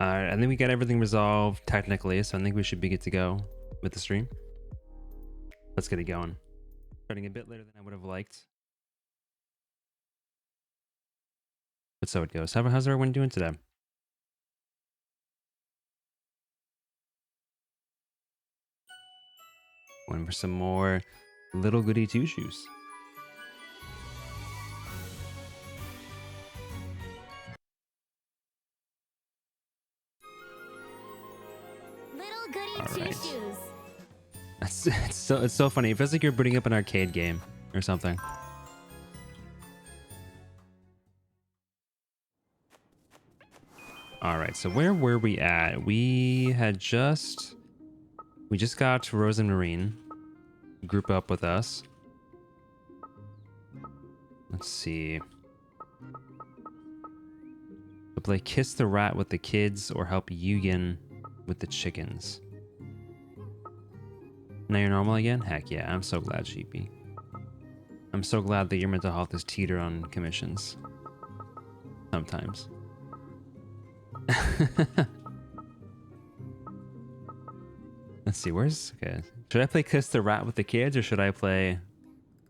Alright, I think we got everything resolved technically, so I think we should be good to go with the stream. Let's get it going. Starting a bit later than I would have liked. But so it goes. How's everyone doing today? Going for some more little goody two shoes. Little goody All two right. shoes. It's so funny. It feels like you're booting up an arcade game or something. All right, so where were we at? We just got Rose and Marine group up with us. Let's see. To play Kiss the Rat with the kids or help Yugen with the chickens. Now you're normal again? Heck yeah, I'm so glad, Sheepy. I'm so glad that your mental health is teeter on commissions. Sometimes. Let's see, okay. Should I play Kiss the Rat with the kids or should I play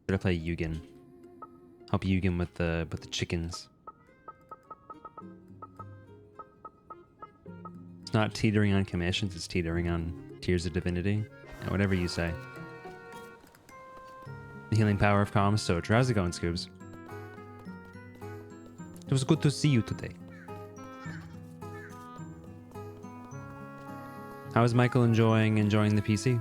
Yugen? Help Yugen with the chickens. It's not teetering on commissions, it's teetering on Tears of Divinity. Yeah, whatever you say. The healing power of calm Sotra. How's it going, Scoobs? It was good to see you today. How is Michael enjoying the PC?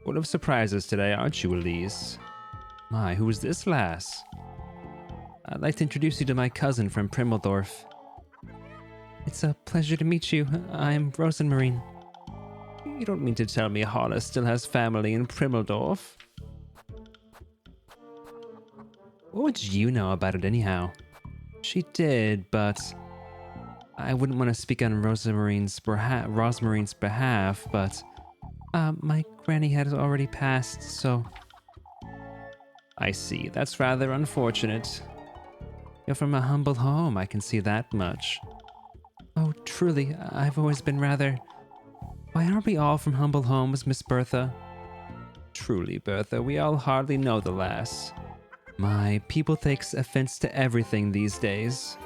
Full of surprises today, aren't you, Elise? My, who is this lass? I'd like to introduce you to my cousin from Primmeldorf. It's a pleasure to meet you. I'm Rosenmarine. You don't mean to tell me Holla still has family in Primmeldorf? What would you know about it anyhow? She did, but I wouldn't want to speak on Rosemarine's behalf, but my granny had already passed, so... I see, that's rather unfortunate. You're from a humble home, I can see that much. Oh, truly, I've always been rather... Why aren't we all from humble homes, Miss Bertha? Truly, Bertha, we all hardly know the lass. My, people takes offense to everything these days.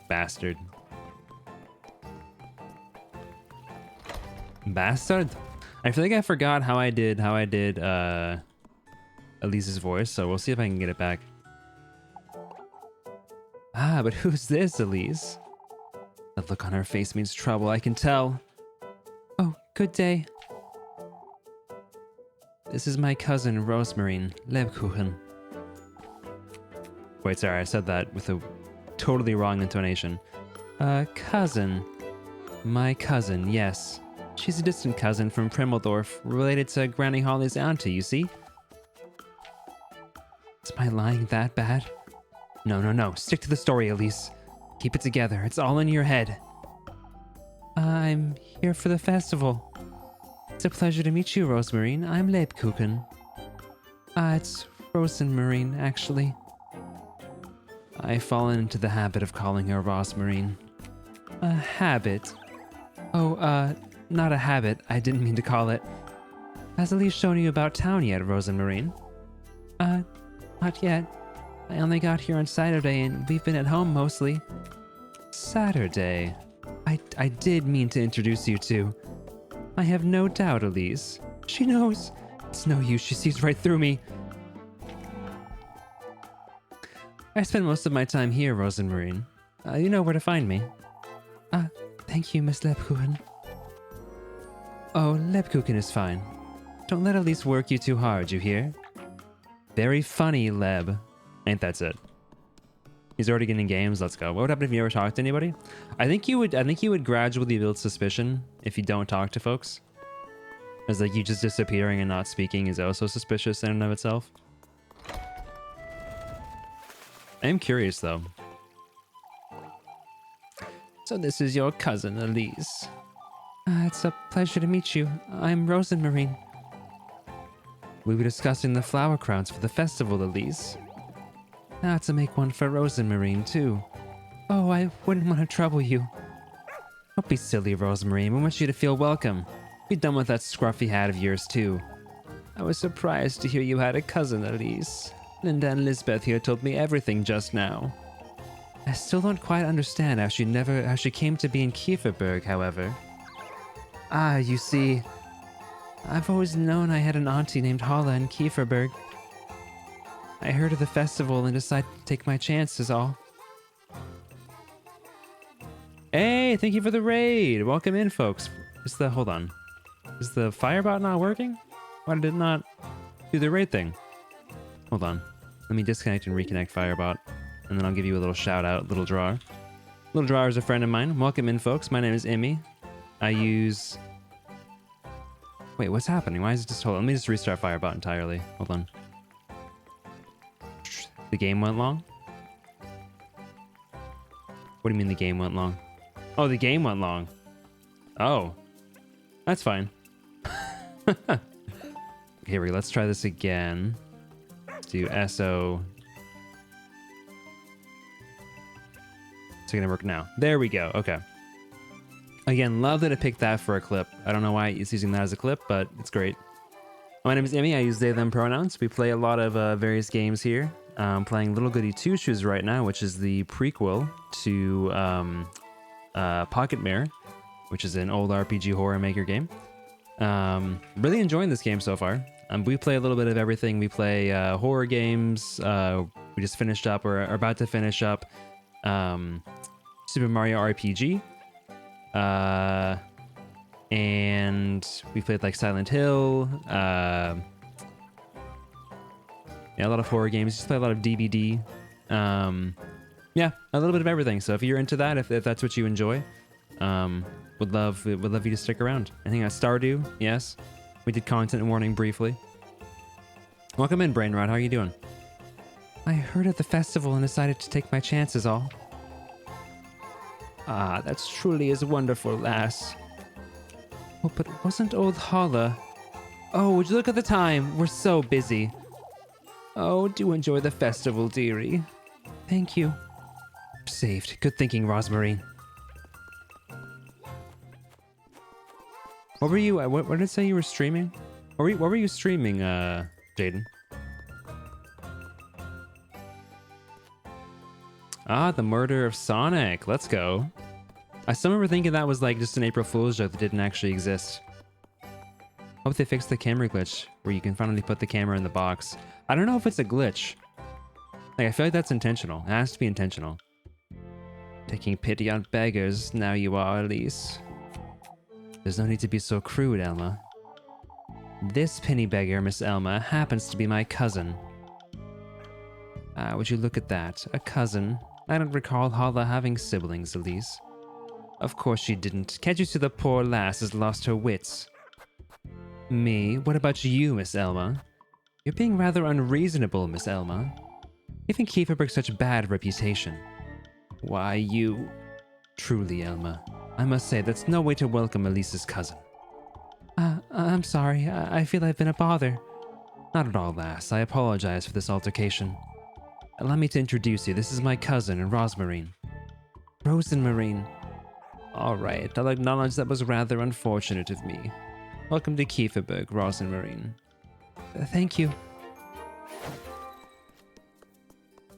Bastard. Bastard? I feel like I forgot how I did Elise's voice, so we'll see if I can get it back. Ah, but who's this, Elise? The look on her face means trouble, I can tell. Oh, good day. This is my cousin, Rosemarine, Lebkuchen. Wait, sorry, I said that with a totally wrong intonation. Cousin. My cousin, yes. She's a distant cousin from Primmeldorf, related to Granny Holly's auntie, you see? Is my lying that bad? No. Stick to the story, Elise. Keep it together. It's all in your head. I'm here for the festival. It's a pleasure to meet you, Rosemarine. I'm Lebkuchen. It's Rosenmarine, actually. I've fallen into the habit of calling her Rosemarine. A habit? Oh, not a habit. I didn't mean to call it. Has Elise shown you about town yet, Rosenmarine? Not yet. I only got here on Saturday and we've been at home mostly. Saturday? I did mean to introduce you to. I have no doubt, Elise. She knows. It's no use, she sees right through me. I spend most of my time here, Rosenmarine. You know where to find me. Thank you, Miss Lebkuchen. Oh, Lebkuchen is fine. Don't let Elise work you too hard, you hear? Very funny, Leb. Ain't that's it. He's already getting games, let's go. What would happen if you ever talked to anybody? I think you would gradually build suspicion if you don't talk to folks. As like you just disappearing and not speaking is also suspicious in and of itself. I am curious though. So this is your cousin, Elise. It's a pleasure to meet you. I'm Rosenmarine. We were discussing the flower crowns for the festival, Elise. Now to make one for Rosemarine, too. Oh, I wouldn't want to trouble you. Don't be silly, Rosemarine. We want you to feel welcome. Be done with that scruffy hat of yours, too. I was surprised to hear you had a cousin, Elise. Linda and Lisbeth here told me everything just now. I still don't quite understand how she came to be in Kieferberg, however. Ah, you see, I've always known I had an auntie named Hala in Kieferberg. I heard of the festival and decided to take my chances, all. Hey, thank you for the raid. Welcome in, folks. Hold on. Is the firebot not working? Why did it not do the raid thing? Hold on. Let me disconnect and reconnect firebot, and then I'll give you a little shout out, Little Drawer. Little Drawer is a friend of mine. Welcome in, folks. My name is Emmy. I use... Wait, what's happening? Why is it just... Hold on. Let me just restart firebot entirely. Hold on. The game went long? What do you mean the game went long? Oh, the game went long. Oh. That's fine. Here we go. Let's try this again. Let's do SO. It's gonna work now. There we go. Okay. Again, love that it picked that for a clip. I don't know why it's using that as a clip, but it's great. My name is Emmy. I use they, them pronouns. We play a lot of various games here. Playing Little Goody Two Shoes right now, which is the prequel to Pocket Mirror, which is an old RPG horror maker game. Really enjoying this game so far. We play a little bit of everything. We play horror games. We just finished up, or are about to finish up, Super Mario RPG. And we played like Silent Hill. Yeah, a lot of horror games. Just play a lot of DVD. Yeah, a little bit of everything. So if you're into that, if that's what you enjoy, would love you to stick around. I think Stardew. Yes, we did content warning briefly. Welcome in, Brainrod. How are you doing? I heard at the festival and decided to take my chances, all. Ah, that's truly is wonderful, lass. Oh, but wasn't old Hala? Oh, would you look at the time? We're so busy. Oh, do enjoy the festival, dearie. Thank you. Saved. Good thinking, Rosemary. What were you? What did it say you were streaming? What were you streaming, Jaden? Ah, the murder of Sonic. Let's go. I still remember thinking that was like just an April Fool's joke that didn't actually exist. Hope they fixed the camera glitch where you can finally put the camera in the box. I don't know if it's a glitch. Like, I feel like that's intentional. It has to be intentional. Taking pity on beggars, now you are, Elise. There's no need to be so crude, Elma. This penny beggar, Miss Elma, happens to be my cousin. Ah, would you look at that? A cousin. I don't recall Hala having siblings, Elise. Of course she didn't. Can't you see the poor lass has lost her wits? Me? What about you, Miss Elma? You're being rather unreasonable, Miss Elma. Giving Kieferberg such a bad reputation. Why, you... Truly, Elma. I must say, that's no way to welcome Elise's cousin. I'm sorry. I feel I've been a bother. Not at all, lass. I apologize for this altercation. Allow me to introduce you. This is my cousin, Rosemarine. Rosemarine. All right. I'll acknowledge that was rather unfortunate of me. Welcome to Kieferberg, Rosemarine. Thank you.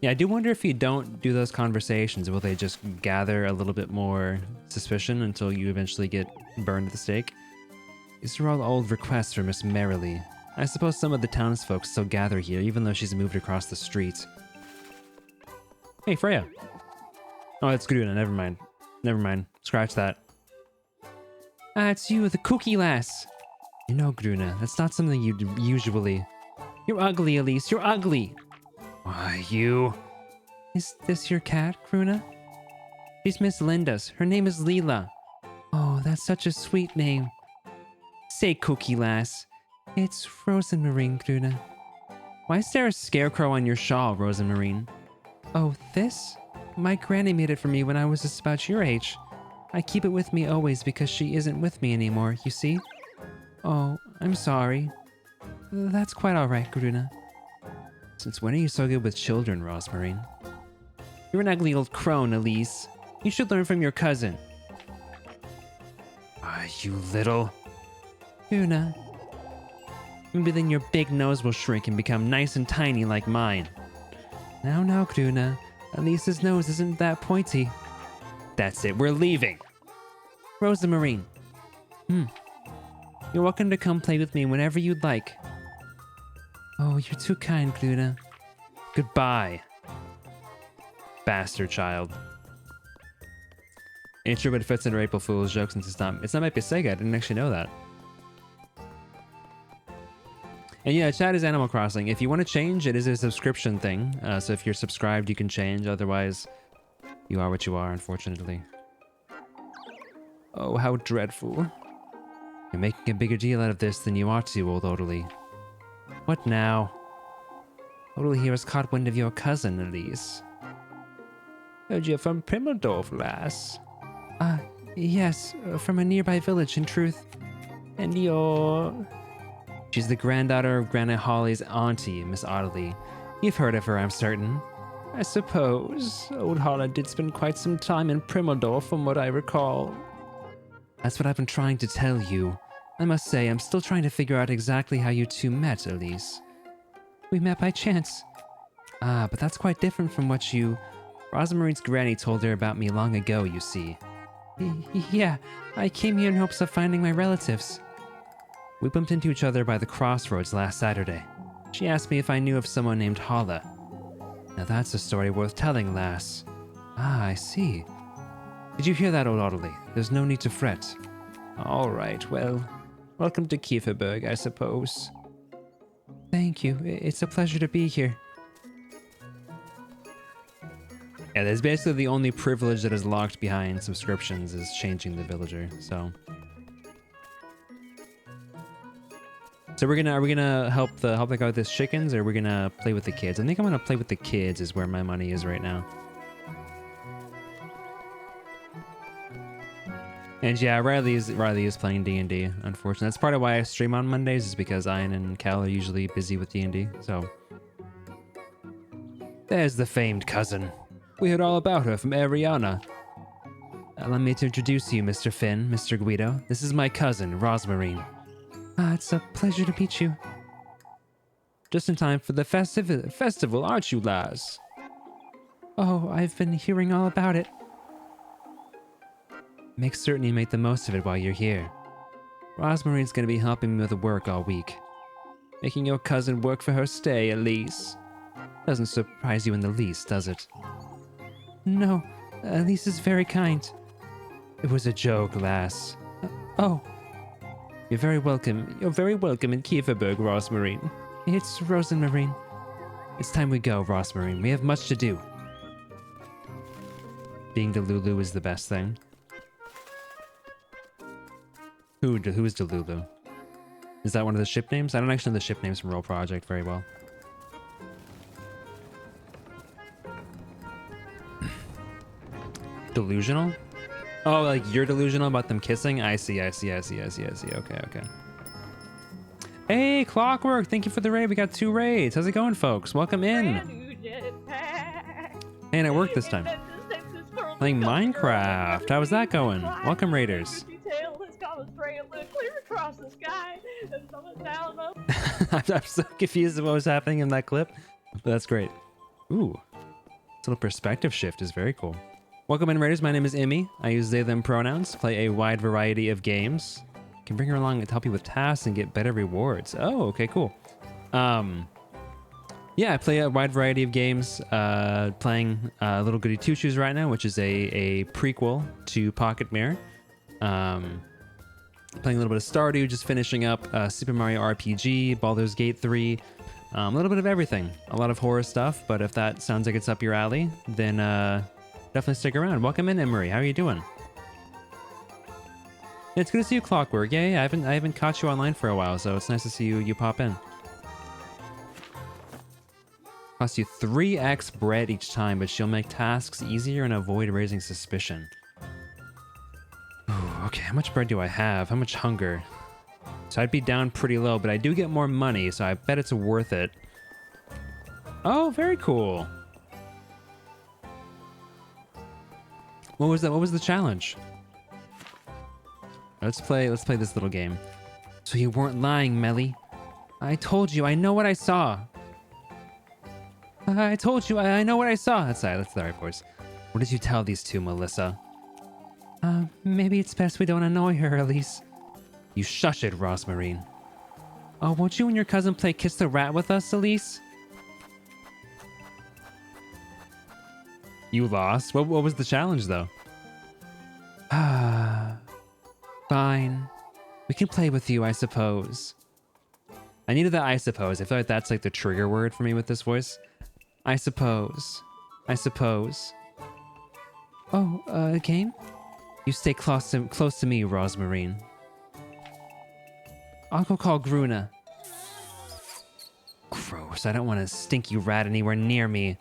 Yeah, I do wonder if you don't do those conversations, will they just gather a little bit more suspicion until you eventually get burned at the stake? These are all old requests for Miss Merrily. I suppose some of the townsfolk still gather here, even though she's moved across the street. Hey, Freya. Oh, it's Gruna. Never mind. Never mind. Scratch that. Ah, it's you, the cookie lass. You know, Gruna, that's not something you do usually. You're ugly, Elise. You're ugly. Why, you... Is this your cat, Gruna? She's Miss Linda's. Her name is Leela. Oh, that's such a sweet name. Say cookie lass. It's Rosemarine, Gruna. Why is there a scarecrow on your shawl, Rosemarine? Oh, this? My granny made it for me when I was just about your age. I keep it with me always because she isn't with me anymore, you see? Oh, I'm sorry. That's quite alright, Garuna. Since when are you so good with children, Rosmarine? You're an ugly old crone, Elise. You should learn from your cousin. You little... Garuna. Maybe then your big nose will shrink and become nice and tiny like mine. Now, Garuna. Elise's nose isn't that pointy. That's it, we're leaving. Rosmarine. You're welcome to come play with me whenever you'd like. Oh, you're too kind, Garuna. Goodbye. Bastard child. Ain't sure what fits into April Fool's joke since it's not meant to Sega. I didn't actually know that. And yeah, chat is Animal Crossing. If you want to change, it is a subscription thing. So if you're subscribed, you can change. Otherwise, you are what you are, unfortunately. Oh, how dreadful. You're making a bigger deal out of this than you ought to, old Odily. What now? Odily here has caught wind of your cousin, Elise. Heard you're from Primmeldorf, lass. Yes, from a nearby village, in truth. And you're... She's the granddaughter of Granny Holly's auntie, Miss Odily. You've heard of her, I'm certain. I suppose. Old Holla did spend quite some time in Primmeldorf, from what I recall. That's what I've been trying to tell you. I must say, I'm still trying to figure out exactly how you two met, Elise. We met by chance. But that's quite different from what you... Rosmarine's granny told her about me long ago, you see. Yeah, I came here in hopes of finding my relatives. We bumped into each other by the crossroads last Saturday. She asked me if I knew of someone named Holla. Now that's a story worth telling, lass. I see. Did you hear that, old Odily? There's no need to fret. All right, well, welcome to Kieferberg, I suppose. Thank you. It's a pleasure to be here. Yeah, that's basically the only privilege that is locked behind subscriptions is changing the villager, so... So are we gonna help the guy with his chickens, or are we gonna play with the kids? I think I'm gonna play with the kids is where my money is right now. And yeah, Riley is playing D&D, unfortunately. That's part of why I stream on Mondays, is because Ian and Cal are usually busy with D&D, so... There's the famed cousin. We heard all about her from Ariana. Allow me to introduce you, Mr. Finn, Mr. Guido. This is my cousin, Rosmarine. It's a pleasure to meet you. Just in time for the festival, aren't you, lass? Oh, I've been hearing all about it. Make certain you make the most of it while you're here. Rosmarine's gonna be helping me with the work all week. Making your cousin work for her stay, Elise. Doesn't surprise you in the least, does it? No, Elise is very kind. It was a joke, lass. Oh. You're very welcome. You're very welcome in Kieferberg, Rosmarine. It's Rosenmarine. It's time we go, Rosmarine. We have much to do. Being Delulu is the best thing. Who is Delulu? Is that one of the ship names? I don't actually know the ship names from Roll Project very well. Delusional? Oh, like you're delusional about them kissing? I see. Okay. Hey, Clockwork, thank you for the raid. We got 2 raids. How's it going, folks? Welcome in. And it worked this time. Playing Minecraft. How was that going? Welcome, raiders. I'm so confused at what was happening in that clip, but that's great. Ooh, this little perspective shift is very cool. Welcome in, raiders. My name is Emmy. I use they, them pronouns, play a wide variety of games. Can bring her along and help you with tasks and get better rewards. Oh, okay, cool. Yeah, I play a wide variety of games. Playing Little Goody Two Shoes right now, which is a prequel to Pocket Mirror. Playing a little bit of Stardew, just finishing up Super Mario RPG, Baldur's Gate 3, a little bit of everything. A lot of horror stuff, but if that sounds like it's up your alley, then definitely stick around. Welcome in, Emery. How are you doing? It's good to see you, Clockwork. Yeah, I haven't caught you online for a while, so it's nice to see you pop in. Costs you 3x bread each time, but she'll make tasks easier and avoid raising suspicion. Ooh, okay, how much bread do I have? How much hunger? So I'd be down pretty low, but I do get more money, so I bet it's worth it. Oh, very cool. What was that? What was the challenge? Let's play this little game. So you weren't lying, Melly. I told you, I know what I saw. I told you, I know what I saw. That's the right voice. What did you tell these two, Melissa? Maybe it's best we don't annoy her, Elise. You shush it, Rosmarine. Oh, won't you and your cousin play Kiss the Rat with us, Elise? You lost? What was the challenge, though? Ah, fine. We can play with you, I suppose. I needed that I suppose. I feel like that's like the trigger word for me with this voice. I suppose. I suppose. Oh, a game? You stay close to me, Rosmarine. I'll go call Gruna. Gross, I don't want a stinky rat anywhere near me.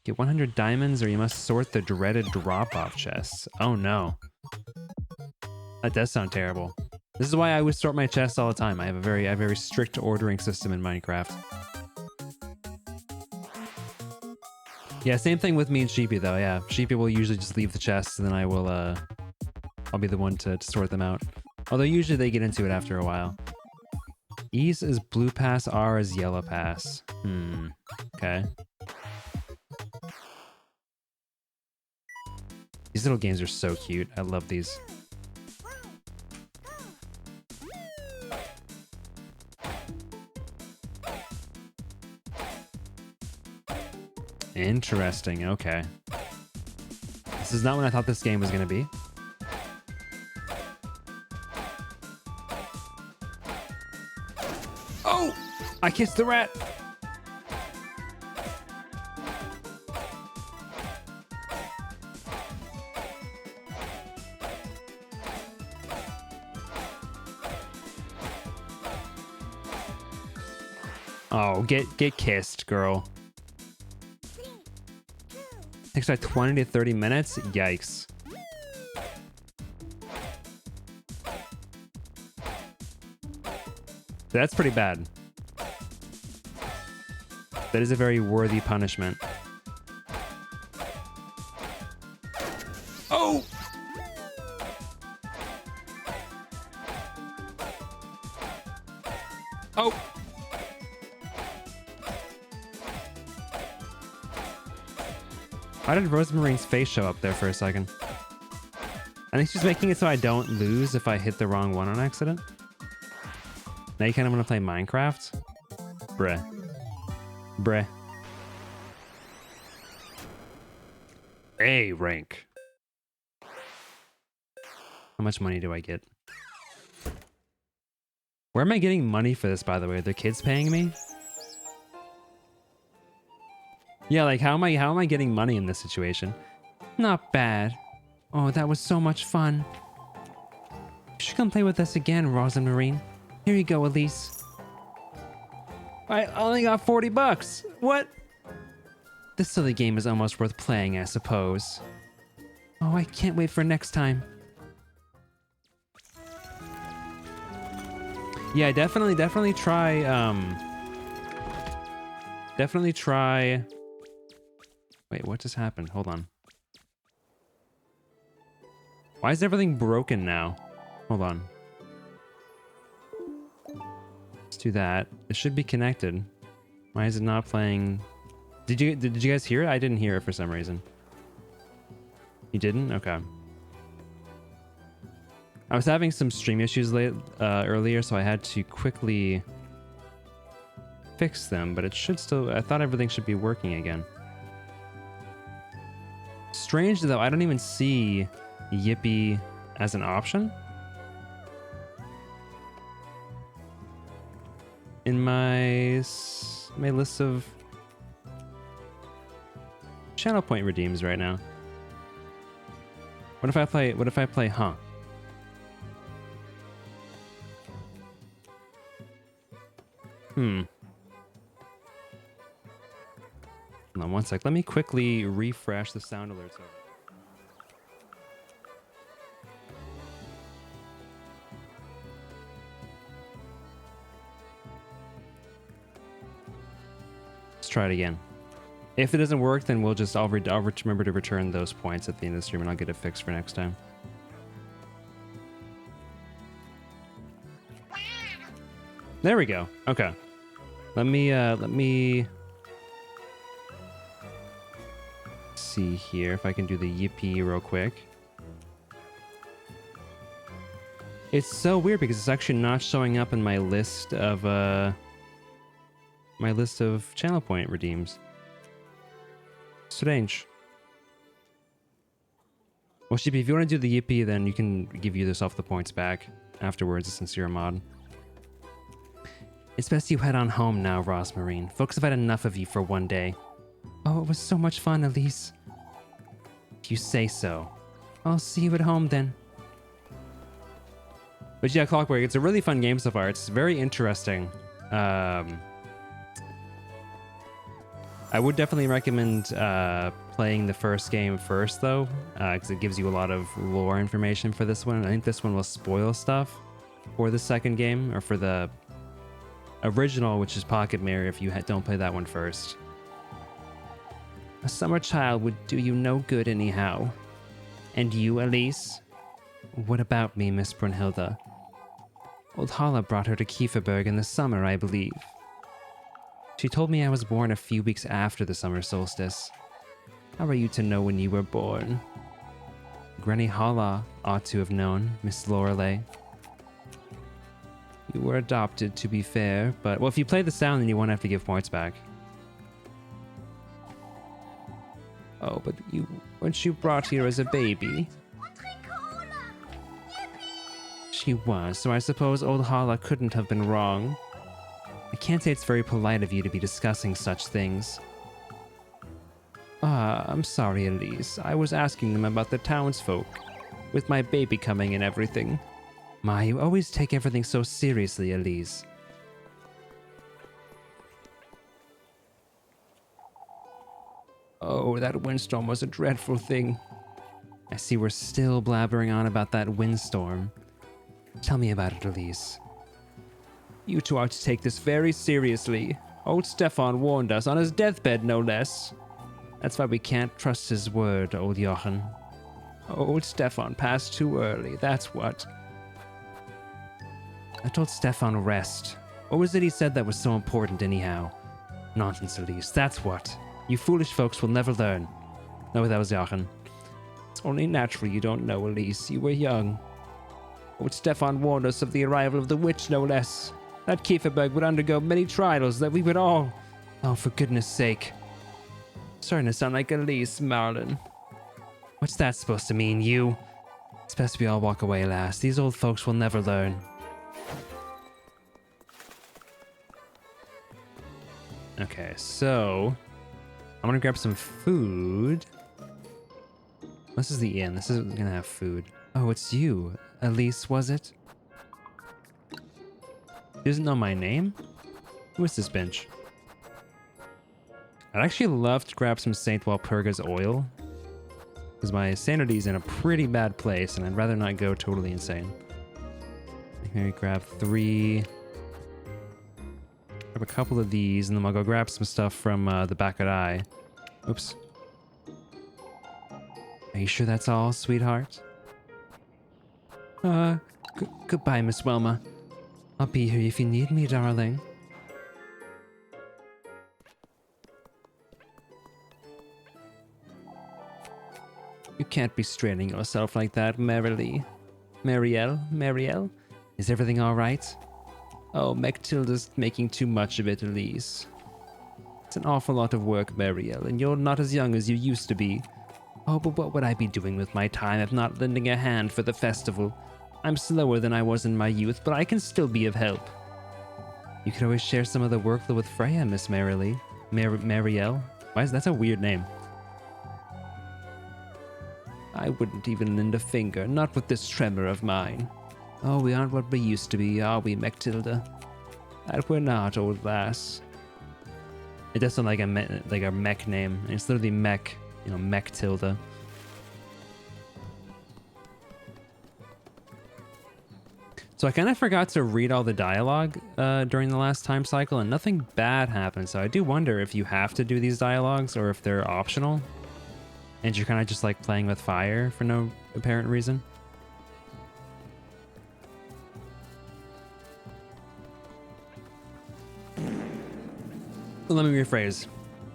Get 100 diamonds or you must sort the dreaded drop-off chests. Oh no. That does sound terrible. This is why I always sort my chests all the time. I have a very strict ordering system in Minecraft. Yeah, same thing with me and Sheepy though, yeah. Sheepy will usually just leave the chests and then I'll be the one to sort them out. Although usually they get into it after a while. E's is blue pass, R is yellow pass. Okay. These little games are so cute. I love these. Interesting, okay. This is not what I thought this game was gonna be. Oh! I kissed the rat! Oh, get kissed, girl. Takes like 20 to 30 minutes? Yikes. That's pretty bad. That is a very worthy punishment. Oh! Oh! Why did Rosemarine's face show up there for a second? I think she's making it so I don't lose if I hit the wrong one on accident. Now you kind of want to play Minecraft? Bruh. Bruh. A rank. How much money do I get? Where am I getting money for this, by the way? Are the kids paying me? Yeah, like how am I getting money in this situation? Not bad. Oh, that was so much fun. You should come play with us again, Rosamarine. Here you go, Elise. I only got 40 bucks. What? This silly game is almost worth playing, I suppose. Oh, I can't wait for next time. Yeah, definitely try, definitely try... Wait, what just happened? Hold on. Why is everything broken now? Hold on. Let's do that. It should be connected. Why is it not playing? Did you guys hear it? I didn't hear it for some reason. You didn't? Okay. I was having some stream issues earlier, so I had to quickly fix them, but it should still... I thought everything should be working again. Strange though, I don't even see Yippee as an option in my list of channel point redeems right now. What if I play huh? Hold on one sec. Let me quickly refresh the sound alerts over. Let's try it again. If it doesn't work, then I'll remember to return those points at the end of the stream, and I'll get it fixed for next time. There we go. Okay. Let me see here if I can do the yippee real quick. It's so weird because it's actually not showing up in my list of channel point redeems. Strange. Well, Sheepy, if you want to do the yippee, then you can give yourself the points back afterwards since you're a mod. It's best you head on home now, Rosmarine. Folks have had enough of you for one day. Oh, it was so much fun, Elise. If you say so. I'll see you at home then. But yeah, Clockwork, it's a really fun game so far. It's very interesting. I would definitely recommend playing the first game first, though, because it gives you a lot of lore information for this one. I think this one will spoil stuff for the second game, or for the original, which is Pocket Mirror, if you don't play that one first. A summer child would do you no good anyhow. And you, Elise? What about me, Miss Brunhilde? Old Hala brought her to Kieferberg in the summer, I believe. She told me I was born a few weeks after the summer solstice. How are you to know when you were born? Granny Hala ought to have known, Miss Lorelei. You were adopted, to be fair, but... Well, if you play the sound, then you won't have to give points back. Oh, but weren't you brought here as a baby? She was, so I suppose old Hala couldn't have been wrong. I can't say it's very polite of you to be discussing such things. Ah, I'm sorry, Elise. I was asking them about the townsfolk, with my baby coming and everything. My, you always take everything so seriously, Elise. Oh, that windstorm was a dreadful thing. I see we're still blabbering on about that windstorm. Tell me about it, Elise. You two are to take this very seriously. Old Stefan warned us, on his deathbed no less. That's why we can't trust his word, old Jochen. Old Stefan passed too early, that's what. I told Stefan rest. What was it he said that was so important anyhow? Nonsense, Elise, that's what. You foolish folks will never learn. No, that was Jochen. It's only natural you don't know, Elise. You were young. Old Stefan warned us of the arrival of the witch, no less. That Kieferberg would undergo many trials, that we would all... Oh, for goodness sake. Starting to sound like Elise, Marlin. What's that supposed to mean, you? It's best we all walk away, lass. These old folks will never learn. Okay, so... I'm gonna grab some food. This is the inn. This is gonna have food. Oh, it's you. Elise, was it? She doesn't know my name? Who is this bench? I'd actually love to grab some Saint Walpurga's oil, because my sanity's in a pretty bad place, and I'd rather not go totally insane. Maybe grab 3. Grab a couple of these, and then I'll go grab some stuff from the back of the eye. Oops. Are you sure that's all, sweetheart? Goodbye, Miss Wilma. I'll be here if you need me, darling. You can't be straining yourself like that, Marielle? Marielle? Is everything all right? Oh, Mechtilda's making too much of it, Elise. It's an awful lot of work, Marielle, and you're not as young as you used to be. Oh, but what would I be doing with my time if not lending a hand for the festival? I'm slower than I was in my youth, but I can still be of help. You could always share some of the workload with Freya, Miss Marielle. Marielle? Why is that a weird name? I wouldn't even lend a finger, not with this tremor of mine. Oh, we aren't what we used to be, are we, Mechtilda? That we're not, old lass. It does sound like a mech name. It's literally mech, Mechtilda. So I kind of forgot to read all the dialogue during the last time cycle, and nothing bad happened. So I do wonder if you have to do these dialogues or if they're optional. And you're kind of just like playing with fire for no apparent reason. Let me rephrase.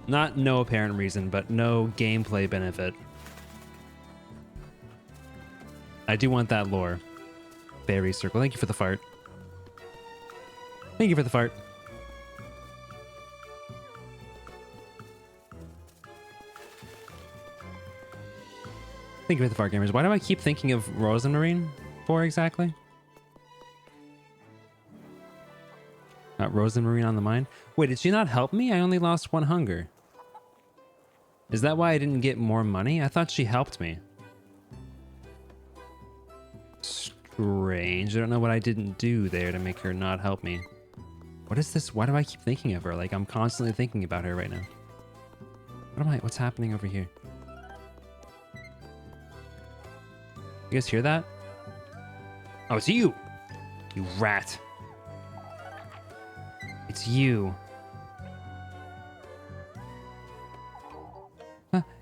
Not no apparent reason, but no gameplay benefit. I do want that lore. Berry circle. Thank you for the fart. Thank you for the fart. Thank you for the fart, gamers. Why do I keep thinking of Rosemarine for exactly? Not Rosemarine on the mind. Wait, did she not help me? I only lost 1 hunger. Is that why I didn't get more money? I thought she helped me. Strange. I don't know what I didn't do there to make her not help me. What is this? Why do I keep thinking of her? Like, I'm constantly thinking about her right now. What's happening over here? You guys hear that? Oh, it's you! You rat. It's you.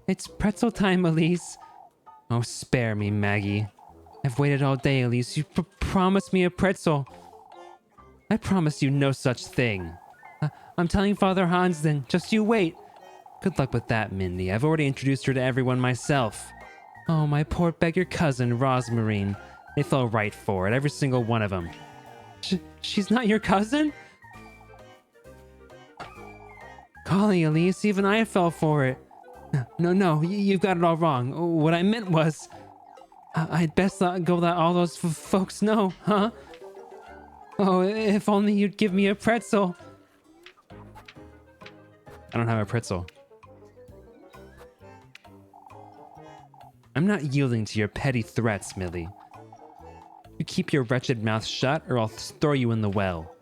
It's pretzel time, Elise. Oh, spare me, Maggie. I've waited all day, Elise. You promised me a pretzel. I promised you no such thing. I'm telling Father Hans then. Just you wait. Good luck with that, Mindy. I've already introduced her to everyone myself. Oh, my poor beggar cousin, Rosmarine. They fell right for it, every single one of them. She's not your cousin? Golly, Elise, even I fell for it. No, you've got it all wrong. What I meant was... I'd best not go let all those folks know, huh? Oh, if only you'd give me a pretzel. I don't have a pretzel. I'm not yielding to your petty threats, Millie. You keep your wretched mouth shut or I'll throw you in the well.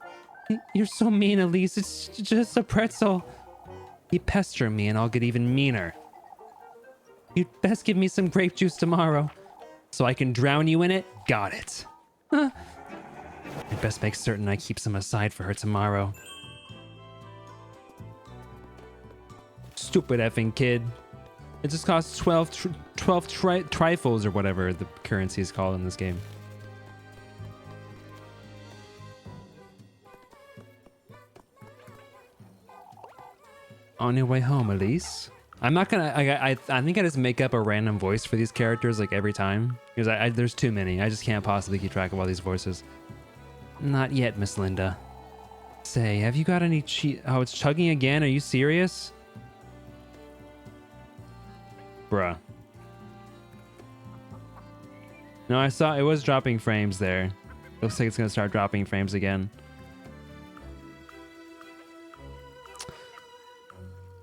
You're so mean, Elise. It's just a pretzel. You pester me and I'll get even meaner. You'd best give me some grape juice tomorrow. So I can drown you in it? Got it. I'd best make certain I keep some aside for her tomorrow. Stupid effing kid. It just costs 12 trifles or whatever the currency is called in this game. On your way home, Elise? I'm not gonna... I think I just make up a random voice for these characters like every time. Because there's too many. I just can't possibly keep track of all these voices. Not yet, Miss Linda. Say, have you got any cheese... Oh, it's chugging again? Are you serious? Bruh. No, I saw it was dropping frames there. Looks like it's gonna start dropping frames again.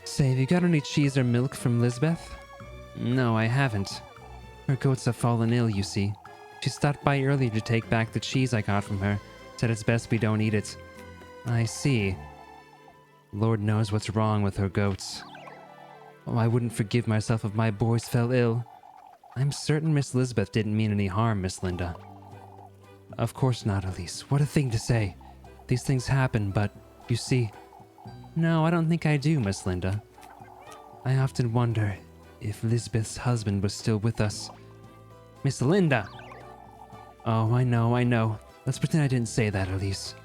Say, have you got any cheese or milk from Lisbeth? No, I haven't. Her goats have fallen ill, you see. She stopped by earlier to take back the cheese I got from her. Said it's best we don't eat it. I see. Lord knows what's wrong with her goats. Oh, I wouldn't forgive myself if my boys fell ill. I'm certain Miss Lisbeth didn't mean any harm, Miss Linda. Of course not, Elise. What a thing to say. These things happen, but, you see... No, I don't think I do, Miss Linda. I often wonder if Lisbeth's husband was still with us. Miss Linda! Oh, I know. Let's pretend I didn't say that, Elise.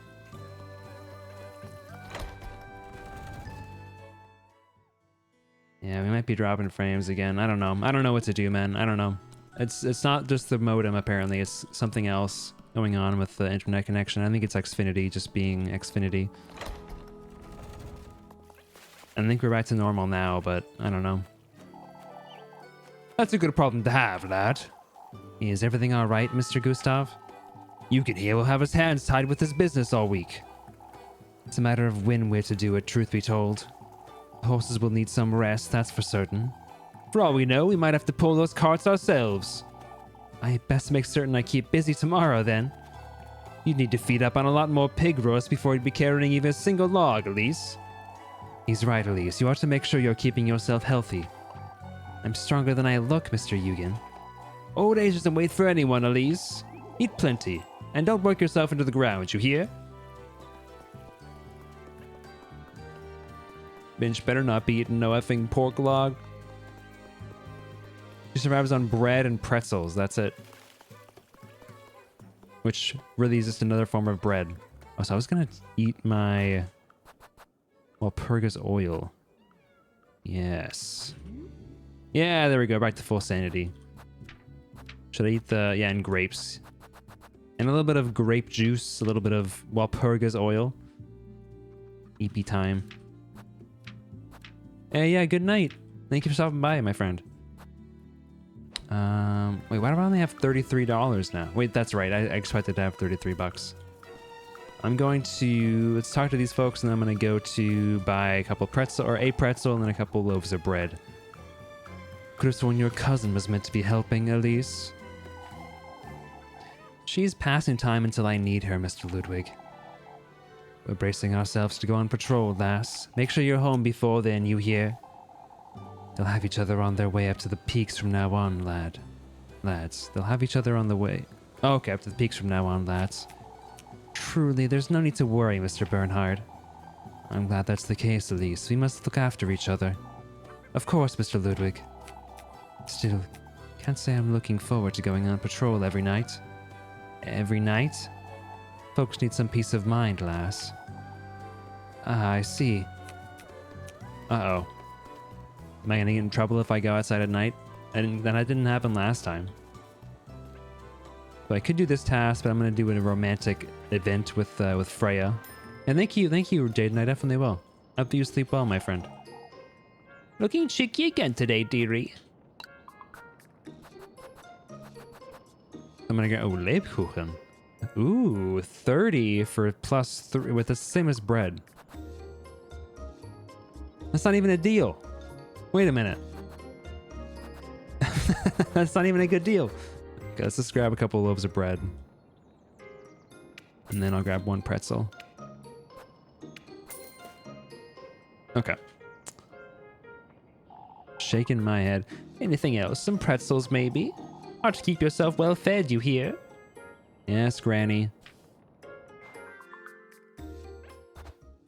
Yeah, we might be dropping frames again. I don't know. I don't know what to do, man. I don't know. It's not just the modem, apparently. It's something else going on with the internet connection. I think it's Xfinity just being Xfinity. I think we're back to normal now, but I don't know. That's a good problem to have, lad. Is everything all right, Mr. Gustav? You can hear we'll have his hands tied with his business all week. It's a matter of when we're to do it, truth be told. The horses will need some rest, that's for certain. For all we know, we might have to pull those carts ourselves. I best make certain I keep busy tomorrow, then. You'd need to feed up on a lot more pig roast before you'd be carrying even a single log, Elise. He's right, Elise. You ought to make sure you're keeping yourself healthy. I'm stronger than I look, Mr. Eugen. Old age doesn't wait for anyone, Elise. Eat plenty. And don't work yourself into the ground, you hear? Binge better not be eating no effing pork log. She survives on bread and pretzels, that's it. Which really is just another form of bread. Oh, so I was gonna eat my Walpurgis oil. Yes. Yeah, there we go, back to full sanity. Should I eat the, yeah, and grapes. And a little bit of grape juice, a little bit of Walpurgis oil. EP time. Hey, yeah, good night. Thank you for stopping by, my friend. Wait, why do I only have $33 now? Wait, that's right. I expected to have 33 bucks. I'm going to, let's talk to these folks, and then I'm going to go to buy a couple pretzel, or a pretzel, and then a couple loaves of bread. Could have sworn your cousin was meant to be helping, Elise. She's passing time until I need her, Mr. Ludwig. We're bracing ourselves to go on patrol, lass. Make sure you're home before then, you hear? They'll have each other on their way up to the peaks from now on, lads. They'll have each other on the way. Oh, okay, up to the peaks from now on, lads. Truly, there's no need to worry, Mr. Bernhard. I'm glad that's the case, Elise. We must look after each other. Of course, Mr. Ludwig. Still, can't say I'm looking forward to going on patrol every night. Every night? Folks need some peace of mind, lass. Ah, I see. Uh-oh. Am I gonna get in trouble if I go outside at night? That didn't happen last time. So I could do this task, but I'm gonna do a romantic event with Freya. And thank you, Jaden. I definitely will. I hope you sleep well, my friend. Looking cheeky again today, dearie. I'm gonna go, oh, Lebkuchen. Ooh, 30 for +3 with the same as bread. That's not even a deal. Wait a minute. That's not even a good deal. Okay, let's just grab a couple loaves of bread. And then I'll grab one pretzel. Okay. Shaking my head. Anything else? Some pretzels, maybe? Hard to keep yourself well fed, you hear? Yes, Granny.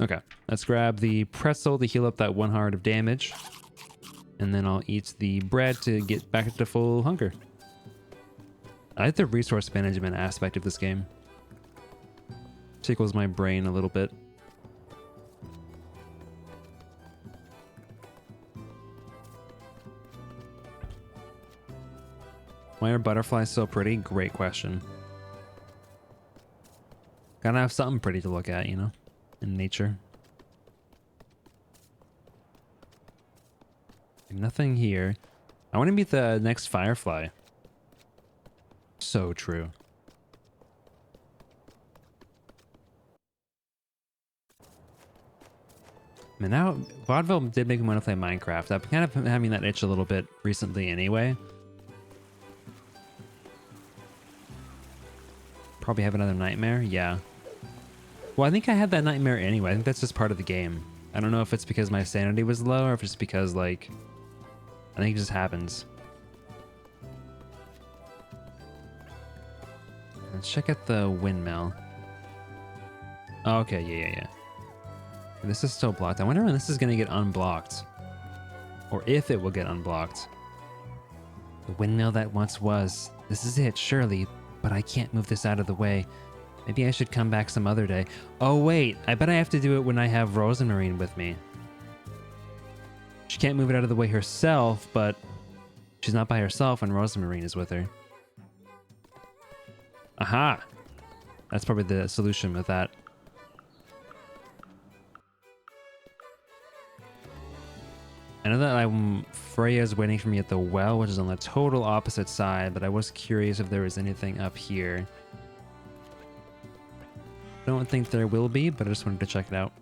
Okay, let's grab the pretzel to heal up that 1 heart of damage. And then I'll eat the bread to get back to full hunger. I like the resource management aspect of this game. Tickles my brain a little bit. Why are butterflies so pretty? Great question. Gotta have something pretty to look at, you know, in nature. Nothing here. I want to meet the next firefly. So true. I mean, now vaudeville did make me want to play Minecraft. I've been kind of having that itch a little bit recently anyway. Probably have another nightmare. Yeah. Well, I think I had that nightmare anyway. I think that's just part of the game. I don't know if it's because my sanity was low or if it's because, like, I think it just happens. Let's check out the windmill. Oh, okay, yeah. This is still blocked. I wonder when this is going to get unblocked. Or if it will get unblocked. The windmill that once was. This is it, surely. But I can't move this out of the way. Maybe I should come back some other day. Oh, wait. I bet I have to do it when I have Rosemarine with me. She can't move it out of the way herself, but she's not by herself when Rosemarine is with her. Aha! That's probably the solution with that. I know that Freya's waiting for me at the well, which is on the total opposite side, but I was curious if there was anything up here. Don't think there will be, but I just wanted to check it out.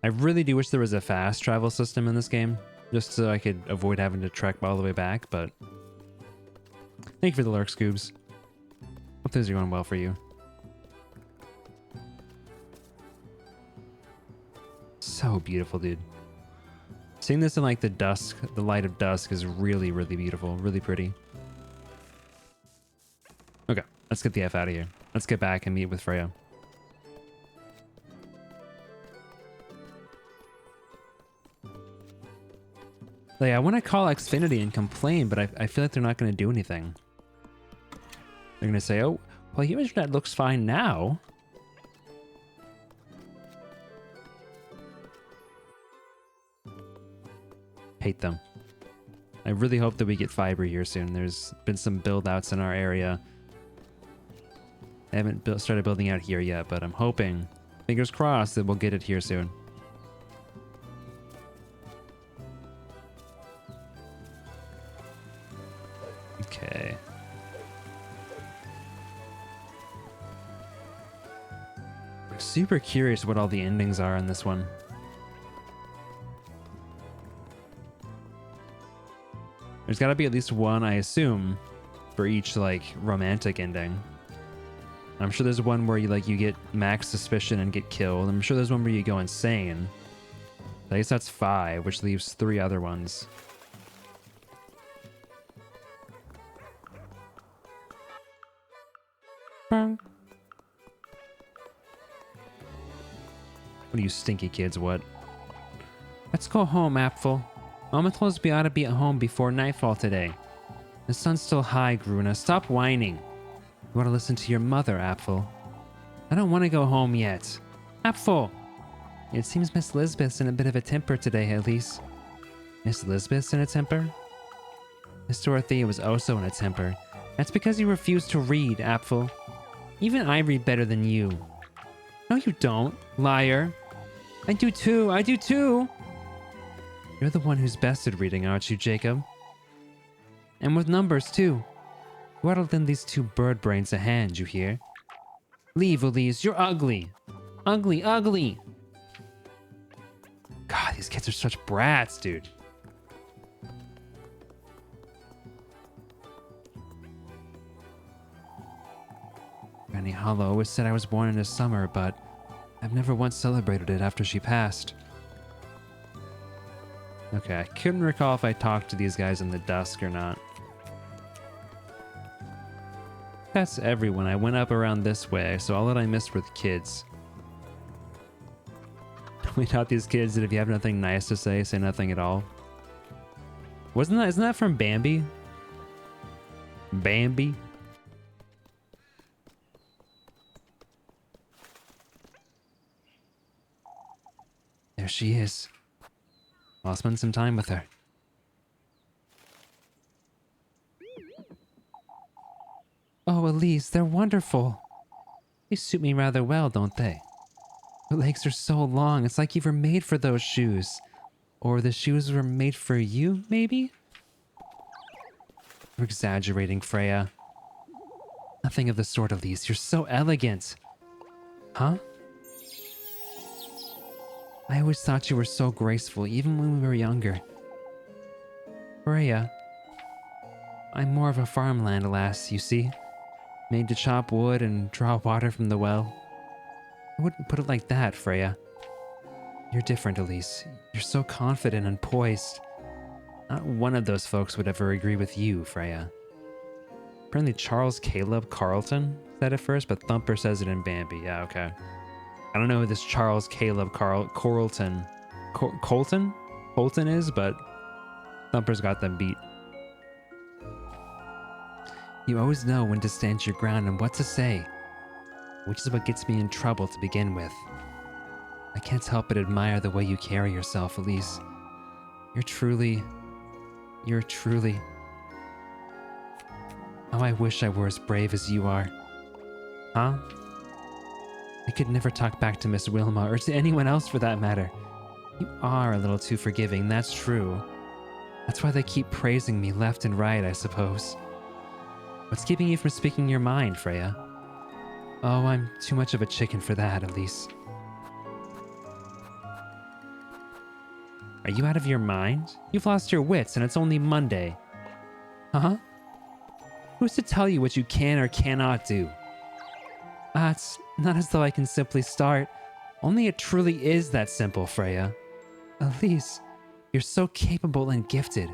I really do wish there was a fast travel system in this game, just so I could avoid having to trek all the way back, but thank you for the lurk, Scoobs. Hope things are going well for you. So beautiful, dude. Seeing this in like the dusk, the light of dusk is really, really beautiful. Really pretty. Okay, let's get the F out of here. Let's get back and meet with Freya. Like, I want to call Xfinity and complain, but I feel like they're not going to do anything. They're going to say, oh, well, your internet looks fine now. Hate them. I really hope that we get fiber here soon. There's been some build outs in our area. I haven't started building out here yet, but I'm hoping, fingers crossed, that we'll get it here soon. Okay. I'm super curious what all the endings are in this one. There's got to be at least one, I assume, for each like romantic ending. I'm sure there's one where you get max suspicion and get killed. I'm sure there's one where you go insane. I guess that's 5, which leaves 3 other ones. What are you stinky kids, what? Let's go home, Apfel. Mama told us we ought to be at home before nightfall today. The sun's still high, Gruna. Stop whining. You want to listen to your mother, Apfel. I don't want to go home yet. Apfel! It seems Miss Lisbeth's in a bit of a temper today, Elise. Miss Lisbeth's in a temper? Miss Dorothea was also in a temper. That's because you refuse to read, Apfel. Even I read better than you. No, you don't, liar. I do too, I do too. You're the one who's best at reading, aren't you, Jacob? And with numbers, too. You ought to lend these 2 bird brains a hand, you hear? Leave, Elise, you're ugly. Ugly, ugly. God, these kids are such brats, dude. Granny Hollow always said I was born in the summer, but I've never once celebrated it after she passed. Okay, I couldn't recall if I talked to these guys in the dusk or not. That's everyone. I went up around this way, so all that I missed were the kids. We taught these kids that if you have nothing nice to say, say nothing at all. Isn't that from Bambi? Bambi? There she is. I'll spend some time with her. Oh, Elise, they're wonderful. They suit me rather well, don't they? Your legs are so long, it's like you were made for those shoes. Or the shoes were made for you, maybe? You're exaggerating, Freya. Nothing of the sort, Elise. You're so elegant. Huh? I always thought you were so graceful, even when we were younger. Freya, I'm more of a farmland lass, you see? Made to chop wood and draw water from the well. I wouldn't put it like that, Freya. You're different, Elise. You're so confident and poised. Not one of those folks would ever agree with you, Freya. Apparently Charles Caleb Carlton said it first, but Thumper says it in Bambi. Yeah, okay. I don't know who this Charles Caleb Colton is, but Thumper's got them beat. You always know when to stand your ground and what to say, which is what gets me in trouble to begin with. I can't help but admire the way you carry yourself, Elise. You're truly... Oh, I wish I were as brave as you are. Huh? I could never talk back to Miss Wilma, or to anyone else for that matter. You are a little too forgiving, that's true. That's why they keep praising me left and right, I suppose. What's keeping you from speaking your mind, Freya? Oh, I'm too much of a chicken for that, Elise. Are you out of your mind? You've lost your wits, and it's only Monday. Huh? Who's to tell you what you can or cannot do? It's not as though I can simply start. Only it truly is that simple, Freya. Elise, You're so capable and gifted.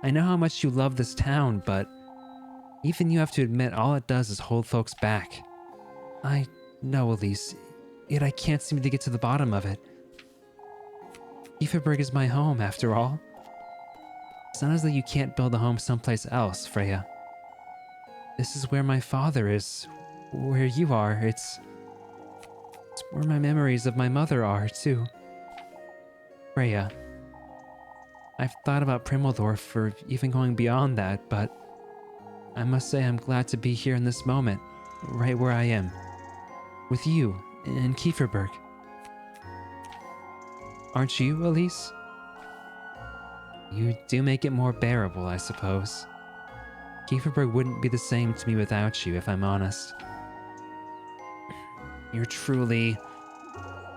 I know how much you love this town, but even you have to admit all it does is hold folks back. I know, Elise, yet I can't seem to get to the bottom of it. Kieferberg is my home, after all. It's not as though you can't build a home someplace else, Freya. This is where my father is, where you are. It's where my memories of my mother are, too. Freya, I've thought about Primmeldorf or even going beyond that, but I must say I'm glad to be here in this moment, right where I am, with you and Kieferberg. Aren't you, Elise? You do make it more bearable, I suppose. Kieferberg wouldn't be the same to me without you, if I'm honest. You're truly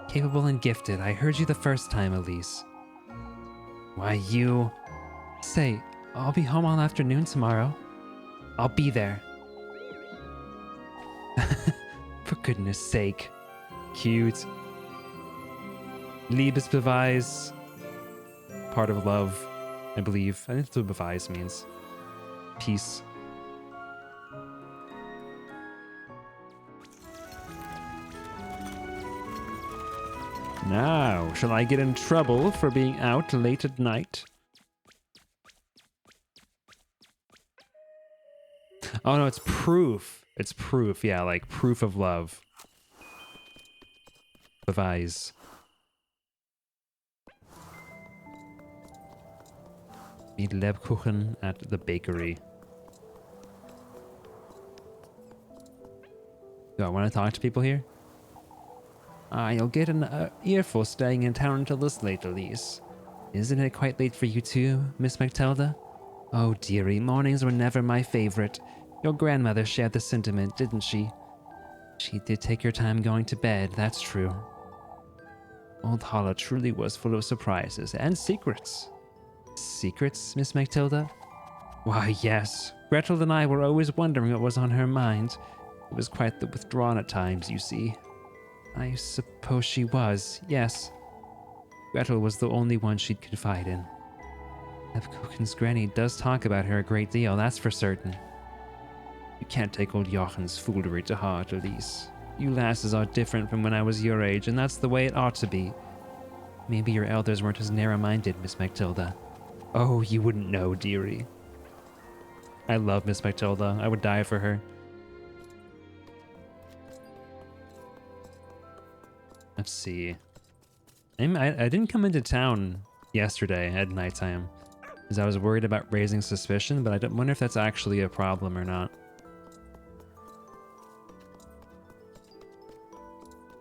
capable and gifted. I heard you the first time, Elise. Why, you... Say, I'll be home all afternoon tomorrow. I'll be there. For goodness sake. Cute. Liebesbeweis. Part of love, I believe. I think that's what Beweis means. Peace. Now, shall I get in trouble for being out late at night? Oh no, it's proof. It's proof, yeah, like proof of love. Beweis. Eat Lebkuchen at the bakery. Do I want to talk to people here? You'll get an earful staying in town until this late, Elise. Isn't it quite late for you too, Miss Mactilda? Oh dearie, mornings were never my favorite. Your grandmother shared the sentiment, didn't she? She did take her time going to bed, that's true. Old Hollow truly was full of surprises and secrets. Secrets, Miss Mactilda? Why, yes. Gretel and I were always wondering what was on her mind. It was quite the withdrawn at times, you see. I suppose she was, yes. Gretel was the only one she'd confide in. Lebkuchen's granny does talk about her a great deal, that's for certain. You can't take old Jochen's foolery to heart, Elise. You lasses are different from when I was your age, and that's the way it ought to be. Maybe your elders weren't as narrow-minded, Miss Mactilda. Oh, you wouldn't know, dearie. I love Miss Mactilda. I would die for her. Let's see. I didn't come into town yesterday at nighttime because I was worried about raising suspicion, but I don't wonder if that's actually a problem or not.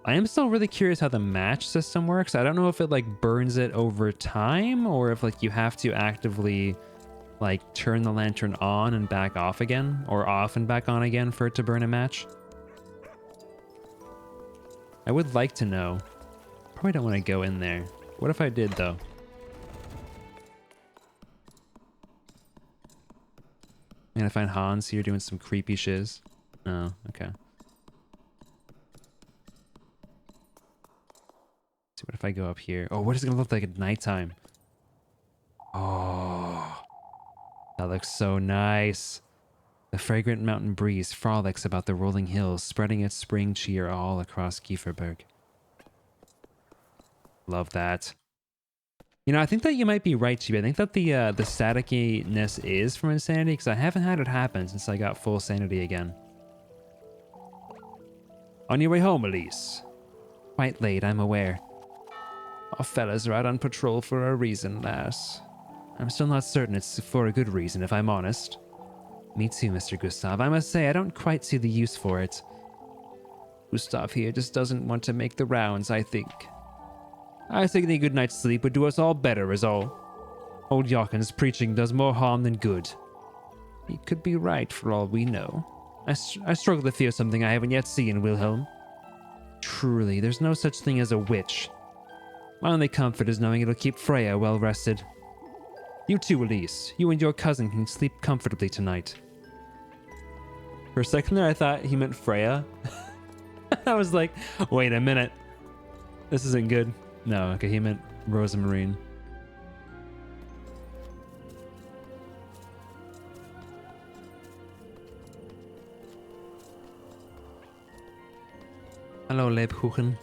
I am still really curious how the match system works. I don't know if it like burns it over time or if like you have to actively like turn the lantern on and back off again or off and back on again for it to burn a match. I would like to know. Probably don't want to go in there. What if I did though? I'm gonna find Hans here doing some creepy shiz. Oh, okay. See, what if I go up here? Oh, what is it gonna look like at nighttime? Oh, that looks so nice. The fragrant mountain breeze frolics about the rolling hills, spreading its spring cheer all across Kieferberg. Love that. You know, I think that you might be right, Chibi. I think that the staticky-ness is from insanity, because I haven't had it happen since I got full sanity again. On your way home, Elise? Quite late, I'm aware. Our fellas are out on patrol for a reason, lass. I'm still not certain it's for a good reason, if I'm honest. Me too, Mr. Gustav. I must say, I don't quite see the use for it. Gustav here just doesn't want to make the rounds, I think. I think a good night's sleep would do us all better, is all. Old Jochen's preaching does more harm than good. He could be right, for all we know. I struggle to fear something I haven't yet seen, Wilhelm. Truly, there's no such thing as a witch. My only comfort is knowing it'll keep Freya well rested. You too, Elise. You and your cousin can sleep comfortably tonight. For a second there, I thought he meant Freya. I was like, wait a minute. This isn't good. No, okay, he meant Rosamarine. Hello, Lebkuchen.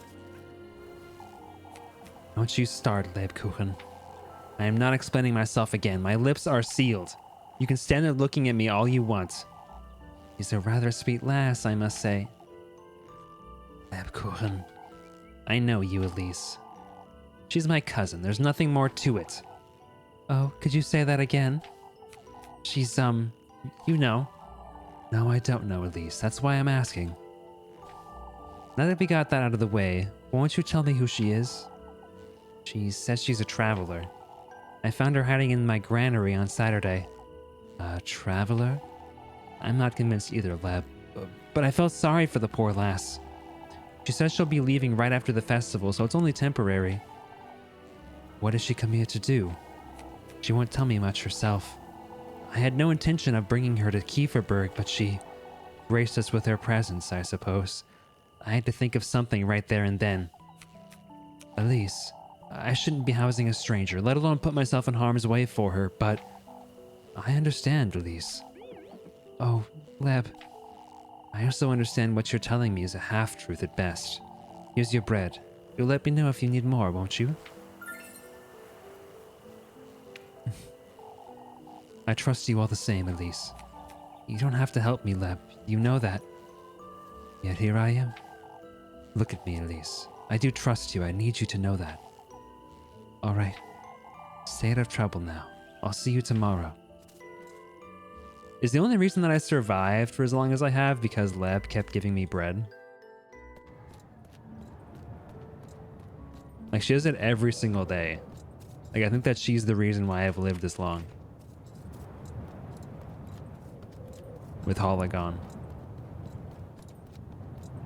Don't you start, Lebkuchen. I am not explaining myself again. My lips are sealed. You can stand there looking at me all you want. She's a rather sweet lass, I must say. Lebkuchen. I know you, Elise. She's my cousin. There's nothing more to it. Oh, could you say that again? She's, you know. No, I don't know, Elise. That's why I'm asking. Now that we got that out of the way, won't you tell me who she is? She says she's a traveler. I found her hiding in my granary on Saturday. A traveler? I'm not convinced either, Leb. But I felt sorry for the poor lass. She says she'll be leaving right after the festival, so it's only temporary. What does she come here to do? She won't tell me much herself. I had no intention of bringing her to Kieferberg, but she graced us with her presence, I suppose. I had to think of something right there and then. Elise, I shouldn't be housing a stranger, let alone put myself in harm's way for her, but I understand, Elise. Oh, Leb, I also understand what you're telling me is a half-truth at best. Here's your bread. You'll let me know if you need more, won't you? I trust you all the same, Elise. You don't have to help me, Leb. You know that. Yet here I am. Look at me, Elise. I do trust you. I need you to know that. All right. Stay out of trouble now. I'll see you tomorrow. Is the only reason that I survived for as long as I have because Leb kept giving me bread? Like, she does it every single day. Like, I think that she's the reason why I've lived this long. With Hala gone.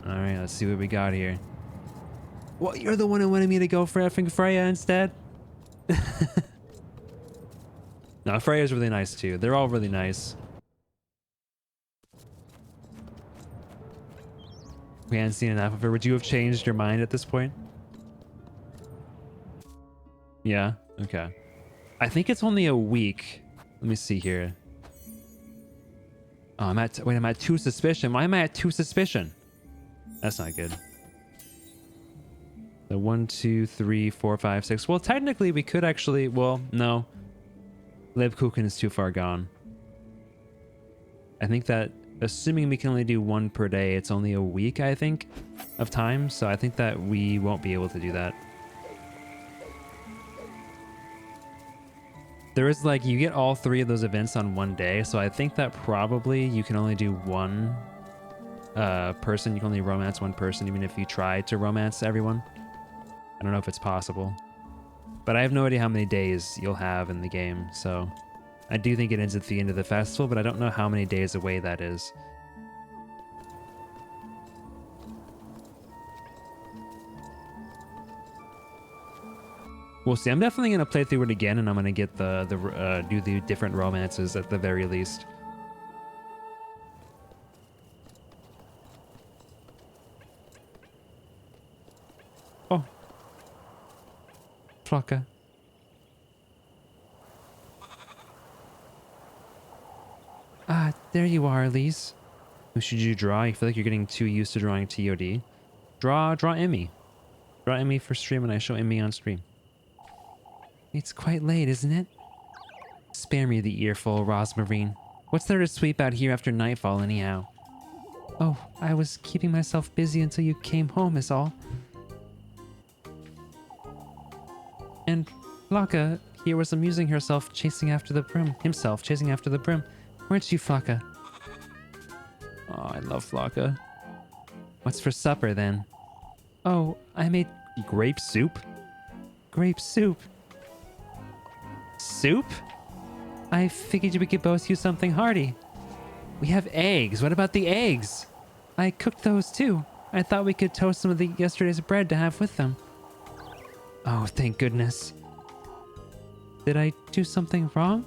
Alright, let's see what we got here. Well, you're the one who wanted me to go for effing Freya instead? No, Freya's really nice too. They're all really nice. We hadn't seen enough of her. Would you have changed your mind at this point? Yeah? Okay. I think it's only a week. Let me see here. Oh, I'm at 2 suspicion. Why am I at 2 suspicion? That's not good. So 1, 2, 3, 4, 5, 6. Well, technically we could actually, well, no. Lebkuchen is too far gone. I think that, assuming we can only do 1 per day, it's only a week, I think, of time. So I think that we won't be able to do that. There is like, you get all 3 of those events on 1 day. So I think that probably you can only do 1 person. You can only romance 1 person, even if you try to romance everyone. I don't know if it's possible. But I have no idea how many days you'll have in the game. So I do think it ends at the end of the festival, but I don't know how many days away that is. We'll see. I'm definitely going to play through it again, and I'm going to get do the different romances at the very least. Oh. Flocka. Ah, there you are, Elise. Who should you draw? I feel like you're getting too used to drawing TOD. Draw Emmy. Draw Emmy for stream, and I show Emmy on stream. It's quite late, isn't it? Spare me the earful, Rosmarine. What's there to sweep out here after nightfall, anyhow? Oh, I was keeping myself busy until you came home, is all. And Flocka here was amusing herself chasing after the broom. Himself chasing after the broom. Weren't you, Flocka? Oh, I love Flocka. What's for supper, then? Oh, I made grape soup? Grape soup? Soup? I figured we could both use something hearty. We have eggs. What about the eggs? I cooked those too. I thought we could toast some of yesterday's bread to have with them. Oh, thank goodness. Did I do something wrong?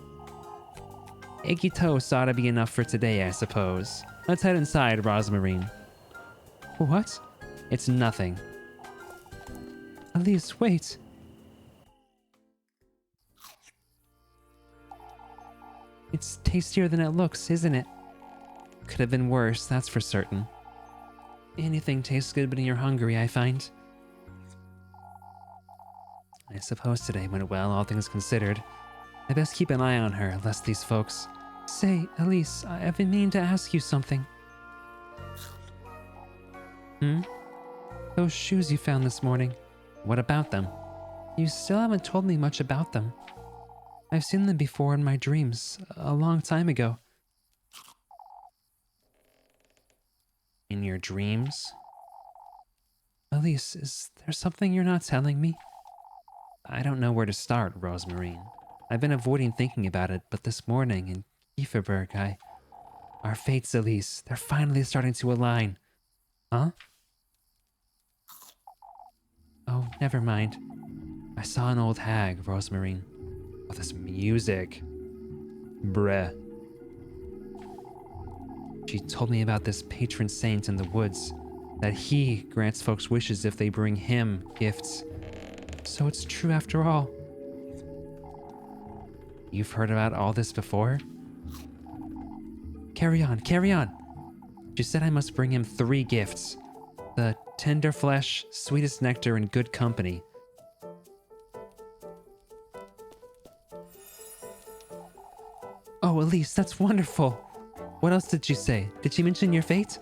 Eggy toast ought to be enough for today, I suppose. Let's head inside, Rosmarine. What? It's nothing. Elise, wait. It's tastier than it looks, isn't it? Could have been worse, that's for certain. Anything tastes good when you're hungry, I find. I suppose today went well, all things considered. I best keep an eye on her, lest these folks... Say, Elise, I've been meaning to ask you something. Those shoes you found this morning. What about them? You still haven't told me much about them. I've seen them before in my dreams, a long time ago. In your dreams? Elise, is there something you're not telling me? I don't know where to start, Rosmarine. I've been avoiding thinking about it, but this morning in Kieferberg, Our fates, Elise, they're finally starting to align. Huh? Oh, never mind. I saw an old hag, Rosmarine. Oh, this music. Bruh. She told me about this patron saint in the woods, that he grants folks wishes if they bring him gifts. So it's true after all. You've heard about all this before? Carry on, carry on. She said I must bring him 3 gifts. The tender flesh, sweetest nectar, and good company. Oh, Elise, that's wonderful. What else did she say? Did she mention your fate?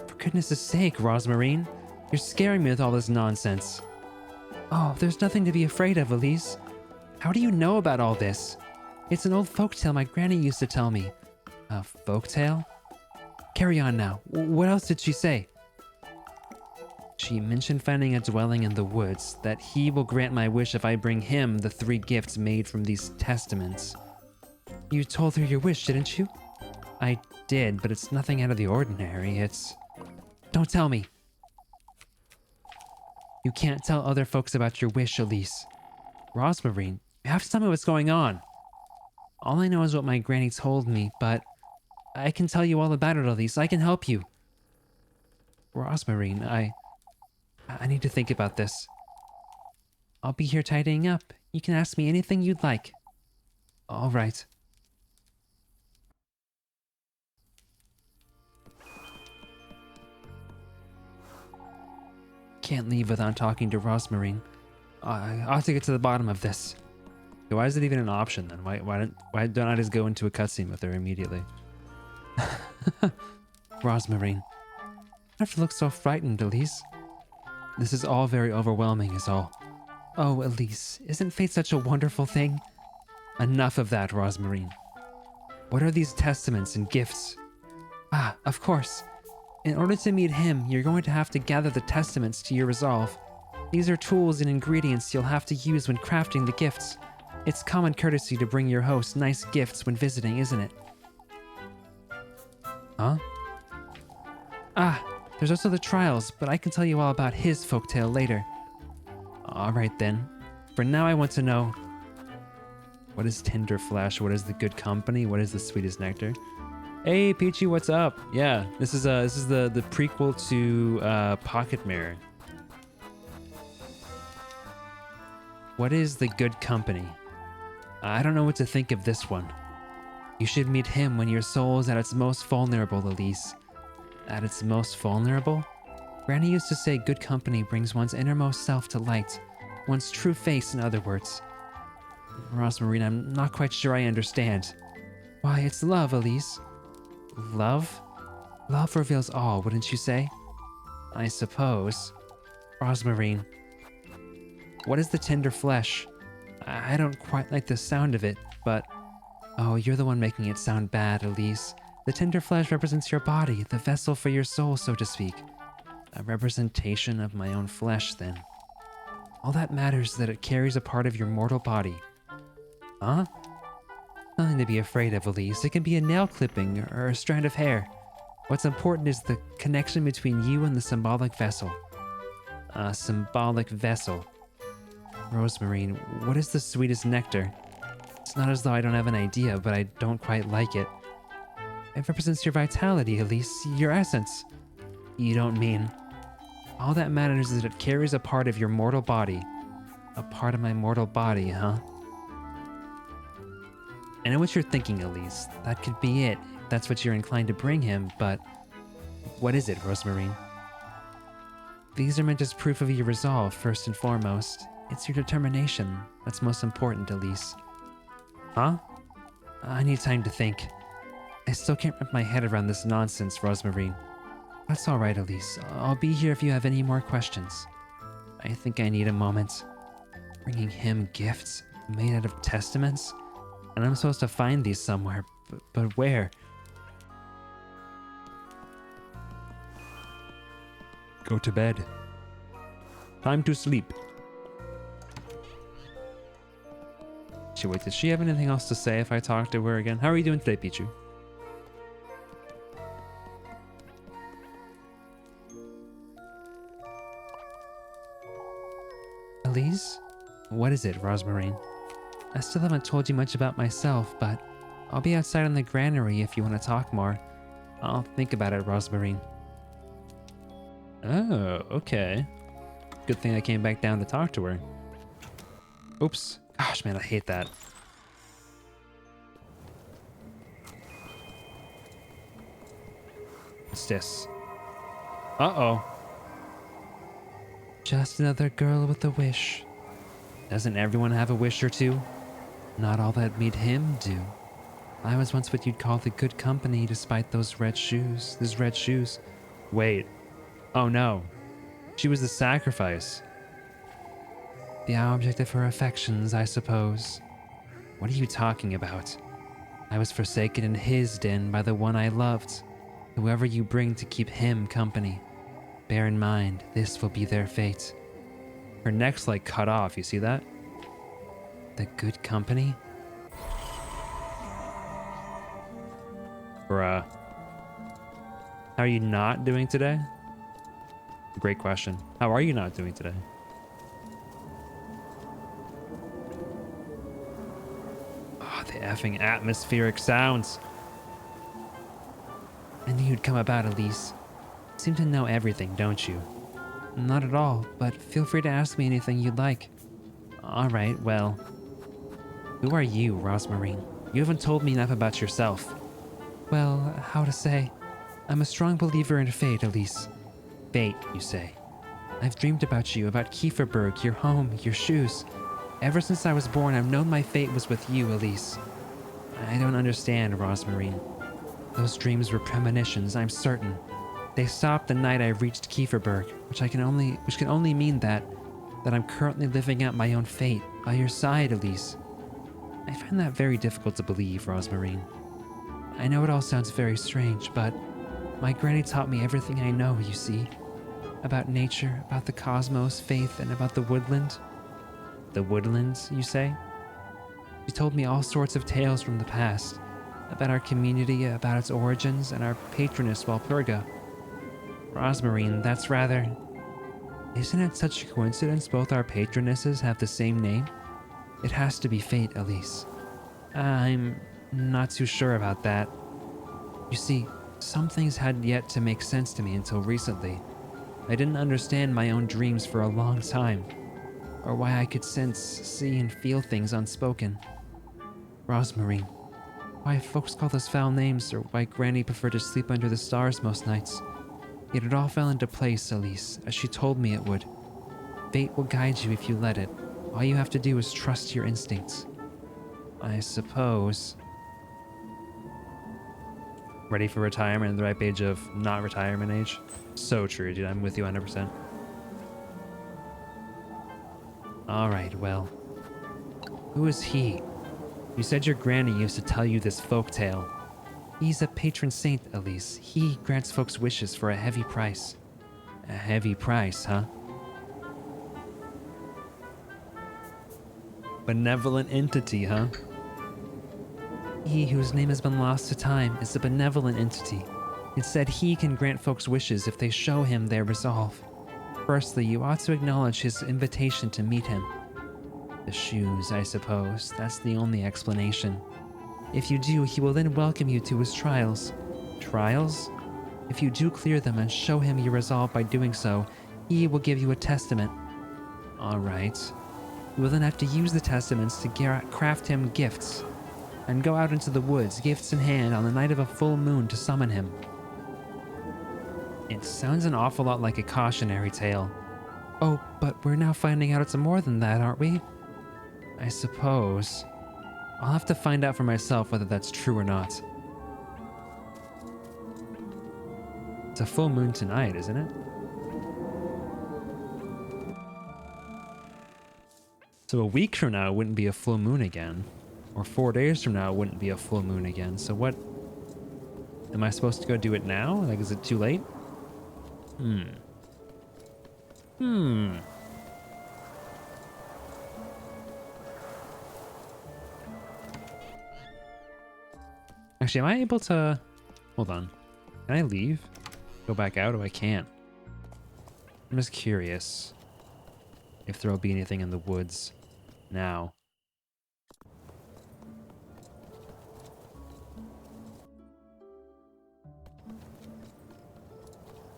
For goodness' sake, Rosmarine. You're scaring me with all this nonsense. Oh, there's nothing to be afraid of, Elise. How do you know about all this? It's an old folktale my granny used to tell me. A folktale? Carry on now. What else did she say? She mentioned finding a dwelling in the woods, that he will grant my wish if I bring him the 3 gifts made from these testaments. You told her your wish, didn't you? I did, but it's nothing out of the ordinary. It's... Don't tell me. You can't tell other folks about your wish, Elise. Rosmarine, you have to tell me what's going on. All I know is what my granny told me, but I can tell you all about it, Elise. I can help you. Rosmarine, I need to think about this. I'll be here tidying up. You can ask me anything you'd like. All right. Can't leave without talking to Rosmarine. I ought to get to the bottom of this. Why is it even an option then? Why don't I just go into a cutscene with her immediately? Rosmarine. Never look so frightened, Elise. This is all very overwhelming is all. Oh, Elise, isn't fate such a wonderful thing? Enough of that, Rosmarine. What are these testaments and gifts? Ah, of course. In order to meet him, you're going to have to gather the testaments to your resolve. These are tools and ingredients you'll have to use when crafting the gifts. It's common courtesy to bring your host nice gifts when visiting, isn't it? Huh? Ah, there's also the trials, but I can tell you all about his folktale later. Alright then. For now I want to know... What is tender flesh? What is the good company? What is the sweetest nectar? Hey Peachy, what's up? Yeah, this is the prequel to Pocket Mirror. What is the good company? I don't know what to think of this one. You should meet him when your soul is at its most vulnerable, Elise. At its most vulnerable? Granny used to say good company brings one's innermost self to light. One's true face, in other words. Rosmarine, I'm not quite sure I understand. Why, it's love, Elise. Love? Love reveals all, wouldn't you say? I suppose. Rosmarine. What is the tender flesh? I don't quite like the sound of it, but... Oh, you're the one making it sound bad, Elise. The tender flesh represents your body, the vessel for your soul, so to speak. A representation of my own flesh, then. All that matters is that it carries a part of your mortal body. Huh? Nothing to be afraid of, Elise. It can be a nail clipping or a strand of hair. What's important is the connection between you and the symbolic vessel. A symbolic vessel. Rosmarine, what is the sweetest nectar? It's not as though I don't have an idea, but I don't quite like it. It represents your vitality, Elise, your essence. You don't mean... All that matters is that it carries a part of your mortal body. A part of my mortal body, huh? I know what you're thinking, Elise. That could be it, if that's what you're inclined to bring him, but... What is it, Rosmarine? These are meant as proof of your resolve, first and foremost. It's your determination that's most important, Elise. Huh? I need time to think. I still can't wrap my head around this nonsense, Rosmarine. That's alright, Elise. I'll be here if you have any more questions. I think I need a moment. Bringing him gifts made out of testaments? And I'm supposed to find these somewhere, but where? Go to bed. Time to sleep. Wait, did she have anything else to say if I talk to her again? How are you doing today, Pichu? Elise? What is it, Rosmarine? I still haven't told you much about myself, but I'll be outside in the granary if you want to talk more. I'll think about it, Rosmarine. Oh, okay. Good thing I came back down to talk to her. Oops. Gosh, man, I hate that. What's this? Uh-oh. Just another girl with a wish. Doesn't everyone have a wish or two? Not all that made him do. I was once what you'd call the good company despite those red shoes. Wait. Oh no. She was the sacrifice. The object of her affections, I suppose. What are you talking about? I was forsaken in his den by the one I loved. Whoever you bring to keep him company. Bear in mind, this will be their fate. Her neck's like cut off, you see that? The good company? Bruh. How are you not doing today? Great question. How are you not doing today? Oh, the effing atmospheric sounds. I knew you'd come about, Elise. You seem to know everything, don't you? Not at all, but feel free to ask me anything you'd like. Alright, well. Who are you, Rosmarine? You haven't told me enough about yourself. Well, how to say? I'm a strong believer in fate, Elise. Fate, you say. I've dreamed about you, about Kieferberg, your home, your shoes. Ever since I was born, I've known my fate was with you, Elise. I don't understand, Rosmarine. Those dreams were premonitions, I'm certain. They stopped the night I reached Kieferberg, which can only mean that I'm currently living out my own fate, by your side, Elise. I find that very difficult to believe, Rosmarine. I know it all sounds very strange, but my granny taught me everything I know, you see. About nature, about the cosmos, faith, and about the woodland. The woodlands, you say? She told me all sorts of tales from the past, about our community, about its origins, and our patroness Walpurga. Rosmarine, that's rather... Isn't it such a coincidence both our patronesses have the same name? It has to be fate, Elise. I'm not too sure about that. You see, some things hadn't yet to make sense to me until recently. I didn't understand my own dreams for a long time, or why I could sense, see, and feel things unspoken. Rosmarine, why folks call us foul names, or why Granny preferred to sleep under the stars most nights. Yet it all fell into place, Elise, as she told me it would. Fate will guide you if you let it. All you have to do is trust your instincts. I suppose. Ready for retirement at the ripe age of not retirement age? So true, dude. I'm with you 100%. Alright, well. Who is he? You said your granny used to tell you this folk tale. He's a patron saint, Elise. He grants folks wishes for a heavy price. A heavy price, huh? Benevolent entity, huh? He whose name has been lost to time is a benevolent entity. It said he can grant folks wishes if they show him their resolve. Firstly, you ought to acknowledge his invitation to meet him. The shoes, I suppose. That's the only explanation. If you do, he will then welcome you to his trials. Trials? If you do clear them and show him your resolve by doing so, he will give you a testament. Alright. You will then have to use the testaments to craft him gifts, and go out into the woods, gifts in hand, on the night of a full moon to summon him. It sounds an awful lot like a cautionary tale. Oh, but we're now finding out it's more than that, aren't we? I suppose. I'll have to find out for myself whether that's true or not. It's a full moon tonight, isn't it? So a week from now it wouldn't be a full moon again. Or 4 days from now it wouldn't be a full moon again. So what? Am I supposed to go do it now? Like, is it too late? Actually, am I able to... Hold on. Can I leave? Go back out? Or I can't? I'm just curious if there'll be anything in the woods now.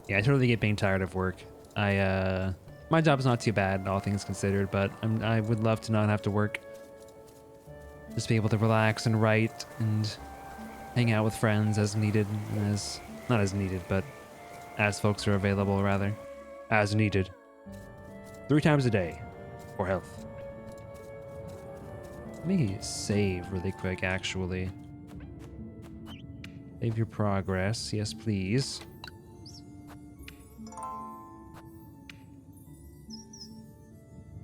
Yeah, I totally get being tired of work. My job's not too bad, all things considered, but I would love to not have to work. Just be able to relax and write and hang out with friends as needed, not as needed, but as folks are available, rather. As needed. 3 times a day. For health. Let me save really quick, actually. Save your progress. Yes, please.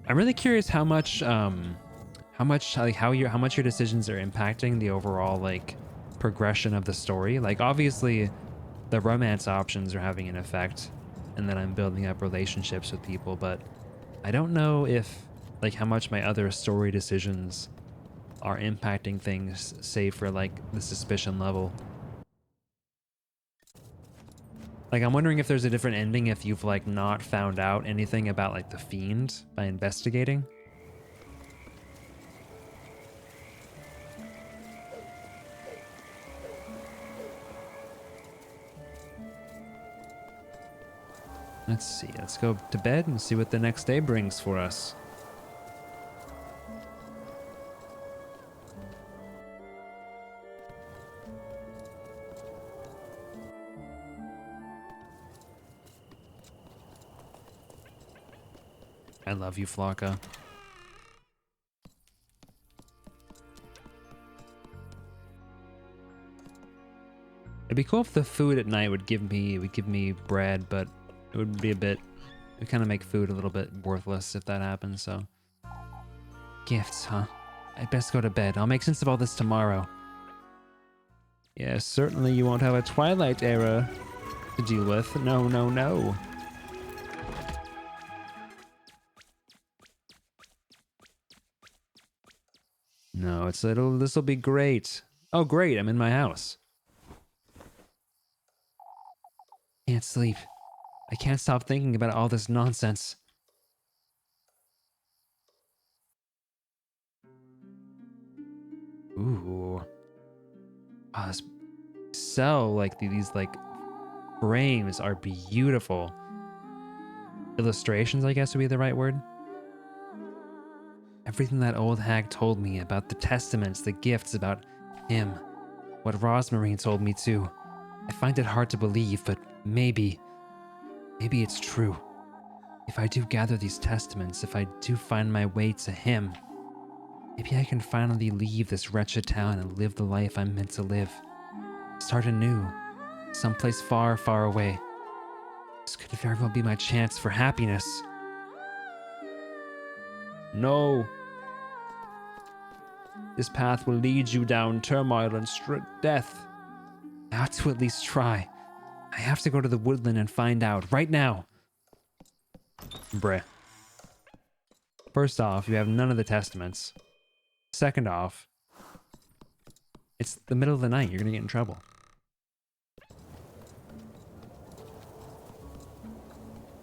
I'm really curious how much your decisions are impacting the overall, like, progression of the story. Like, obviously, the romance options are having an effect, and then I'm building up relationships with people, but I don't know if, like, how much my other story decisions are impacting things, say, for, like, the suspicion level. Like, I'm wondering if there's a different ending if you've, like, not found out anything about, like, the fiend by investigating. Let's see. Let's go to bed and see what the next day brings for us. I love you, Flocka. It'd be cool if the food at night would give me bread, but it would be it would kind of make food a little bit worthless if that happens, so. Gifts, huh? I'd best go to bed. I'll make sense of all this tomorrow. Yes, certainly you won't have a Twilight era to deal with. No, no, no. No, this'll be great. Oh, great, I'm in my house. Can't sleep. I can't stop thinking about all this nonsense. Ooh. Oh, this cell, like, these, like, frames are beautiful. Illustrations, I guess would be the right word. Everything that old hag told me about the testaments, the gifts, about him. What Rosmarine told me too. I find it hard to believe, but maybe it's true. If I do gather these testaments, if I do find my way to him, maybe I can finally leave this wretched town and live the life I'm meant to live. Start anew, someplace far, far away. This could very well be my chance for happiness. No. This path will lead you down turmoil and death. I ought to at least try. I have to go to the woodland and find out right now. Bruh. First off, you have none of the testaments. Second off, it's the middle of the night. You're gonna get in trouble.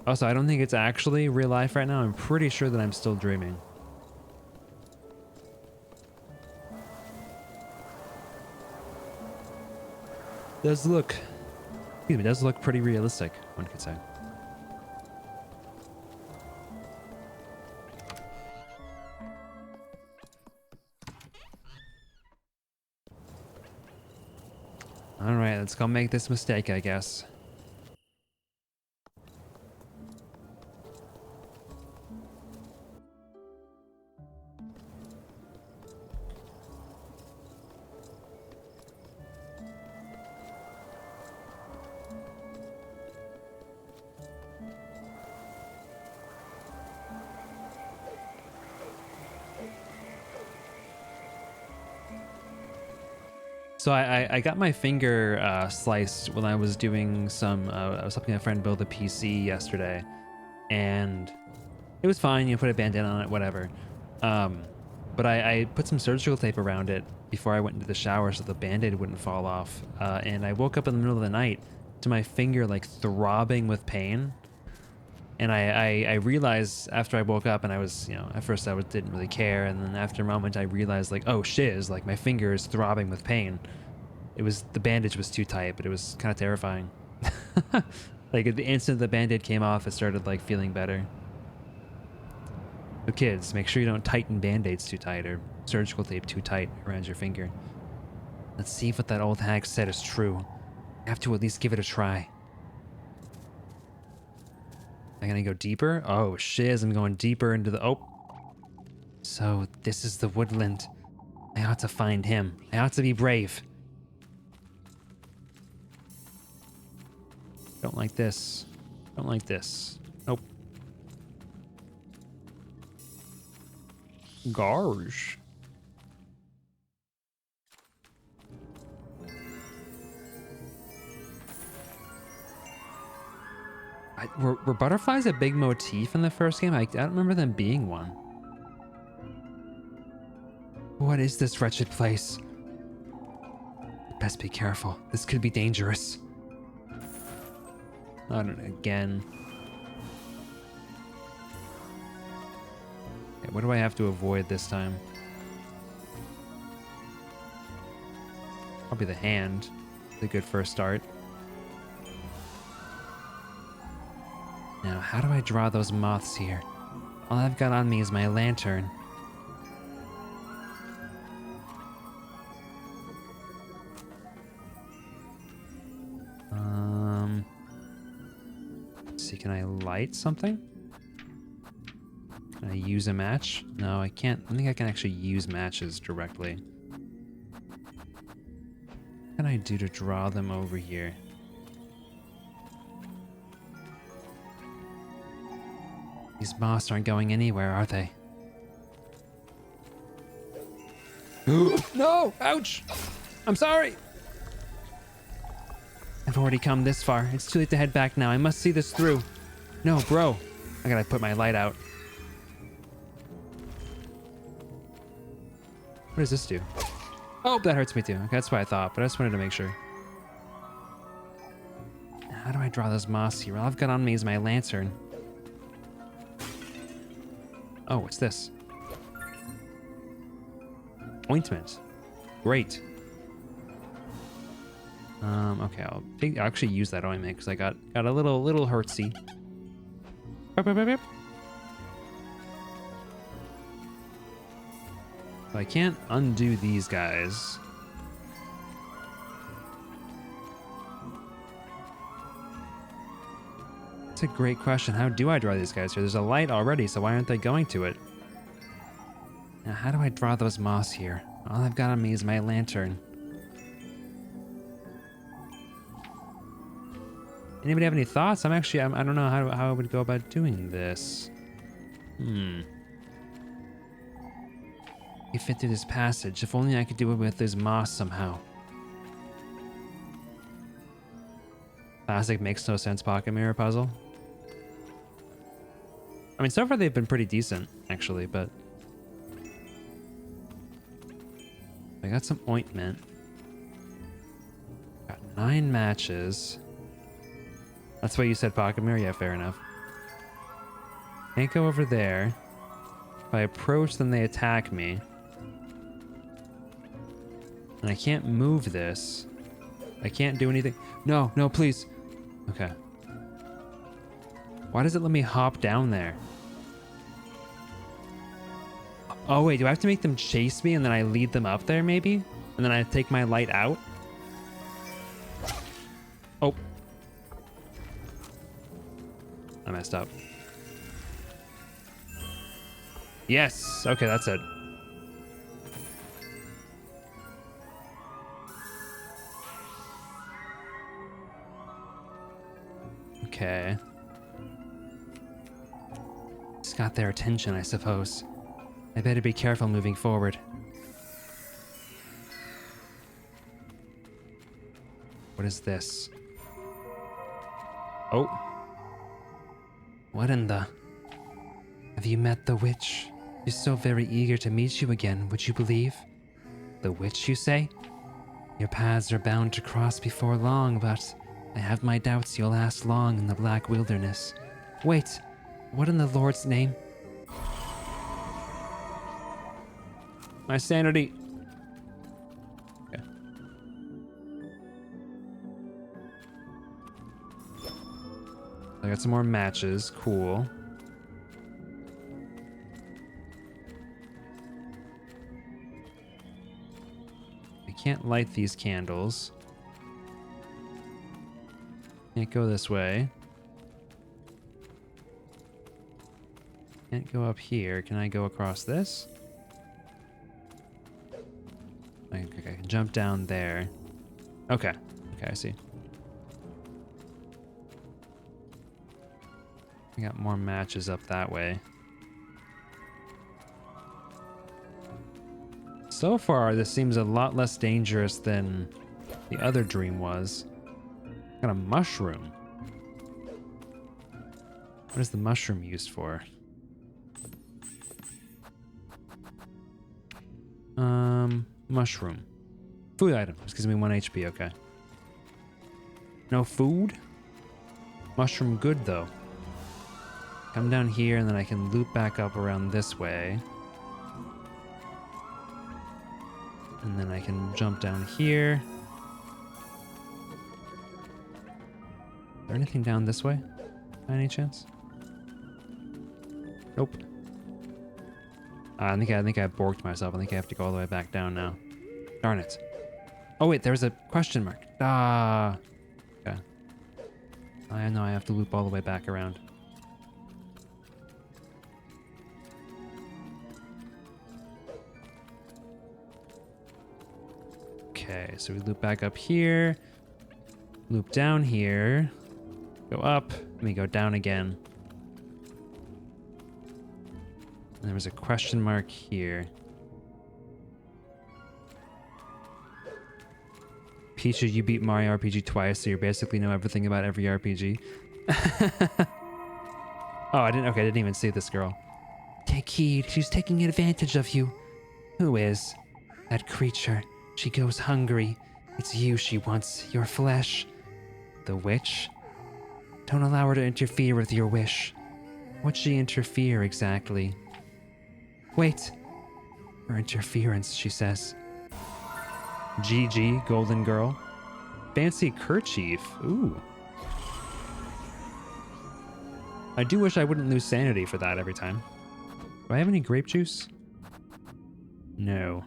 Also, I don't think it's actually real life right now. I'm pretty sure that I'm still dreaming. Does look pretty realistic, one could say. All right, let's go make this mistake, I guess. So I got my finger sliced when I was doing some. I was helping a friend build a PC yesterday, and it was fine. You put a band-aid on it, whatever. But I put some surgical tape around it before I went into the shower so the band-aid wouldn't fall off. And I woke up in the middle of the night to my finger like throbbing with pain. And I realized after I woke up, and I was, at first didn't really care, and then after a moment I realized like, oh shiz, like my finger is throbbing with pain. The bandage was too tight, but it was kind of terrifying. Like at the instant the band-aid came off, it started like feeling better. So kids, make sure you don't tighten band-aids too tight or surgical tape too tight around your finger. Let's see if what that old hag said is true. I have to at least give it a try. Am I gonna go deeper? Oh shiz, I'm going deeper into the... Oh. So this is the woodland. I ought to find him. I ought to be brave. Don't like this. Don't like this. Nope. Gosh. Were butterflies a big motif in the first game? I don't remember them being one. What is this wretched place? Best be careful. This could be dangerous. I don't know, again. Okay, what do I have to avoid this time? Probably the hand. It's a good first start. Now, how do I draw those moths here? All I've got on me is my lantern. Let's see, can I light something? Can I use a match? No, I can't. I don't think I can actually use matches directly. What can I do to draw them over here? These moths aren't going anywhere, are they? No! Ouch! I'm sorry! I've already come this far. It's too late to head back now. I must see this through. No, bro. I gotta put my light out. What does this do? Oh, that hurts me too. Okay, that's what I thought, but I just wanted to make sure. How do I draw those moths here? All I've got on me is my lantern. Oh, what's this? Ointment. Great. Okay, I'll actually use that ointment because I got a little hurtsy. So I can't undo these guys. That's a great question. How do I draw these guys here? There's a light already, so why aren't they going to it? Now, how do I draw those moths here? All I've got on me is my lantern. Anybody have any thoughts? I don't know how I would go about doing this. You fit through this passage. If only I could do it with this moss somehow. Classic makes no sense pocket mirror puzzle. I mean, so far they've been pretty decent, actually, but... I got some ointment. Got 9 matches. That's why you said pocket mirror? Yeah, fair enough. Can't go over there. If I approach, then they attack me. And I can't move this. I can't do anything. No, no, please. Okay. Why does it let me hop down there? Oh, wait, do I have to make them chase me and then I lead them up there, maybe? And then I take my light out? Oh. I messed up. Yes! Okay, that's it. Okay. Just got their attention, I suppose. I better be careful moving forward. What is this? Oh. What in the... Have you met the witch? She's so very eager to meet you again, would you believe? The witch, you say? Your paths are bound to cross before long, but I have my doubts you'll last long in the Black Wilderness. Wait, what in the Lord's name? My sanity. Okay. I got some more matches. Cool. I can't light these candles. Can't go this way. Can't go up here. Can I go across this? Okay, I can jump down there. Okay. Okay, I see. I got more matches up that way. So far, this seems a lot less dangerous than the other dream was. Got a mushroom. What is the mushroom used for? Mushroom. Food item. This gives me 1 HP, okay. No food? Mushroom good, though. Come down here, and then I can loop back up around this way. And then I can jump down here. Is there anything down this way? By any chance? Nope. I think I borked myself. I think I have to go all the way back down now. Darn it. Oh wait, there's a question mark. Ah. Okay. I know I have to loop all the way back around. Okay, so we loop back up here. Loop down here. Go up. And we go down again. And there was a question mark here. Peachy, you beat Mario RPG twice, so you basically know everything about every RPG. Oh, I didn't even see this girl. Take heed, she's taking advantage of you. Who is? That creature. She goes hungry. It's you she wants, your flesh. The witch? Don't allow her to interfere with your wish. What'd she interfere exactly? Wait. Her interference, she says. GG, golden girl. Fancy kerchief. Ooh. I do wish I wouldn't lose sanity for that every time. Do I have any grape juice? No.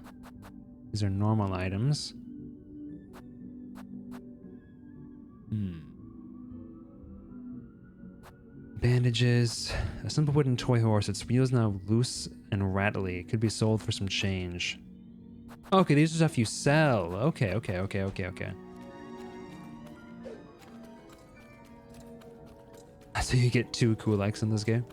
These are normal items. Bandages. A simple wooden toy horse. Its wheel is now loose and rattly. It could be sold for some change. Okay, these are stuff you sell. Okay. So you get 2 Kulaks in this game.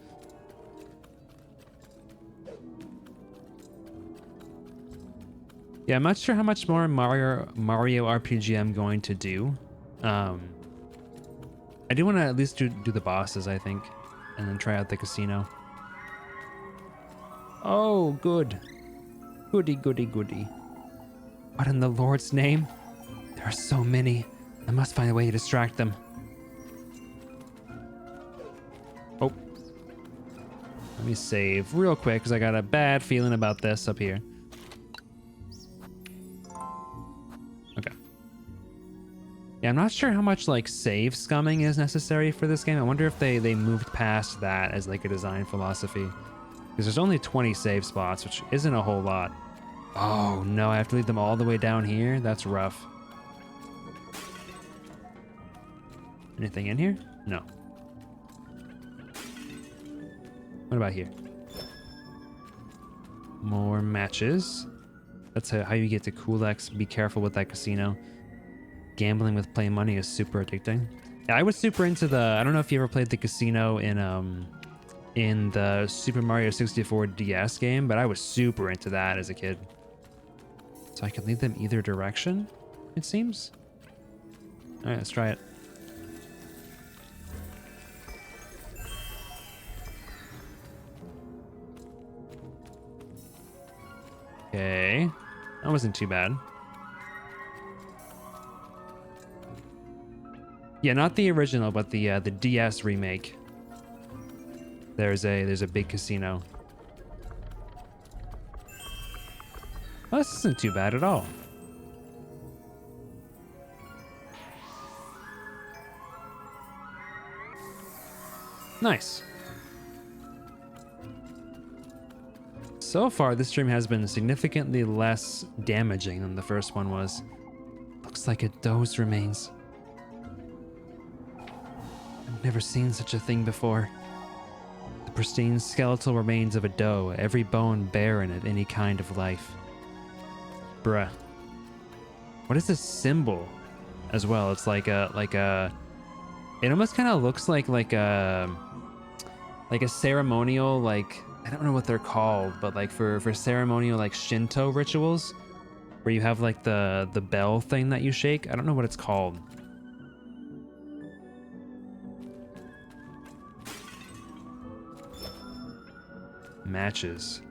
Yeah, I'm not sure how much more Mario RPG I'm going to do. I do want to at least do the bosses, I think, and then try out the casino. Oh, good. Goody, goody, goody. What in the Lord's name? There are so many. I must find a way to distract them. Oh. Let me save real quick, because I got a bad feeling about this up here. Okay. Yeah, I'm not sure how much, like, save scumming is necessary for this game. I wonder if they moved past that as, like, a design philosophy. Because there's only 20 save spots, which isn't a whole lot. Oh, no, I have to leave them all the way down here? That's rough. Anything in here? No. What about here? More matches. That's how you get to Kulaks. Be careful with that casino. Gambling with play money is super addicting. Yeah, I was super into the... I don't know if you ever played the casino in the Super Mario 64 DS game, but I was super into that as a kid. So I can lead them either direction, it seems. All right, let's try it. Okay, that wasn't too bad. Yeah, not the original, but the DS remake. There's a big casino. Oh, this isn't too bad at all. Nice. So far, this stream has been significantly less damaging than the first one was. Looks like it dozed remains. I've never seen such a thing before. The pristine skeletal remains of a doe, every bone barren of any kind of life. Bruh. What is this symbol as well? It's like a it almost kind of looks like a ceremonial, like, I don't know what they're called, but like for ceremonial like Shinto rituals where you have like the bell thing that you shake. I don't know what it's called. Matches.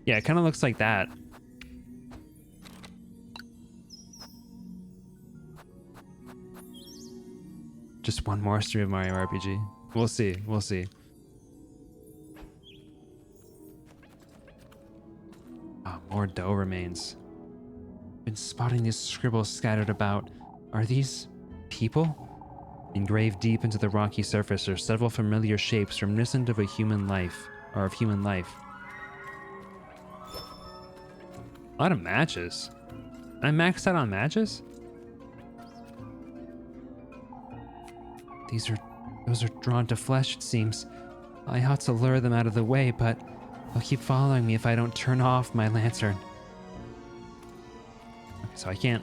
Yeah, it kind of looks like that. Just one more stream of Mario RPG. We'll see. We'll see. Oh, more dough remains. Been spotting these scribbles scattered about. Are these people? Engraved deep into the rocky surface are several familiar shapes reminiscent of a human life, or of human life. A lot of matches. I maxed out on matches? Those are drawn to flesh, it seems. I ought to lure them out of the way, but they'll keep following me if I don't turn off my lantern. Okay, so I can't.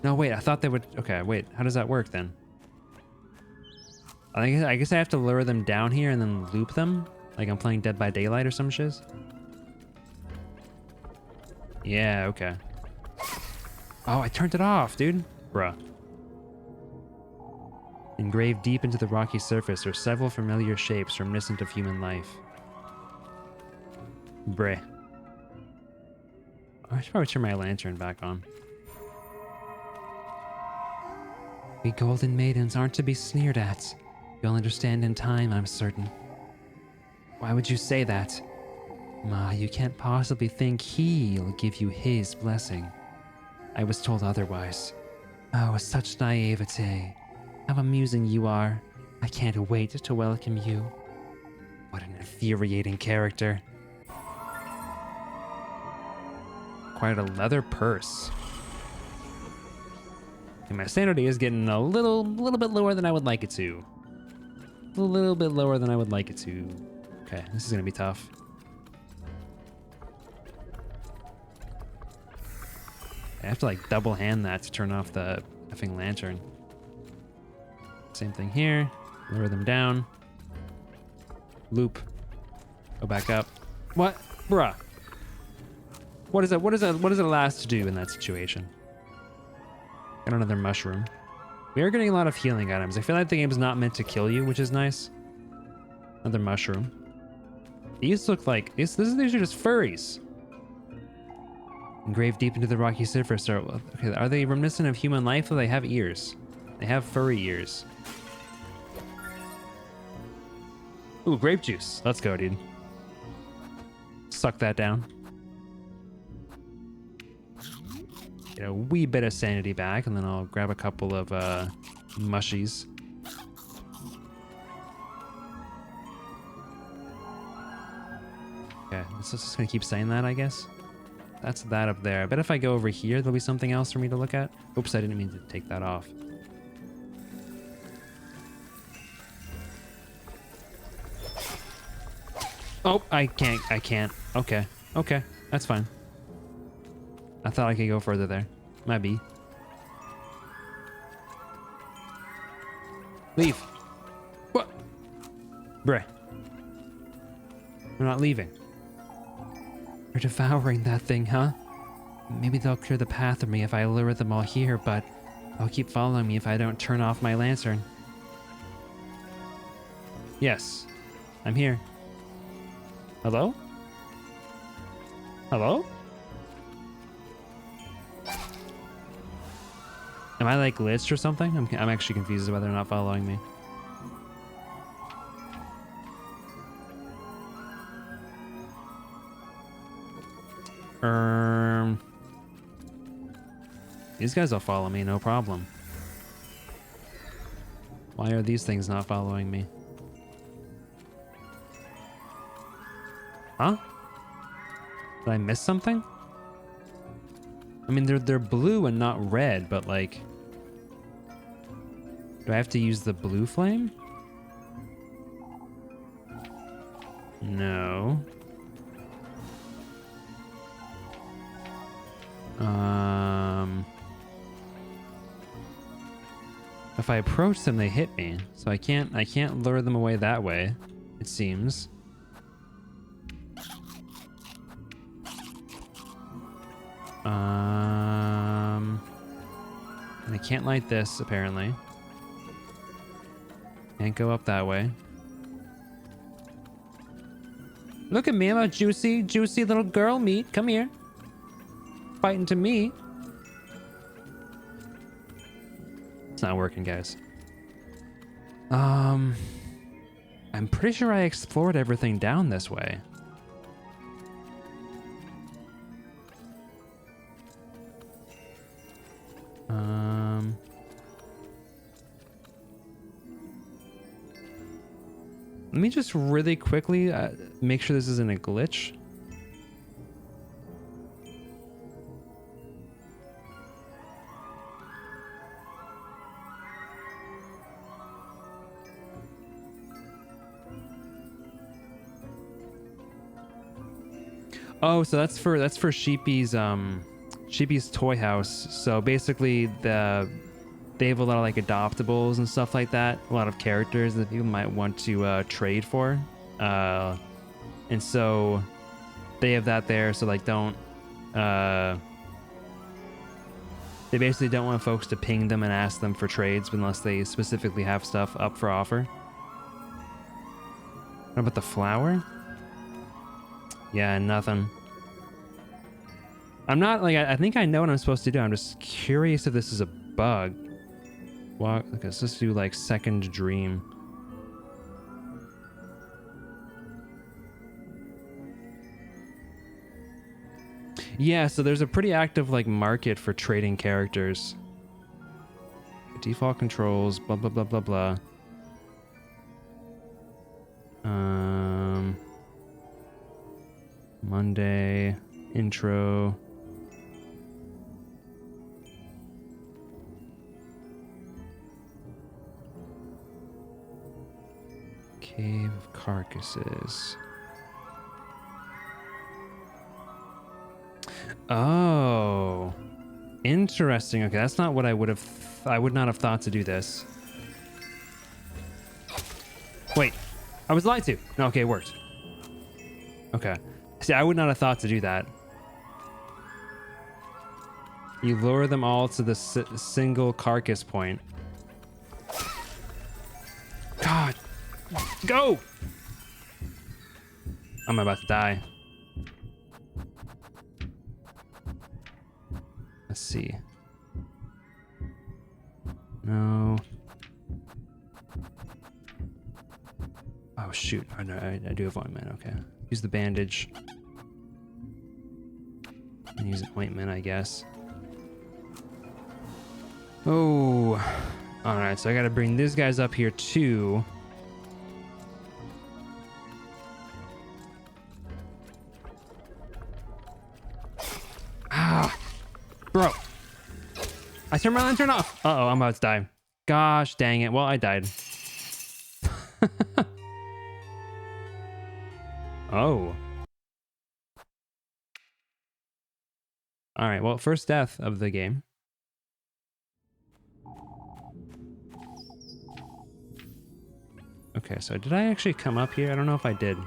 No, wait, I thought they would. Okay, wait, how does that work then? I guess I have to lure them down here and then loop them? Like I'm playing Dead by Daylight or some shiz? Yeah, okay. Oh, I turned it off, dude. Bruh. Engraved deep into the rocky surface are several familiar shapes reminiscent of human life. Bruh. I should probably turn my lantern back on. We golden maidens aren't to be sneered at. You'll understand in time, I'm certain. Why would you say that? Ma, you can't possibly think he'll give you his blessing. I was told otherwise. Oh, such naivete. How amusing you are. I can't wait to welcome you. What an infuriating character. Quite a leather purse. Okay, my sanity is getting a little bit lower than I would like it to. A little bit lower than I would like it to. Okay, this is gonna be tough. I have to like double hand that to turn off the effing lantern. Same thing here. Lower them down. Loop. Go back up. What? Bruh. What does it last to do in that situation? Got another mushroom. We are getting a lot of healing items. I feel like the game's not meant to kill you, which is nice. Another mushroom. These look like these are just furries. Engraved deep into the rocky surface are they reminiscent of human life? Or they have ears. They have furry ears. Ooh, grape juice. Let's go, dude. Suck that down. Get a wee bit of sanity back, and then I'll grab a couple of mushies. Okay, so it's just gonna keep saying that, I guess. That's that up there. I bet if I go over here, there'll be something else for me to look at. Oops, I didn't mean to take that off. Oh, I can't. Okay, that's fine. I thought I could go further there. Might be. Leave. What? Bruh. We're not leaving. They're devouring that thing, huh? Maybe they'll clear the path for me if I lure them all here, but they'll keep following me if I don't turn off my lantern. Yes, I'm here. Hello? Hello? Am I like glitched or something? I'm actually confused as whether they're not following me. These guys will follow me, no problem. Why are these things not following me? Huh? Did I miss something? I mean, they're blue and not red, but like... Do I have to use the blue flame? No. If I approach them, they hit me. So I can't lure them away that way, it seems. And I can't light this, apparently. Can't go up that way. Look at me, I'm a juicy little girl meat. Come here. Fighting to me. It's not working, guys. I'm pretty sure I explored everything down this way. Let me just really quickly make sure this isn't a glitch. Oh, so that's for Sheepy's toy house. So basically they have a lot of like adoptables and stuff like that. A lot of characters that people might want to trade for. And so they have that there. So like they basically don't want folks to ping them and ask them for trades unless they specifically have stuff up for offer. What about the flower? Yeah, nothing. I'm not like, I think I know what I'm supposed to do. I'm just curious if this is a bug. Well, okay, let's just do like second dream. Yeah, so there's a pretty active like market for trading characters. Default controls, blah, blah, blah, blah, blah. Monday, intro. Cave of Carcasses. Oh, interesting. Okay, that's not what I would have. I would not have thought to do this. Wait, I was lied to. No, okay, it worked. Okay. See, I would not have thought to do that. You lure them all to the single carcass point. God, go! I'm about to die. Let's see. No. Oh shoot! I do have ointment. Okay, use the bandage. And use ointment, I guess. Oh, all right. So I got to bring these guys up here too. Ah, bro! I turned my lantern off. Uh oh, I'm about to die. Gosh dang it! Well, I died. Oh. All right. Well, first death of the game. Okay, so did I actually come up here? I don't know if I did.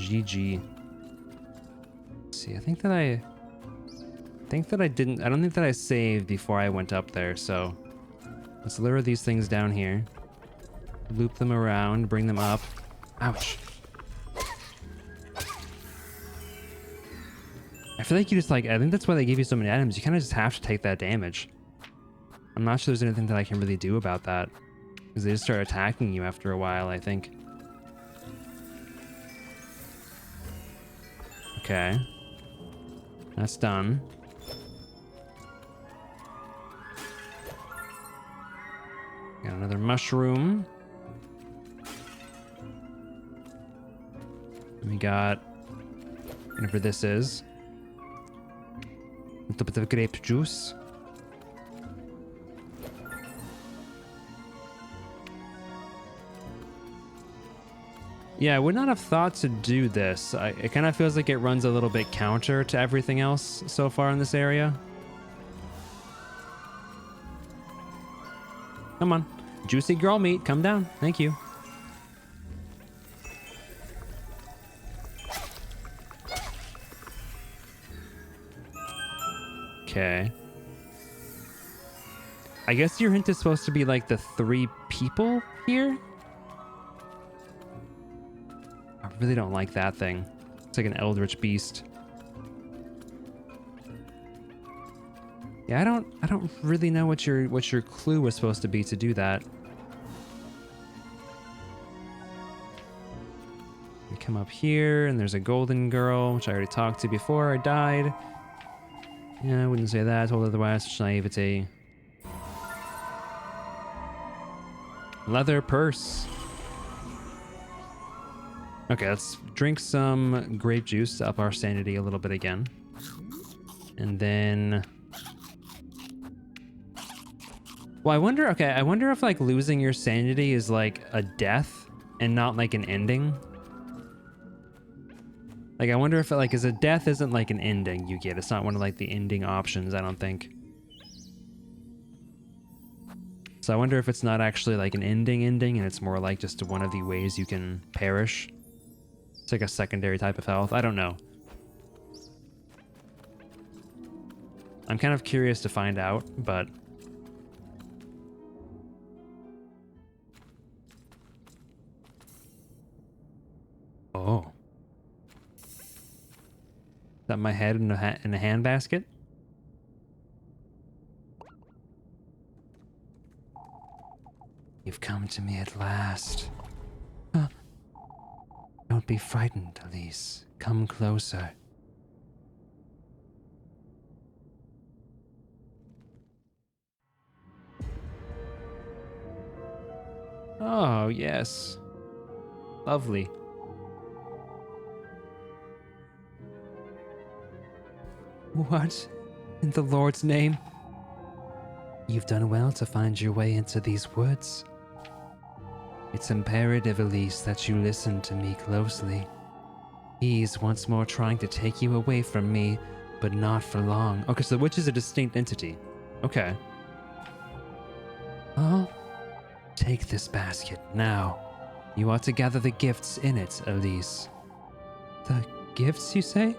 GG. Let's see, I don't think that I saved before I went up there, so let's lure these things down here. Loop them around, bring them up. Ouch. I feel like you just I think that's why they give you so many items. You kind of just have to take that damage. I'm not sure there's anything that I can really do about that, because they just start attacking you after a while, I think. Okay. That's done. Got another mushroom. And we got whatever this is. A little bit of grape juice. Yeah, I would not have thought to do this. It kind of feels like it runs a little bit counter to everything else so far in this area. Come on. Juicy girl meat, come down. Thank you. Okay. I guess your hint is supposed to be like the 3 people here? I really don't like that thing. It's like an eldritch beast. Yeah, I don't really know what your clue was supposed to be to do that. We come up here and there's a golden girl, which I already talked to before I died. Yeah, I wouldn't say that. I told otherwise. Such naivety. Leather purse. Okay, let's drink some grape juice to up our sanity a little bit again. And then... Well, I wonder if like losing your sanity is like a death and not like an ending. Like I wonder if like, is a death isn't like an ending you get. It's not one of like the ending options, I don't think. So I wonder if it's not actually like an ending and it's more like just one of the ways you can perish. It's like a secondary type of health. I don't know. I'm kind of curious to find out, but... Oh. Is that my head in a handbasket? You've come to me at last. Huh. Don't be frightened, Elise. Come closer. Oh, yes. Lovely. What? In the Lord's name? You've done well to find your way into these woods. It's imperative, Elise, that you listen to me closely. He's once more trying to take you away from me, but not for long. Okay, so the witch is a distinct entity. Okay. Huh? Take this basket, now. You are to gather the gifts in it, Elise. The gifts, you say?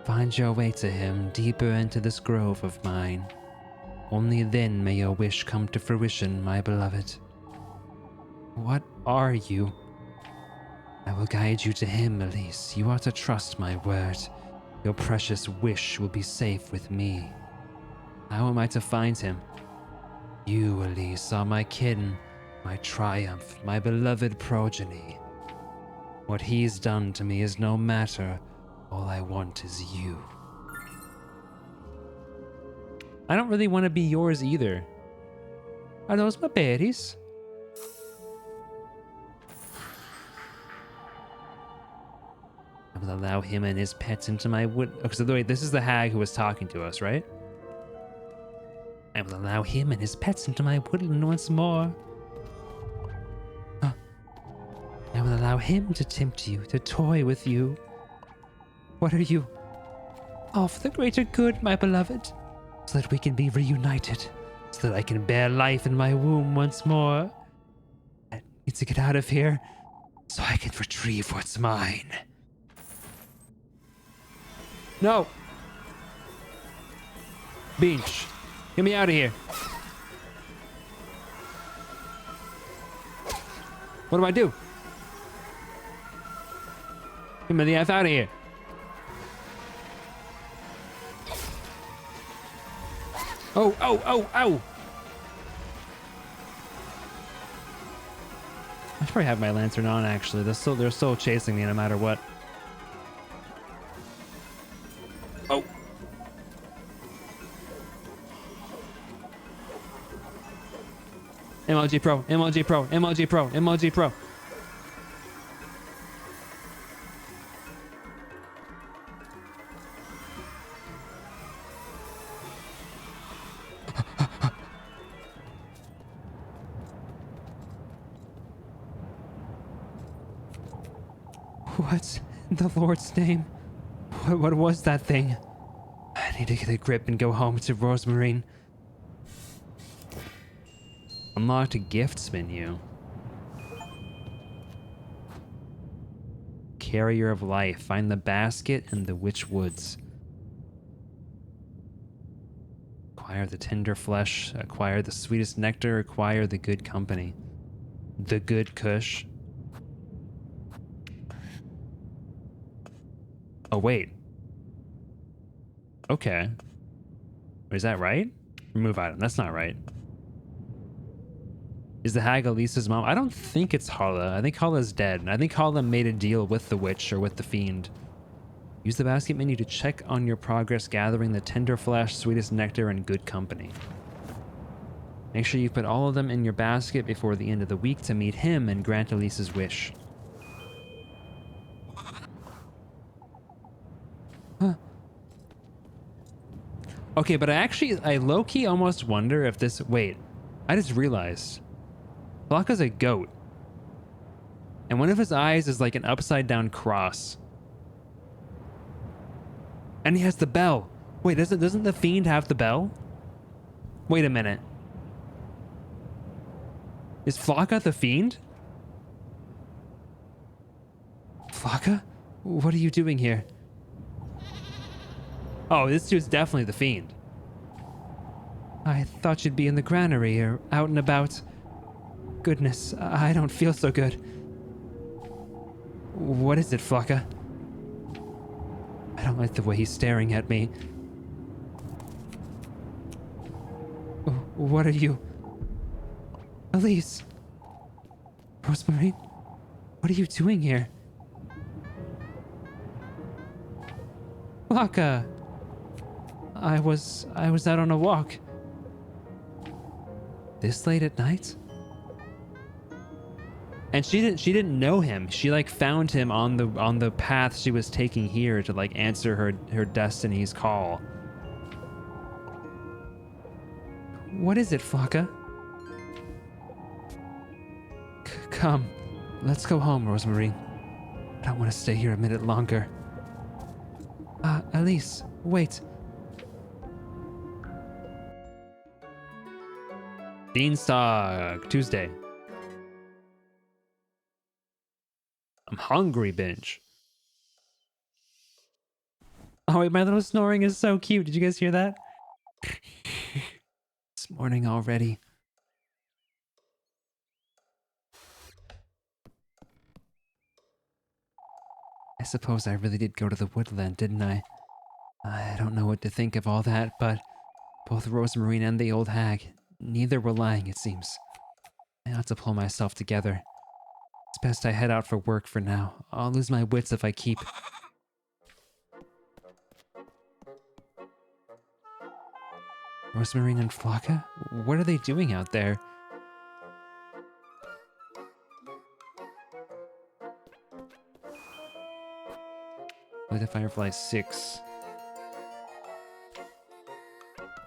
Find your way to him deeper into this grove of mine. Only then may your wish come to fruition, my beloved. What are you? I will guide you to him, Elise. You are to trust my word. Your precious wish will be safe with me. How am I to find him? You, Elise, are my kin, my triumph, my beloved progeny. What he's done to me is no matter. All I want is you. I don't really want to be yours either. Are those my berries? I will allow him and his pets into my wood. Okay, so wait, this is the hag who was talking to us, right? I will allow him and his pets into my woodland once more. I will allow him to tempt you, to toy with you. What are you? Oh, for the greater good, my beloved. So that we can be reunited. So that I can bear life in my womb once more. I need to get out of here. so I can retrieve what's mine. No! Beach, get me out of here. What do I do? Get me the F out of here. Oh, oh, oh, oh! I should probably have my lantern on, actually. They're still chasing me no matter what. Oh! MLG Pro, MLG Pro, MLG Pro, MLG Pro. What in the Lord's name? What was that thing? I need to get a grip and go home to Rosemarine. Unlocked a gifts menu. Carrier of life. Find the basket in the witch woods. Acquire the tender flesh. Acquire the sweetest nectar. Acquire the good company. The good kush. Oh, wait. Okay. Is that right? Remove item. That's not right. Is the hag Elisa's mom? I don't think it's Hala. I think Hala's dead. And I think Hala made a deal with the witch or with the fiend. Use the basket menu to check on your progress gathering the tender flesh, sweetest nectar, and good company. Make sure you put all of them in your basket before the end of the week to meet him and grant Elisa's wish. Huh. Okay, but I low-key almost wonder if this... Wait, I just realized. Flocka's a goat. And one of his eyes is like an upside-down cross. And he has the bell. Wait, doesn't the fiend have the bell? Wait a minute. Is Flocka the fiend? Flocka? What are you doing here? Oh, this dude's definitely the fiend. I thought you'd be in the granary or out and about. Goodness, I don't feel so good. What is it, Flocka? I don't like the way he's staring at me. What are you? Elise! Rosemary? What are you doing here? Flocka! I was out on a walk. This late at night? And she didn't know him. She like found him on the path she was taking here to like answer her destiny's call. What is it, Flocka? Come, let's go home, Rosemary. I don't want to stay here a minute longer. Elise, wait. Beanstalk, Tuesday. I'm hungry, binge. Oh wait, my little snoring is so cute. Did you guys hear that? It's morning already. I suppose I really did go to the woodland, didn't I? I don't know what to think of all that, but both Rosemarine and the old hag, neither were lying, it seems. I ought to pull myself together. It's best I head out for work for now. I'll lose my wits if I keep... Rosemarine and Flocka? What are they doing out there? Play the Firefly 6.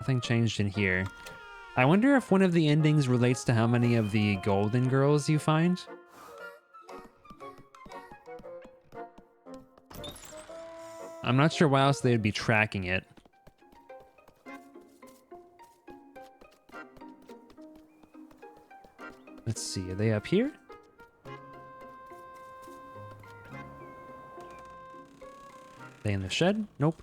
Nothing changed in here. I wonder if one of the endings relates to how many of the golden girls you find? I'm not sure why else they would be tracking it. Let's see, are they up here? They in the shed? Nope.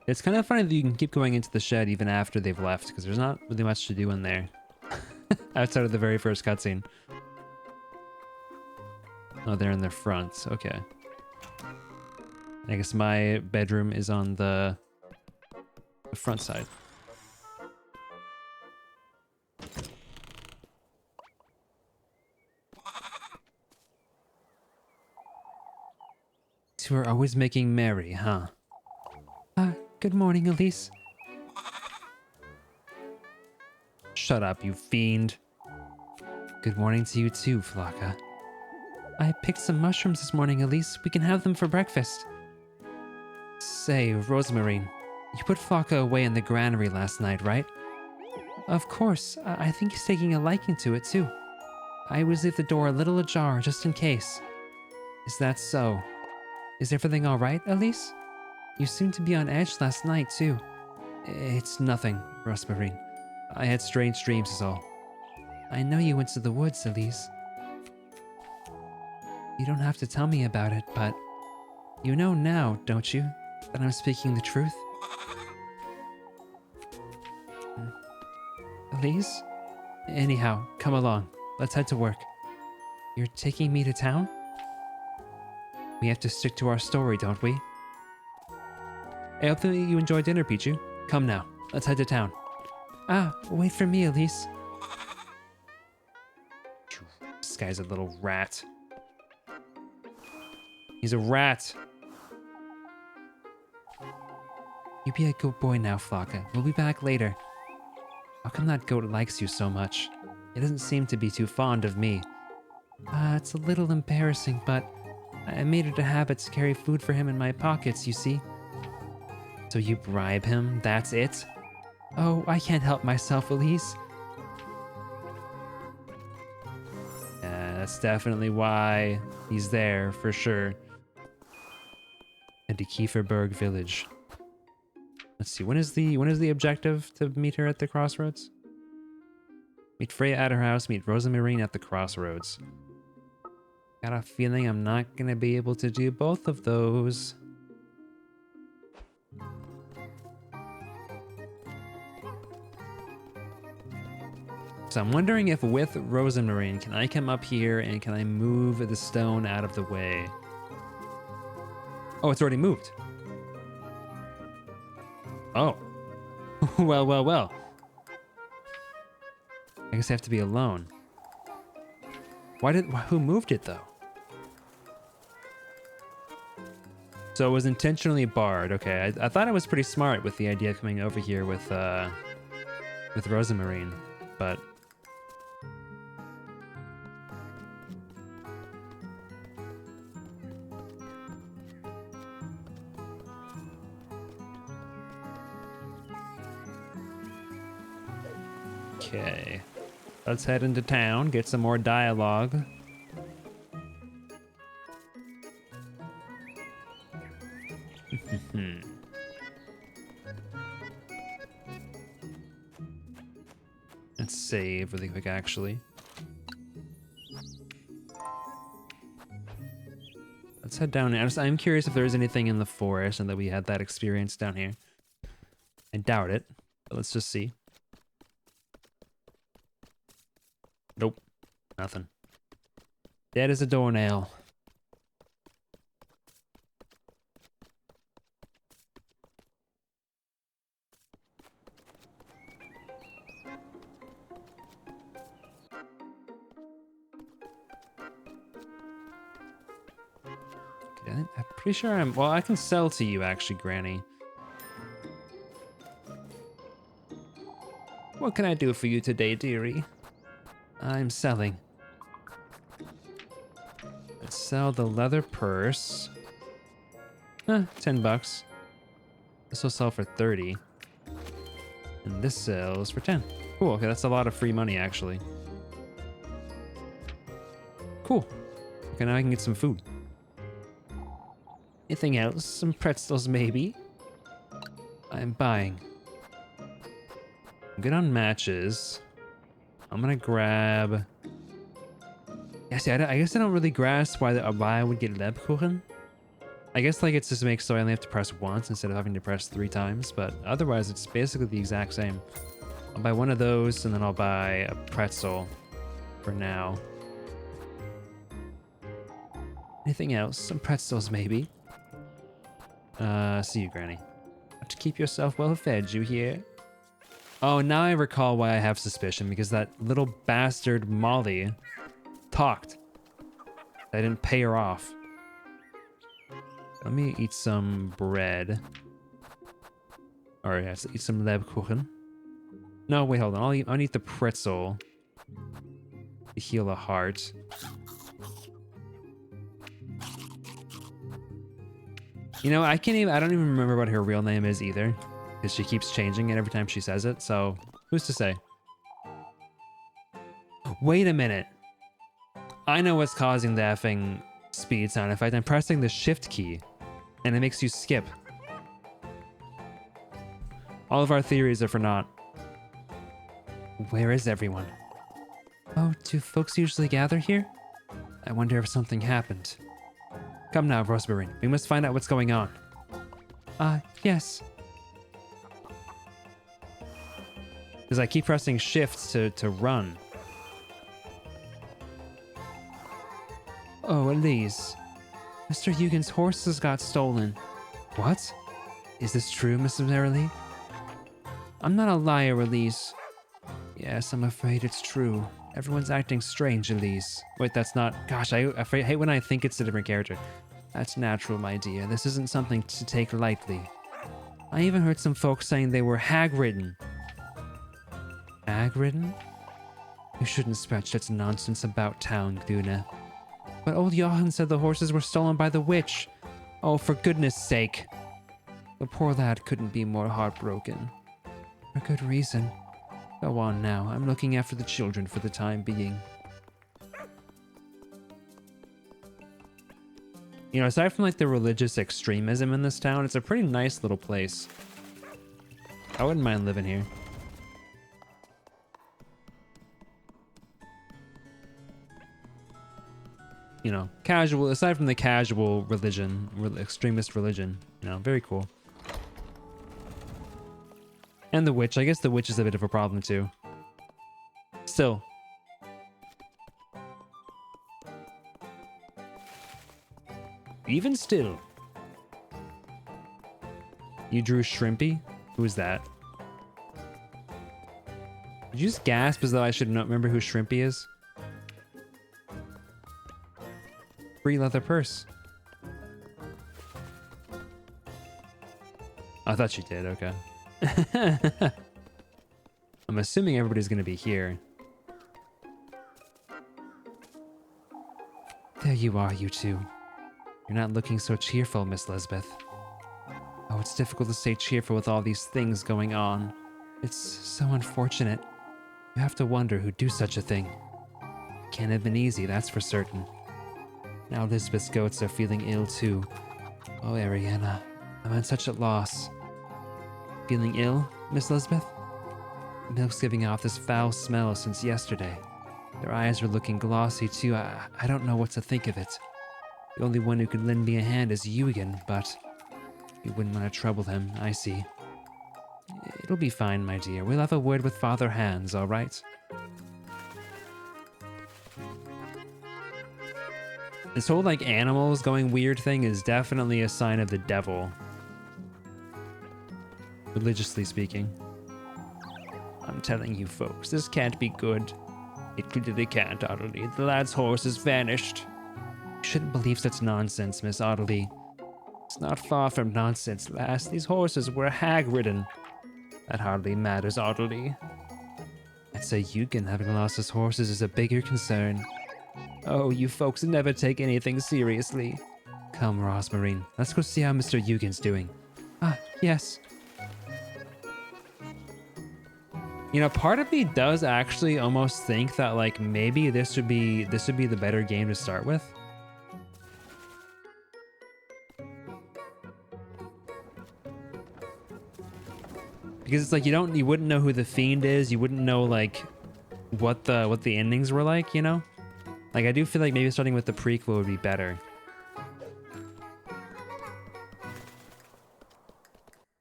It's kind of funny that you can keep going into the shed even after they've left, because there's not really much to do in there. Outside of the very first cutscene. Oh, they're in the front. Okay. I guess my bedroom is on the front side. Two are always making merry, huh? Good morning, Elise. Shut up, you fiend. Good morning to you too, Flocka. I picked some mushrooms this morning, Elise. We can have them for breakfast. Say, Rosemarine, you put Flocka away in the granary last night, right? Of course. I think he's taking a liking to it, too. I always leave the door a little ajar, just in case. Is that so? Is everything all right, Elise? You seemed to be on edge last night, too. It's nothing, Rosemarine. I had strange dreams is all. I know you went to the woods, Elise. You don't have to tell me about it, but you know now, don't you, that I'm speaking the truth? Elise? Anyhow, come along. Let's head to work. You're taking me to town? We have to stick to our story, don't we? I hope that you enjoy dinner, Pichu. Come now, let's head to town. Wait for me, Elise. This guy's a little rat. He's a rat. You be a good boy now, Flocka. We'll be back later. How come that goat likes you so much? It doesn't seem to be too fond of me. It's a little embarrassing, but I made it a habit to carry food for him in my pockets, you see. So you bribe him, that's it? Oh, I can't help myself, Elise. That's definitely why he's there, for sure. And to Kieferberg Village. Let's see, when is the objective to meet her at the crossroads? Meet Freya at her house, meet Rosemarine at the crossroads. Got a feeling I'm not gonna be able to do both of those. So I'm wondering if with Rosemarine, can I come up here and can I move the stone out of the way? Oh, it's already moved. Oh. Well. I guess I have to be alone. Who moved it though? So it was intentionally barred. Okay, I thought I was pretty smart with the idea of coming over here with Rosemarine, but okay. Let's head into town, get some more dialogue. Let's save really quick, actually. Let's head down. I'm curious if there's anything in the forest and that we had that experience down here. I doubt it, but let's just see. Nope. Nothing. Dead as a doornail. Okay, I'm pretty sure well, I can sell to you actually, Granny. What can I do for you today, dearie? I'm selling. Let's sell the leather purse. 10 bucks. This will sell for 30. And this sells for 10. Cool, okay, that's a lot of free money, actually. Cool. Okay, now I can get some food. Anything else? Some pretzels, maybe? I'm buying. I'm good on matches. I'm gonna grab... Yeah, see, I guess I don't really grasp why I would get Lebkuchen. I guess like it's just makes so I only have to press once instead of having to press 3 times, but otherwise it's basically the exact same. I'll buy one of those and then I'll buy a pretzel for now. Anything else? Some pretzels maybe. See you, Granny. Have to keep yourself well fed, you hear? Oh, now I recall why I have suspicion, because that little bastard Molly talked. I didn't pay her off. Let me eat some bread. Or yeah, let's eat some Lebkuchen. No, wait, hold on. I'll eat the pretzel to heal a heart. You know, I don't even remember what her real name is either, because she keeps changing it every time she says it, so who's to say? Wait a minute. I know what's causing the effing speed sound effect. I'm pressing the shift key, and it makes you skip. All of our theories are for naught. Where is everyone? Oh, do folks usually gather here? I wonder if something happened. Come now, Rosemary. We must find out what's going on. Yes. Because I keep pressing shifts to run. Oh, Elise. Mr. Eugen's horses got stolen. What? Is this true, Mrs. Merrily? I'm not a liar, Elise. Yes, I'm afraid it's true. Everyone's acting strange, Elise. Wait, that's not... Gosh, I hate when I think it's a different character. That's natural, my dear. This isn't something to take lightly. I even heard some folks saying they were hag-ridden. Hag-ridden? You shouldn't spread such nonsense about town, Guna. But old Johann said the horses were stolen by the witch. Oh, for goodness sake. The poor lad couldn't be more heartbroken. For good reason. Go on now. I'm looking after the children for the time being. You know, aside from like the religious extremism in this town, it's a pretty nice little place. I wouldn't mind living here. You know, casual, aside from the casual religion, extremist religion, you know, very cool. And the witch, I guess the witch is a bit of a problem too. Still. Even still. You drew Shrimpy? Who is that? Did you just gasp as though I should not remember who Shrimpy is? Free leather purse. I thought you did, okay. I'm assuming everybody's gonna be here. There you are, you two. You're not looking so cheerful, Miss Lisbeth. Oh, it's difficult to stay cheerful with all these things going on. It's so unfortunate. You have to wonder who'd do such a thing. Can't have been easy, that's for certain. Now Lisbeth's goats are feeling ill too. Oh, Ariana, I'm at such a loss. Feeling ill, Miss Lisbeth? The milk's giving off this foul smell since yesterday. Their eyes are looking glossy too. I don't know what to think of it. The only one who could lend me a hand is Eugen, but you wouldn't want to trouble him, I see. It'll be fine, my dear. We'll have a word with Father Hans, all right? This whole, like, animals going weird thing is definitely a sign of the devil. Religiously speaking. I'm telling you, folks, this can't be good. It clearly can't, Ottilie. The lad's horse has vanished. You shouldn't believe such nonsense, Miss Ottilie. It's not far from nonsense, lass. These horses were hag-ridden. That hardly matters, Ottilie. I'd say Eugen having lost his horses is a bigger concern. Oh, you folks never take anything seriously. Come, Rosmarine. Let's go see how Mr. Eugen's doing. Ah, yes. You know, part of me does actually almost think that, like, maybe this would be the better game to start with. Because it's like you wouldn't know who the fiend is, you wouldn't know like what the endings were like, you know? Like I do feel like maybe starting with the prequel would be better.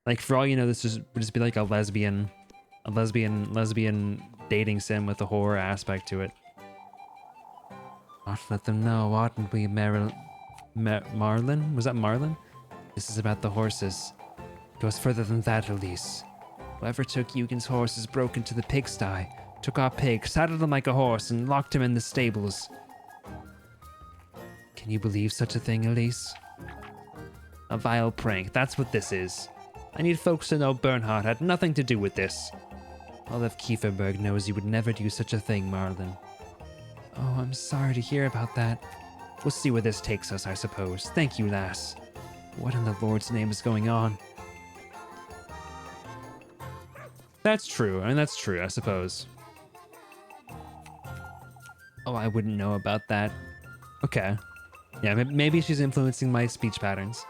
Like, for all you know, this would just be like a lesbian dating sim with a horror aspect to it. Ought to let them know, oughtn't we, Marlin? Was that Marlin? This is about the horses. It goes further than that, Elise. Whoever took Eugen's horses broke into the pigsty, took our pig, saddled him like a horse, and locked him in the stables. Can you believe such a thing, Elise? A vile prank, that's what this is. I need folks to know Bernhard had nothing to do with this. All of Kieferberg knows you would never do such a thing, Marlin. Oh, I'm sorry to hear about that. We'll see where this takes us, I suppose. Thank you, lass. What in the Lord's name is going on? That's true. I mean, that's true, I suppose. Oh, I wouldn't know about that. Okay. Yeah, maybe she's influencing my speech patterns.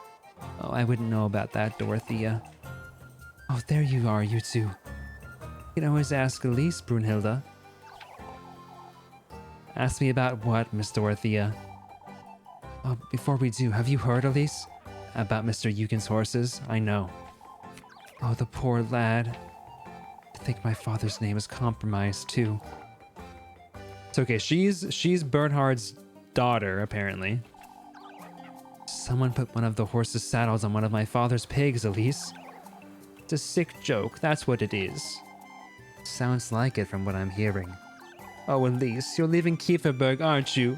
Oh, I wouldn't know about that, Dorothea. Oh, there you are, you two. You can always ask Elise, Brunhilde. Ask me about what, Miss Dorothea? Oh, before we do, have you heard, Elise? About Mr. Eugen's horses? I know. Oh, the poor lad. I think my father's name is compromised, too. It's okay, she's Bernhard's daughter, apparently. Someone put one of the horse's saddles on one of my father's pigs, Elise. It's a sick joke, that's what it is. Sounds like it from what I'm hearing. Oh, Elise, you're leaving Kieferberg, aren't you?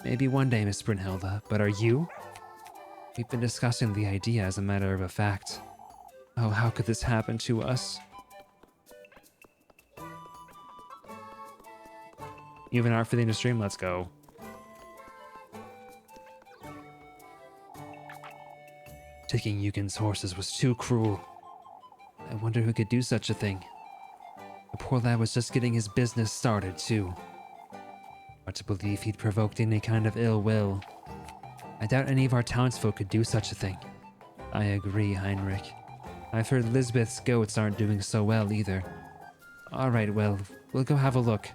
Maybe one day, Miss Brunhilde, but are you? We've been discussing the idea as a matter of fact. Oh, how could this happen to us? You have an art for the end of stream? Let's go. Taking Eugen's horses was too cruel. I wonder who could do such a thing. The poor lad was just getting his business started, too. Hard to believe he'd provoked any kind of ill will. I doubt any of our townsfolk could do such a thing. I agree, Heinrich. I've heard Lisbeth's goats aren't doing so well either. Alright, well, we'll go have a look.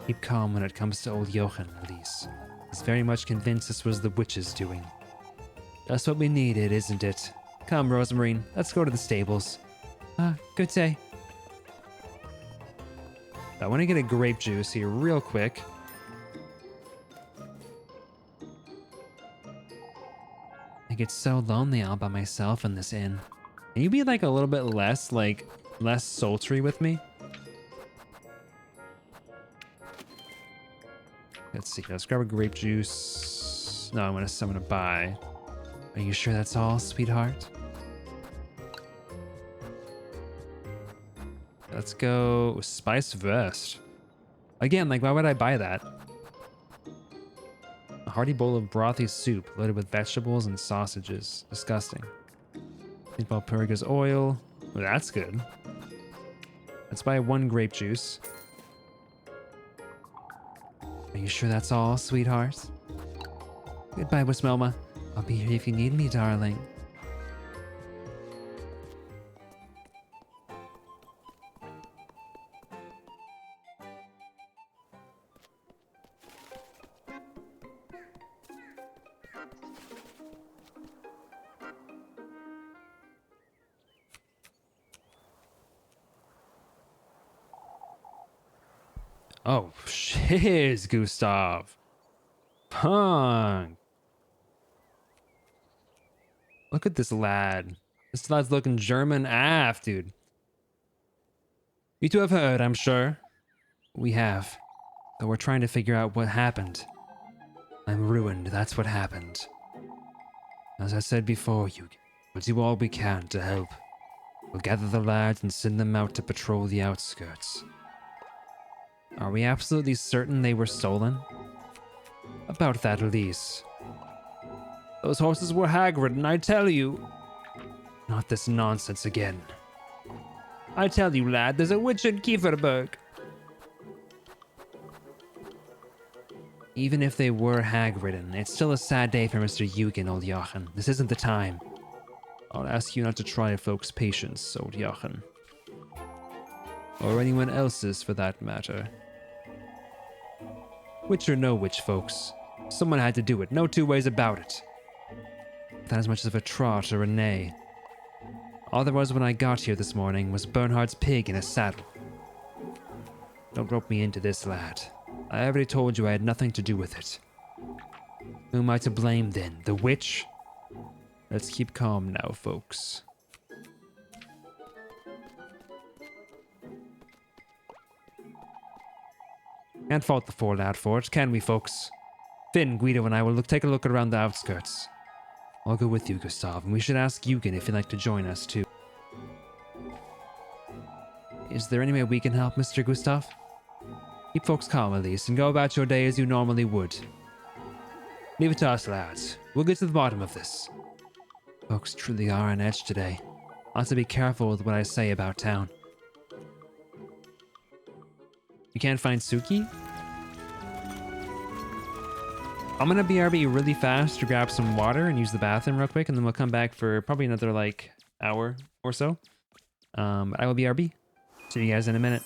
Keep calm when it comes to old Jochen, Elise. He's very much convinced this was the witch's doing. That's what we needed, isn't it? Come, Rosemarine, let's go to the stables. Good day. I want to get a grape juice here real quick. I get so lonely all by myself in this inn. Can you be like a little bit less sultry with me? Let's see, let's grab a grape juice. No, I'm gonna buy. Are you sure that's all, sweetheart? Let's go spice vest. Again, like, why would I buy that? A hearty bowl of brothy soup loaded with vegetables and sausages. Disgusting. Think Valpurga's oil. Well, that's good. Let's buy one grape juice. Are you sure that's all, sweetheart? Goodbye, Wismelma. I'll be here if you need me, darling. Oh, shiz, Gustav. Punk. Look at this lad. This lad's looking German AF, dude. You two have heard, I'm sure. We have. Though we're trying to figure out what happened. I'm ruined, that's what happened. As I said before, we'll do all we can to help. We'll gather the lads and send them out to patrol the outskirts. Are we absolutely certain they were stolen? About that, Elise. Those horses were hag-ridden, I tell you. Not this nonsense again. I tell you, lad, there's a witch in Kieferberg. Even if they were hag-ridden, it's still a sad day for Mr. Eugen, old Jochen. This isn't the time. I'll ask you not to try folks' patience, old Jochen. Or anyone else's, for that matter. Witch or no witch, folks. Someone had to do it, no two ways about it. Without as much as a trot or a neigh. All there was when I got here this morning was Bernhard's pig in a saddle. Don't rope me into this, lad. I already told you I had nothing to do with it. Who am I to blame then? The witch? Let's keep calm now, folks. Can't fault the poor lad for it, can we, folks? Finn, Guido, and I will take a look around the outskirts. I'll go with you, Gustav, and we should ask Eugen if he'd like to join us, too. Is there any way we can help, Mr. Gustav? Keep folks calm, at least, and go about your day as you normally would. Leave it to us, lads. We'll get to the bottom of this. Folks truly are on edge today. I'll have to be careful with what I say about town. You can't find Suki? I'm gonna BRB really fast to grab some water and use the bathroom real quick, and then we'll come back for probably another, like, hour or so. I will BRB. See you guys in a minute.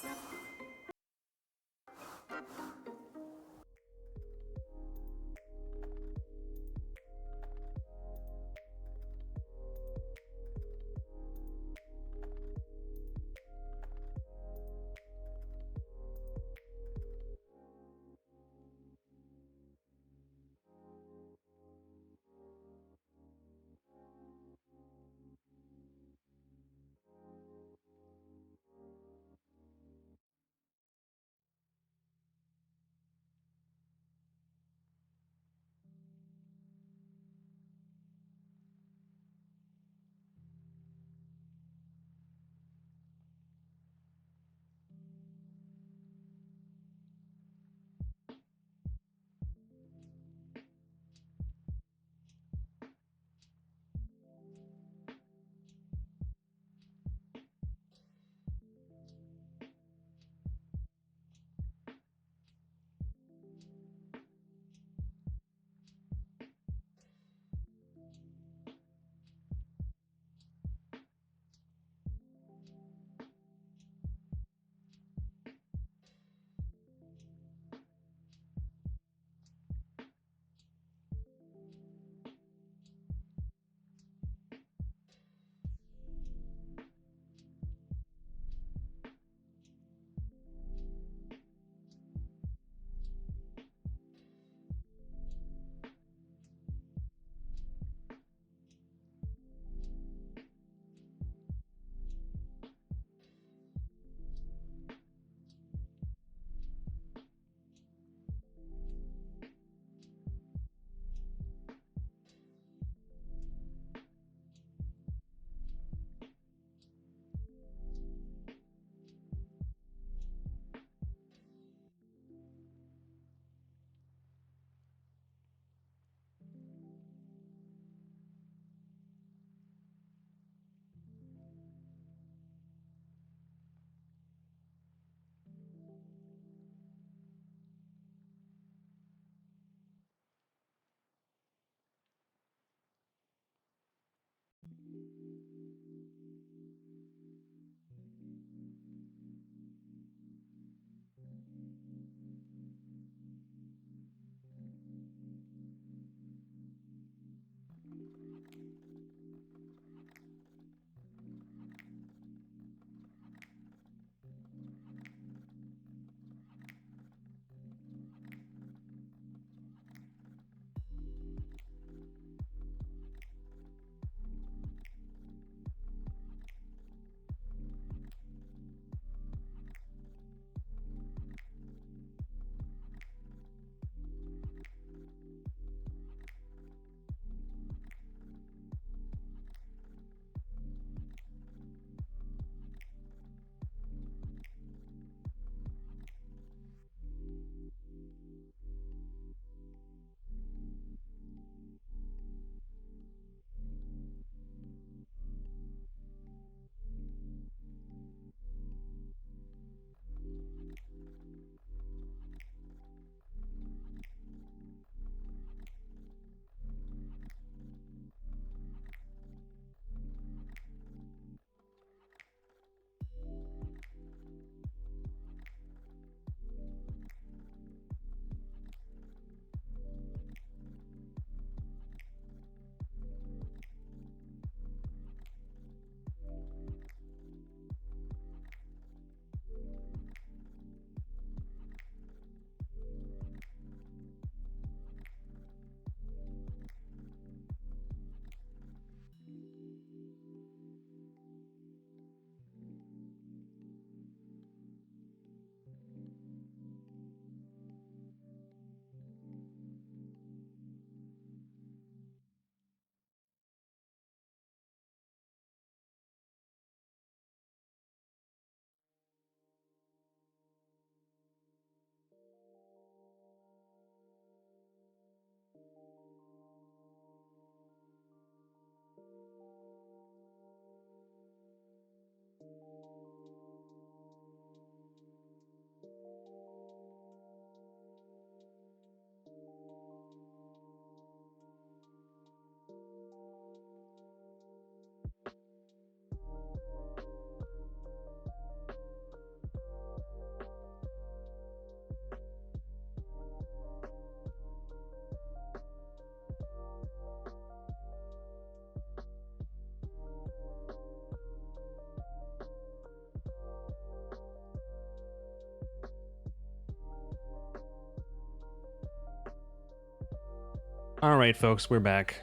All right, folks, we're back.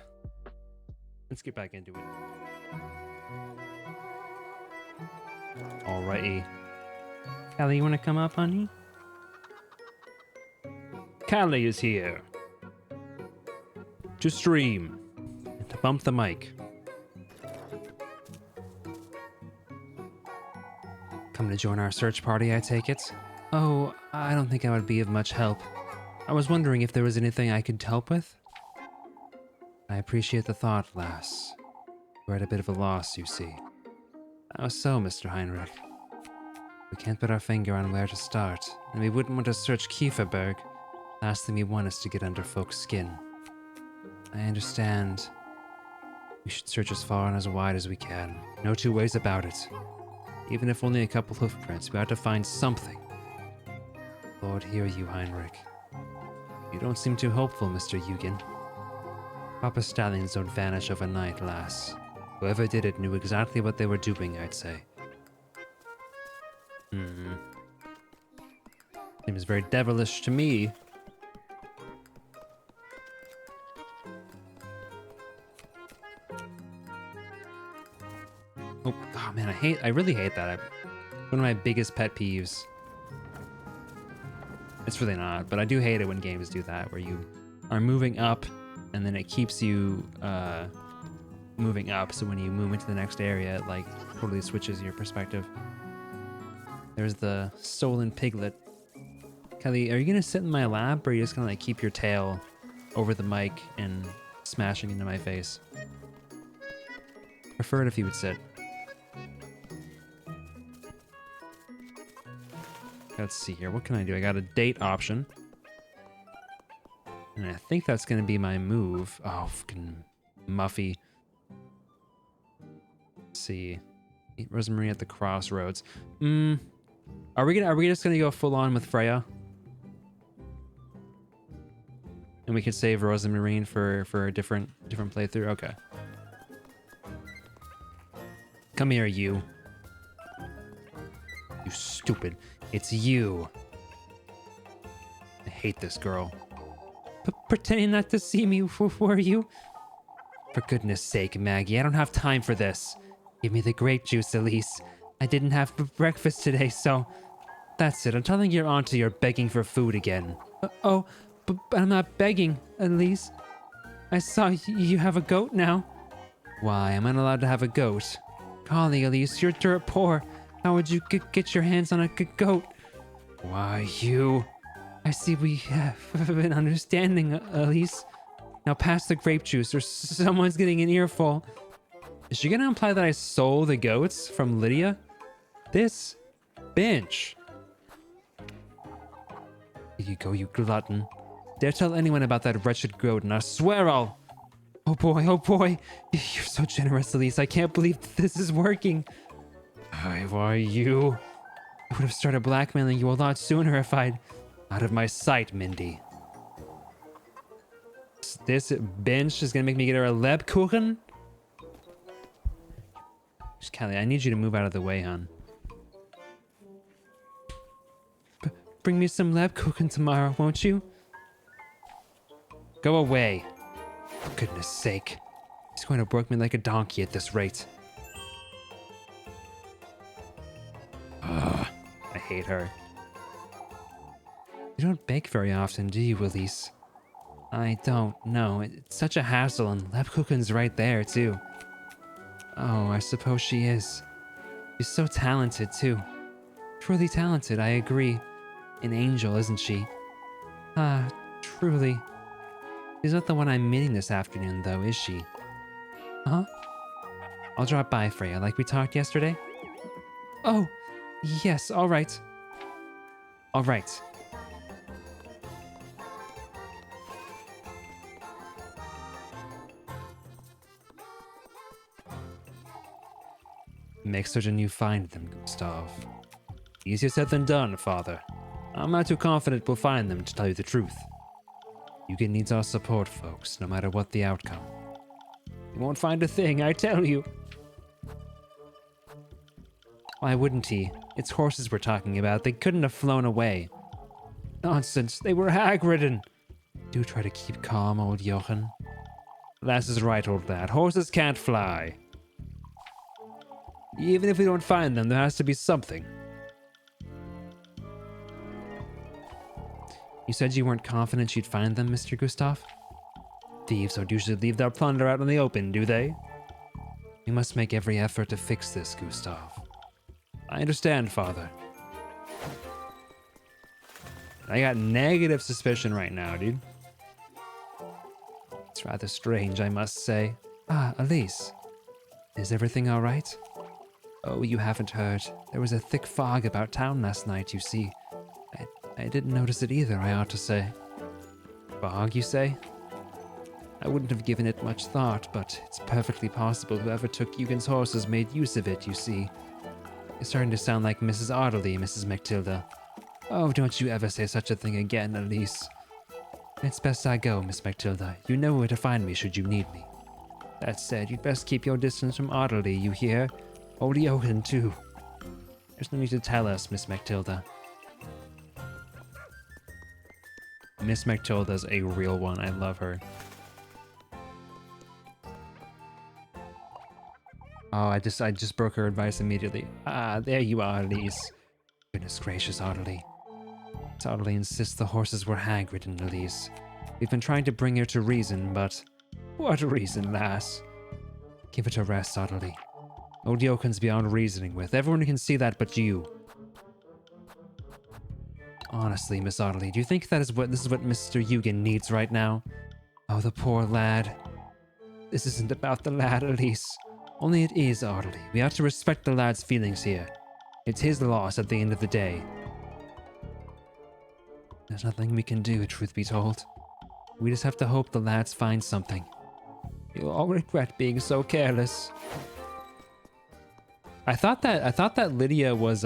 Let's get back into it. Alrighty. Callie, you want to come up, honey? Callie is here. To stream. And to bump the mic. Come to join our search party, I take it? Oh, I don't think I would be of much help. I was wondering if there was anything I could help with? I appreciate the thought, lass. We're at a bit of a loss, you see. How so, Mr. Heinrich? We can't put our finger on where to start, and we wouldn't want to search Kieferberg. Last thing we want is to get under folks' skin. I understand. We should search as far and as wide as we can. No two ways about it. Even if only a couple hoofprints, we have to find something. Lord hear you, Heinrich. You don't seem too hopeful, Mr. Eugen. Proper stallions don't vanish overnight, lass. Whoever did it knew exactly what they were doing, I'd say. Seems very devilish to me. Oh man, I really hate that. One of my biggest pet peeves. It's really not, but I do hate it when games do that, where you are moving up and then it keeps you moving up, so when you move into the next area, it like totally switches your perspective. There's the stolen piglet. Kelly, are you gonna sit in my lap, or are you just gonna like keep your tail over the mic and smashing into my face? Prefer it if you would sit. Let's see here. What can I do? I got a date option. And I think that's going to be my move. Oh, fucking Muffy. Let's see. Meet Rosemarie at the crossroads. Are we just going to go full on with Freya? And we could save Rosemarie for a different playthrough? Okay. Come here, you. You stupid. It's you. I hate this girl. Pretending not to see me, were you? For goodness sake, Maggie, I don't have time for this. Give me the grape juice, Elise. I didn't have breakfast today, so... That's it, I'm telling your auntie you're begging for food again. Oh, but I'm not begging, Elise. I saw you have a goat now. Why, am I not allowed to have a goat? Golly, Elise, you're dirt poor. How would you get your hands on a goat? Why, you... I see we have an understanding, Elise. Now pass the grape juice or someone's getting an earful. Is she gonna imply that I stole the goats from Lydia? This bench. Here you go, you glutton. Dare tell anyone about that wretched goat and I swear I'll... Oh boy. You're so generous, Elise. I can't believe this is working. Why, you... I would have started blackmailing you a lot sooner if I'd... Out of my sight, Mindy. This bench is gonna make me get her a Lebkuchen? Just Kelly, I need you to move out of the way, hon. Bring me some Lebkuchen tomorrow, won't you? Go away. For goodness sake. He's going to work me like a donkey at this rate. Ugh, I hate her. You don't bake very often, do you, Elise? I don't, no. It's such a hassle, and Lebkuchen's right there, too. Oh, I suppose she is. She's so talented, too. Truly talented, I agree. An angel, isn't she? Ah, truly. She's not the one I'm meeting this afternoon, though, is she? Huh? I'll drop by, Freya, like we talked yesterday. Oh, yes, all right. All right. Make certain you find them, Gustav. Easier said than done, Father. I'm not too confident we'll find them, to tell you the truth. Eugen needs our support, folks, no matter what the outcome. You won't find a thing, I tell you. Why wouldn't he? It's horses we're talking about. They couldn't have flown away. Nonsense, they were hag-ridden. Do try to keep calm, old Jochen. Lass is right, old lad. Horses can't fly. Even if we don't find them, there has to be something. You said you weren't confident you'd find them, Mr. Gustav? Thieves don't usually leave their plunder out in the open, do they? We must make every effort to fix this, Gustav. I understand, Father. I got negative suspicion right now, dude. It's rather strange, I must say. Ah, Elise. Is everything all right? Oh, you haven't heard. There was a thick fog about town last night, you see. I didn't notice it either, I ought to say. Fog, you say? I wouldn't have given it much thought, but it's perfectly possible whoever took Eugen's horses made use of it, you see. You're starting to sound like Mrs. Ardley, Mrs. Matilda. Oh, don't you ever say such a thing again, Elise. It's best I go, Miss Matilda. You know where to find me should you need me. That said, you'd best keep your distance from Ardley, you hear? Old Jochen, too. There's no need to tell us, Miss Matilda. Miss Matilda's a real one. I love her. Oh, I just broke her advice immediately. Ah, there you are, Elise. Goodness gracious, Ardley. Ardley insists the horses were hag-ridden, Elise. We've been trying to bring her to reason, but... What reason, lass? Give it a rest, Ardley. Old Jochen's beyond reasoning with. Everyone can see that but you. Honestly, Miss Ardley, do you think this is what Mr. Eugen needs right now? Oh, the poor lad. This isn't about the lad, Elise. Only it is, Ardley. We have to respect the lad's feelings here. It's his loss at the end of the day. There's nothing we can do, truth be told. We just have to hope the lads find something. You'll all regret being so careless. I thought that Lydia was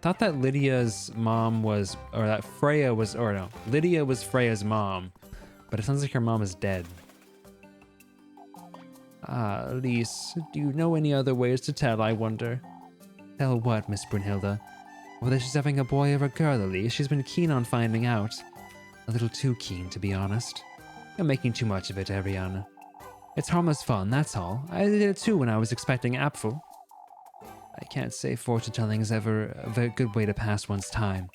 thought that Lydia's mom was, or that Freya was, or no, Lydia was Freya's mom, but it sounds like her mom is dead. Ah, Elise, do you know any other ways to tell, I wonder? Tell what, Miss Brunhilde? Whether she's having a boy or a girl, Elise, she's been keen on finding out. A little too keen, to be honest. You're making too much of it, Ariana. It's harmless fun, that's all. I did it too when I was expecting Apfel. I can't say fortune-telling is ever a very good way to pass one's time.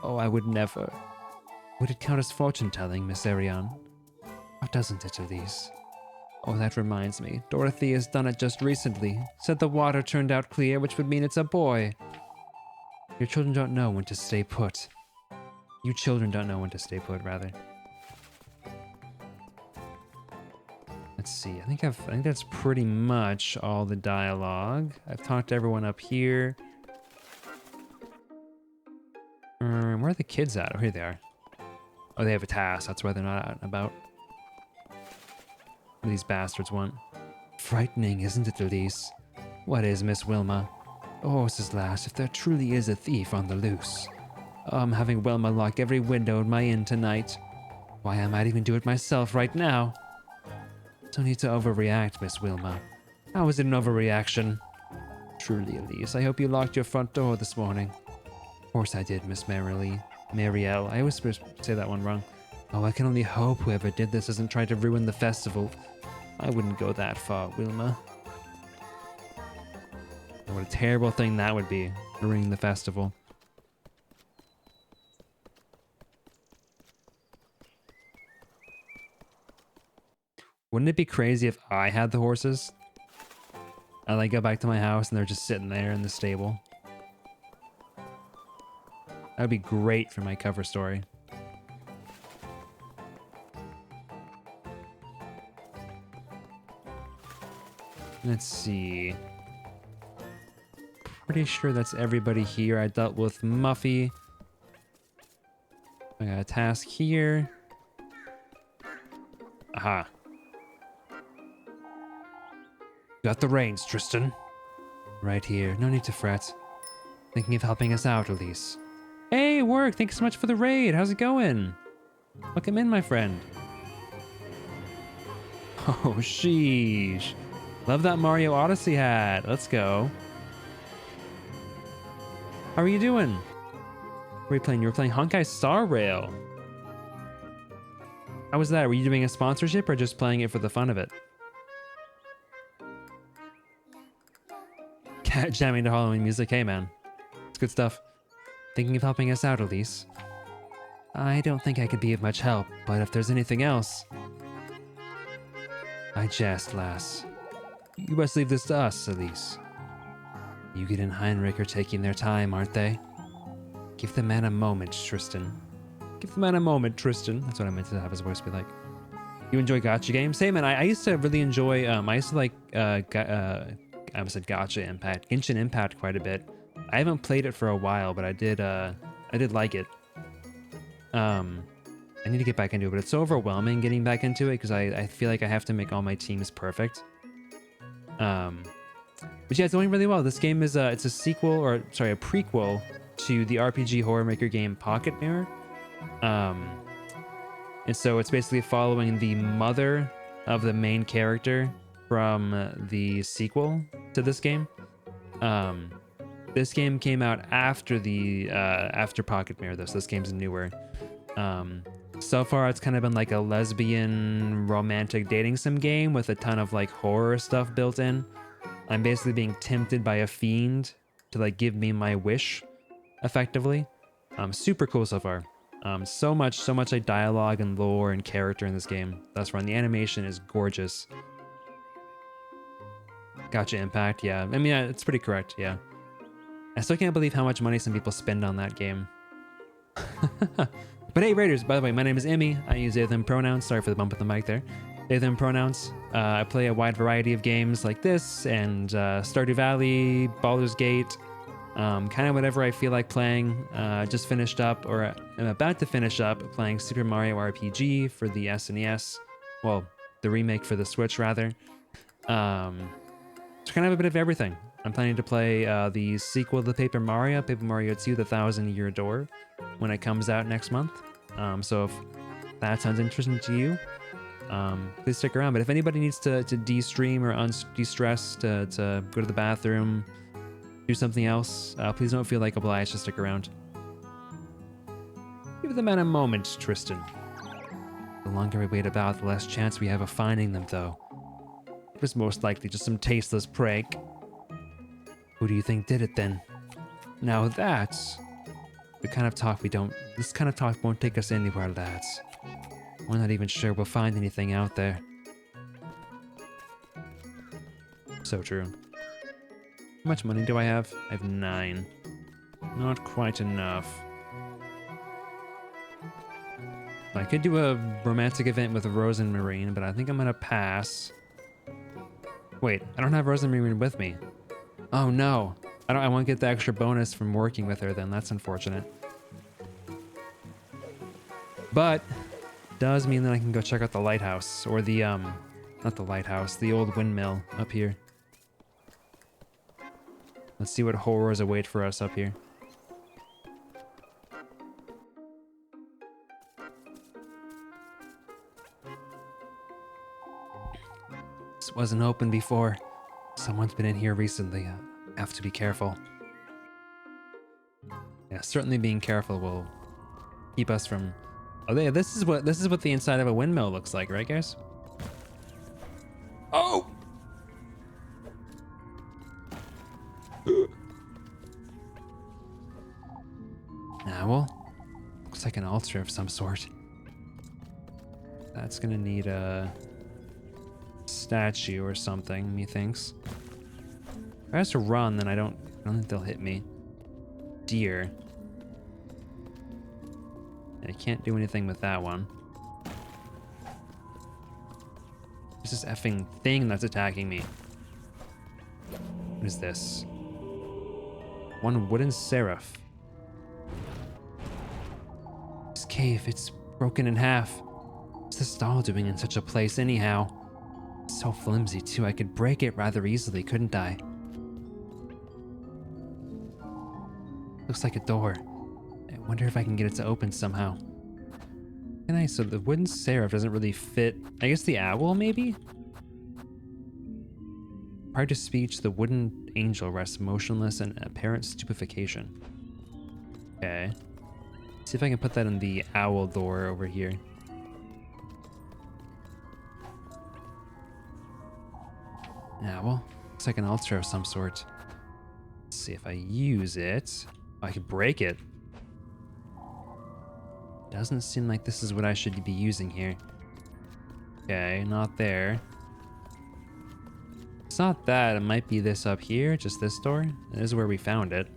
Oh, I would never. Would it count as fortune-telling, Miss Ariane? Or doesn't it, Elise? Oh, that reminds me. Dorothy has done it just recently. Said the water turned out clear, which would mean it's a boy. Your children don't know when to stay put. You children don't know when to stay put, rather. Let's see. I think that's pretty much all the dialogue. I've talked to everyone up here. Where are the kids at? Oh, here they are. Oh, they have a task. That's why they're not out and about. What do these bastards want? Frightening, isn't it, Elise? What is, Miss Wilma? The horses, lass, if there truly is a thief on the loose. Oh, I'm having Wilma lock every window in my inn tonight. Why, I might even do it myself right now. Don't need to overreact, Miss Wilma. How is it an overreaction? Truly, Elise, I hope you locked your front door this morning. Of course I did, Miss Marielle. I always say that one wrong. Oh, I can only hope whoever did this isn't trying to ruin the festival. I wouldn't go that far, Wilma. What a terrible thing that would be, ruining the festival. Wouldn't it be crazy if I had the horses? I like go back to my house and they're just sitting there in the stable. That would be great for my cover story. Let's see. Pretty sure that's everybody here. I dealt with Muffy. I got a task here. Aha. Got the reins, Tristan. Right here. No need to fret. Thinking of helping us out, Elise. Hey, work! Thanks so much for the raid. How's it going? Welcome in, my friend. Oh, sheesh. Love that Mario Odyssey hat. Let's go. How are you doing? were you playing? You were playing Honkai Star Rail. How was that? Were you doing a sponsorship or just playing it for the fun of it? Cat jamming to Halloween music. Hey, man. It's good stuff. Thinking of helping us out, Elise? I don't think I could be of much help, but if there's anything else... I jest, lass. You must leave this to us, Elise. Yugen and Heinrich are taking their time, aren't they? Give the man a moment, Tristan. Give the man a moment, Tristan. That's what I meant to have his voice be like. You enjoy gacha games? Hey, man, I used to really enjoy, I used to like, I almost said Gacha Impact, Genshin Impact quite a bit. I haven't played it for a while, but I did like it. I need to get back into it, but it's so overwhelming getting back into it because I feel like I have to make all my teams perfect. But yeah, it's going really well. This game is it's a sequel, or sorry, a prequel to the RPG horror maker game Pocket Mirror. And so it's basically following the mother of the main character from the sequel to this game. This game came out after the after Pocket Mirror, though, so this game's newer. So far, it's kind of been like a lesbian romantic dating sim game with a ton of like horror stuff built in. I'm basically being tempted by a fiend to like give me my wish, effectively. Super cool so far. So much like dialogue and lore and character in this game thus far. And the animation is gorgeous. Gacha Impact, yeah. I mean, yeah, it's pretty correct, yeah. I still can't believe how much money some people spend on that game. But hey, Raiders, by the way, my name is Emmy. I use they, them pronouns. Sorry for the bump at the mic there. They, them pronouns. I play a wide variety of games like this and Stardew Valley, Baldur's Gate, kind of whatever I feel like playing. Just finished up, or I'm about to finish up, playing Super Mario RPG for the SNES. Well, the remake for the Switch, rather. So kind of a bit of everything. I'm planning to play the sequel to Paper Mario 2: The Thousand Year Door, when it comes out next month. So if that sounds interesting to you, please stick around. But if anybody needs to de-stream or de-stress, to go to the bathroom, do something else, please don't feel like obliged to stick around. Give the man a moment, Tristan. The longer we wait about, the less chance we have of finding them, though. It was most likely just some tasteless prank. Who do you think did it then? Now that's the kind of talk this kind of talk won't take us anywhere, lads. We're not even sure we'll find anything out there. So true. How much money do I have? I have 9. Not quite enough. I could do a romantic event with Rose and Marine, but I think I'm gonna pass. Wait, I don't have Rose and Marine with me. Oh no. I won't get the extra bonus from working with her then. That's unfortunate. But does mean that I can go check out the lighthouse, or the not the lighthouse, the old windmill up here. Let's see what horrors await for us up here. This wasn't open before. Someone's been in here recently. I have to be careful. Yeah, certainly being careful will keep us from... Oh, yeah, this is what the inside of a windmill looks like, right, guys? Oh! Owl? Looks like an altar of some sort. That's gonna need a statue or something, methinks. If I have to run, then I don't think they'll hit me. Deer. I can't do anything with that one. There's this effing thing that's attacking me. What is this? One wooden seraph. This cave, it's broken in half. What's this doll doing in such a place anyhow? It's so flimsy too, I could break it rather easily, couldn't I? Looks like a door. I wonder if I can get it to open somehow. Can I? So the wooden seraph doesn't really fit. I guess the owl, maybe? Prior to speech, the wooden angel rests motionless in apparent stupefaction. Okay. See if I can put that in the owl door over here. Yeah, well, looks like an altar of some sort. Let's see if I use it. Oh, I can break it. Doesn't seem like this is what I should be using here. Okay, not there. It's not that. It might be this up here, just this door. This is where we found it.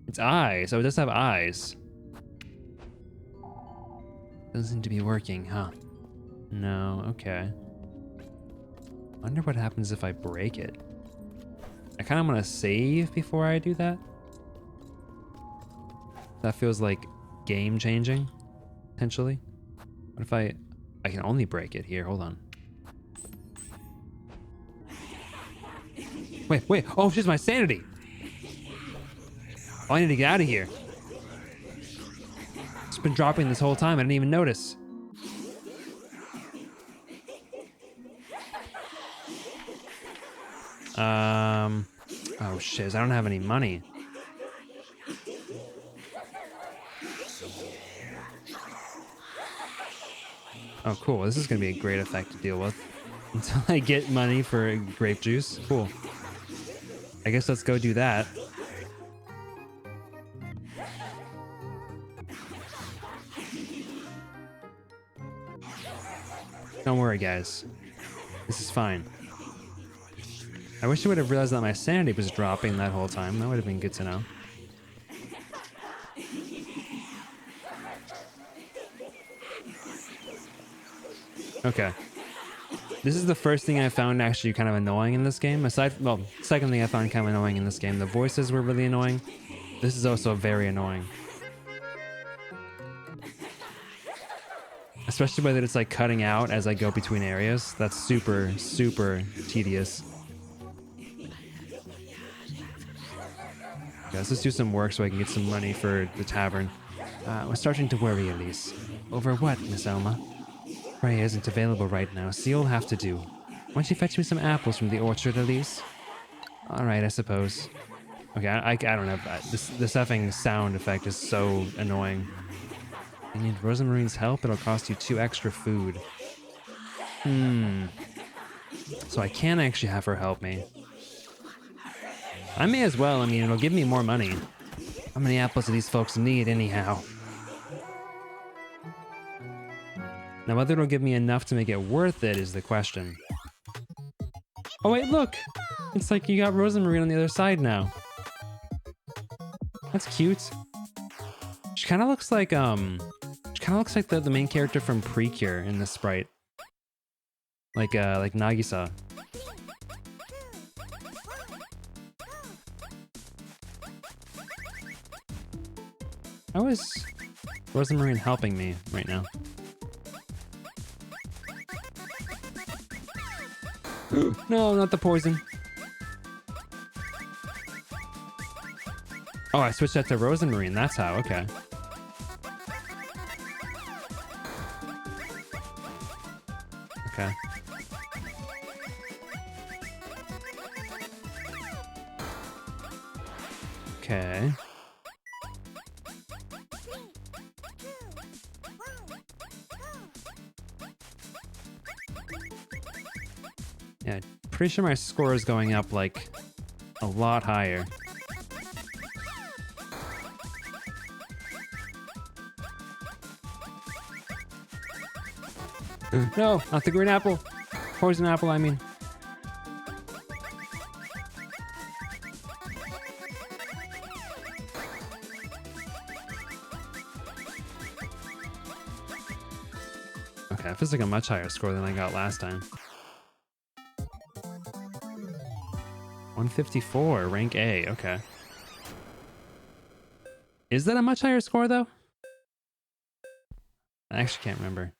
It's eyes. Oh, it does have eyes. Doesn't seem to be working, huh? No, okay. Wonder what happens if I break it. I kind of want to save before I do that. That feels like game changing, potentially. What if I can only break it here? Hold on. Wait. Oh, it's just my sanity. Oh, I need to get out of here. It's been dropping this whole time. I didn't even notice. Oh shiz, I don't have any money. Oh cool, this is gonna be a great effect to deal with. Until I get money for grape juice. Cool. I guess let's go do that. Don't worry guys. This is fine. I wish I would have realized that my sanity was dropping that whole time. That would have been good to know. Okay. This is the first thing I found actually kind of annoying in this game. Well, second thing I found kind of annoying in this game. The voices were really annoying. This is also very annoying. Especially whether it's like cutting out as I go between areas. That's super, super tedious. Guys, let's do some work so I can get some money for the tavern. We're starting to worry, Elise. Over what, Miss Elma? Freya isn't available right now, so you'll have to do. Why don't you fetch me some apples from the orchard, Elise? Alright, I suppose. Okay, I don't know. This effing sound effect is so annoying. You need Rosamarine's help? It'll cost you 2 extra food. So I can actually have her help me. I may as well. I mean, it'll give me more money. How many apples do these folks need anyhow? Now, whether it'll give me enough to make it worth it is the question. Oh wait, look! It's like you got Rosamarine on the other side now. That's cute. She kind of looks like the main character from Precure in the sprite. Like Nagisa. How is Rosamarine helping me right now? No, not the poison. Oh, I switched that to Rosamarine. That's how. Okay. Okay. Okay. Yeah, pretty sure my score is going up like a lot higher. No, not the green apple. Poison apple, I mean. Okay, it feels like a much higher score than I got last time. 154, rank A, okay. Is that a much higher score though? I actually can't remember.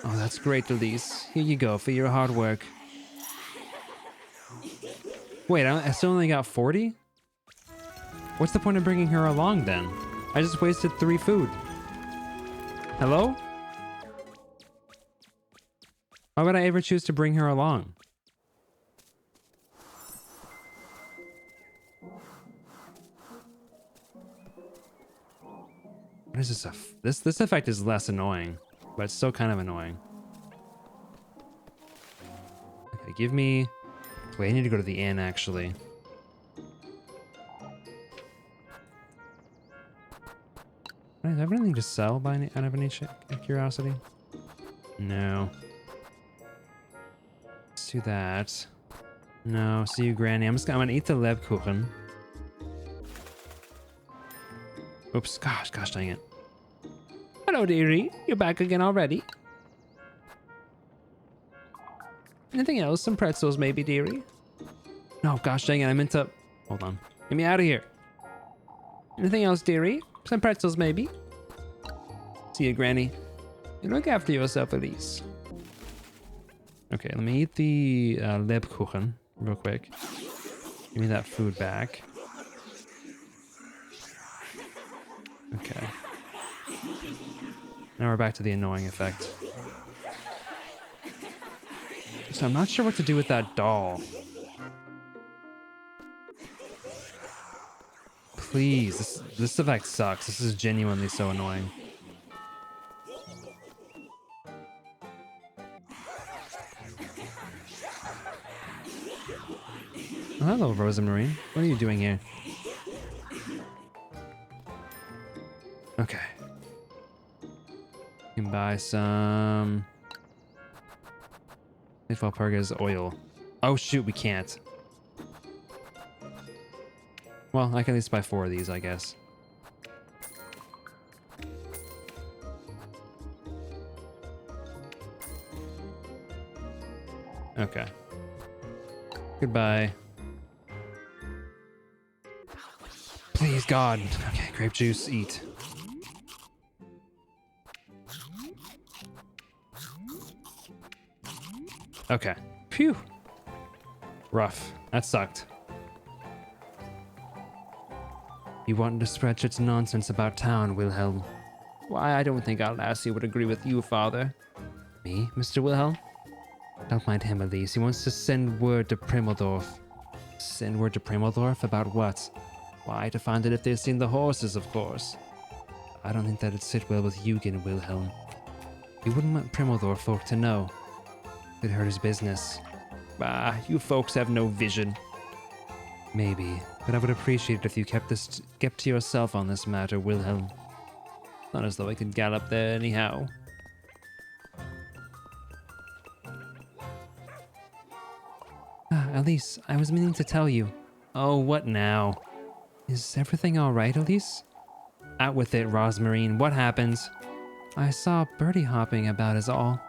Oh, that's great, Elise. Here you go for your hard work. Wait, I still only got 40? What's the point of bringing her along then? I just wasted 3 food. Hello? Why would I ever choose to bring her along? What is this? This effect is less annoying, but it's still kind of annoying. Okay, give me... Wait, I need to go to the inn, actually. Do I have anything to sell by any, out of any curiosity? No. Let's do that. No, see you, Granny. I'm gonna eat the Lebkuchen. Oops, gosh dang it. Hello, dearie. You're back again already? Anything else? Some pretzels, maybe, dearie? No, gosh dang it. I meant to... Hold on. Get me out of here. Anything else, dearie? Some pretzels, maybe? See you, Granny. You look after yourself, Elise. Okay, let me eat the Lebkuchen real quick. Give me that food back. Okay. Now we're back to the annoying effect. So I'm not sure what to do with that doll. Please, this effect sucks. This is genuinely so annoying. Oh, hello, Rosemarie. What are you doing here? Okay. You can buy some... Falparga's oil. Oh shoot, we can't. Well, I can at least buy 4 of these, I guess. Okay. Goodbye. Please, God. Okay, grape juice, eat. Okay. Phew. Rough. That sucked. You wanted to spread such nonsense about town, Wilhelm. Why, I don't think our lassie would agree with you, father. Me, Mr. Wilhelm? Don't mind him, Elise. He wants to send word to Primeldorf. Send word to Primeldorf? About what? Why, to find out if they've seen the horses, of course. I don't think that'd sit well with Eugen, Wilhelm. He wouldn't want Primeldorf folk to know. Could hurt his business. Bah, you folks have no vision. Maybe, but I would appreciate it if you kept to yourself on this matter, Wilhelm. Not as though I could gallop there anyhow. Elise, I was meaning to tell you. Oh, what now? Is everything alright, Elise? Out with it, Rosmarine. What happens? I saw Bertie hopping about is all.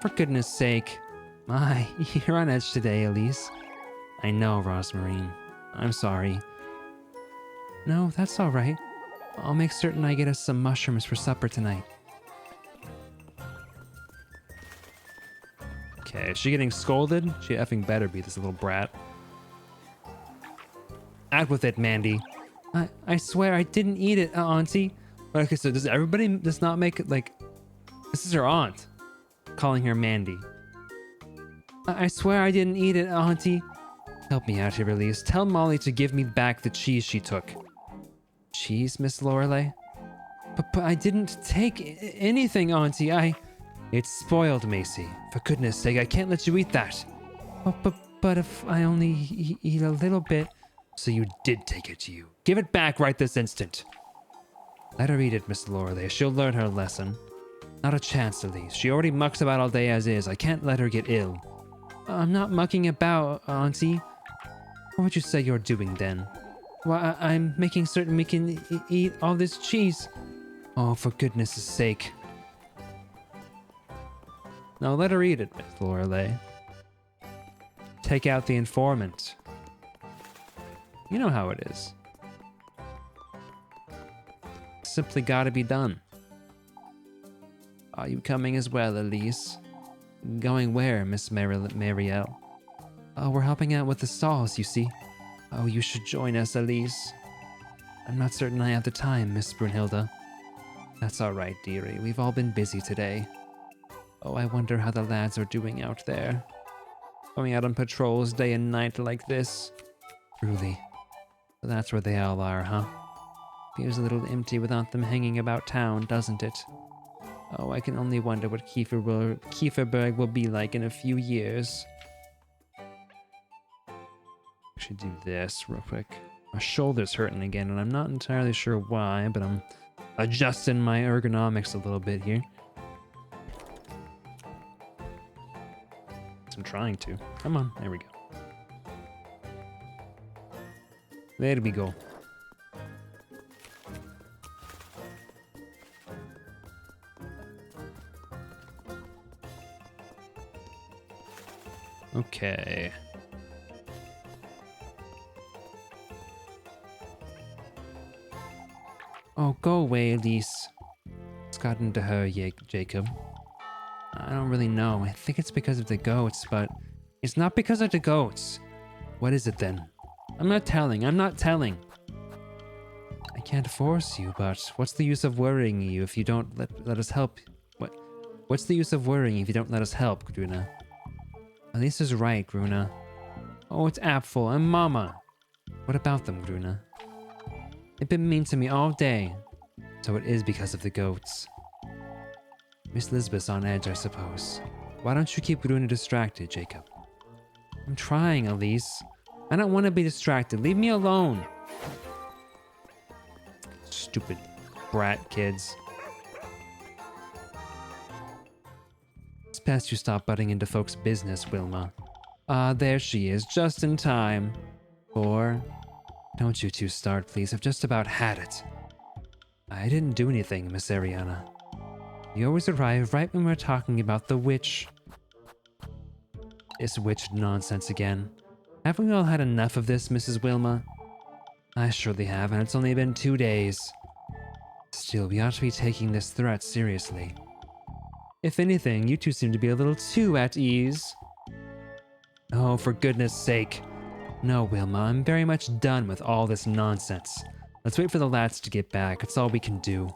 For goodness sake. My, you're on edge today, Elise. I know, Rosmarine. I'm sorry. No, that's alright. I'll make certain I get us some mushrooms for supper tonight. Okay, is she getting scolded? She effing better be, this little brat. Out with it, Mandy. I swear I didn't eat it, Auntie. Okay, so does everybody not make it like... This is her aunt calling her Mandy. I swear I didn't eat it, Auntie. Help me out here, Elise. Tell Molly to give me back the cheese she took. Cheese, Miss Lorelei? But I didn't take anything, Auntie. It's spoiled, Macy. For goodness sake, I can't let you eat that. But if I only eat a little bit... So you did take it to you. Give it back right this instant. Let her eat it, Miss Lorelei. She'll learn her lesson. Not a chance, Elise. She already mucks about all day as is. I can't let her get ill. I'm not mucking about, Auntie. What would you say you're doing then? Why, I'm making certain we can eat all this cheese. Oh, for goodness sake. Now let her eat it, Miss Lorelei. Take out the informant. You know how it is. Simply gotta be done. Are you coming as well, Elise? Going where, Miss Marielle? Oh, we're helping out with the stalls, you see. Oh, you should join us, Elise. I'm not certain I have the time, Miss Brunhilde. That's all right, dearie. We've all been busy today. Oh, I wonder how the lads are doing out there. Going out on patrols day and night like this. Truly. So that's where they all are, huh? Feels a little empty without them hanging about town, doesn't it? Oh, I can only wonder what Kieferberg will be like in a few years. I should do this real quick. My shoulder's hurting again, and I'm not entirely sure why, but I'm adjusting my ergonomics a little bit here. I'm trying to. Come on, there we go. There we go. Okay. Oh, go away, Elise. What's gotten to her, Jacob? I don't really know. I think it's because of the goats, but it's not because of the goats. What is it then? I'm not telling. I'm not telling. I can't force you, but what's the use of worrying you if you don't let us help? What's the use of worrying if you don't let us help, Gruna? Elise is right, Gruna. Oh, it's Apfel and Mama. What about them, Gruna? They've been mean to me all day. So it is because of the goats. Miss Lisbeth's on edge, I suppose. Why don't you keep Gruna distracted, Jacob? I'm trying, Elise. I don't want to be distracted. Leave me alone. Stupid brat kids. It's best you stop butting into folks' business, Wilma. Ah, there she is, just in time. Or... Don't you two start, please. I've just about had it. I didn't do anything, Miss Ariana. You always arrive right when we're talking about the witch. This witch nonsense again. Haven't we all had enough of this, Mrs. Wilma? I surely have, and it's only been 2 days. Still, we ought to be taking this threat seriously. If anything, you two seem to be a little too at ease. Oh, for goodness sake. No, Wilma, I'm very much done with all this nonsense. Let's wait for the lads to get back. It's all we can do.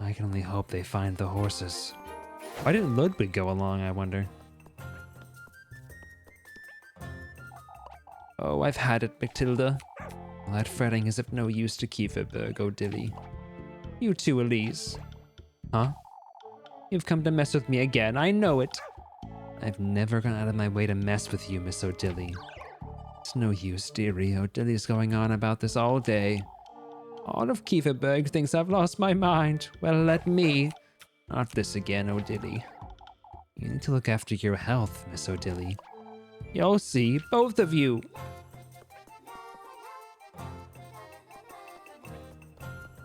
I can only hope they find the horses. Why didn't Ludwig go along, I wonder? Oh, I've had it, Matilda. All that fretting is of no use to Kieferberg, O'Dilly. You too, Elise. Huh? You've come to mess with me again, I know it. I've never gone out of my way to mess with you, Miss O'Dilly. It's no use, dearie. O'Dilly's going on about this all day. All of Kieferberg thinks I've lost my mind. Well, let me. Not this again, O'Dilly. You need to look after your health, Miss O'Dilly. You'll see, both of you.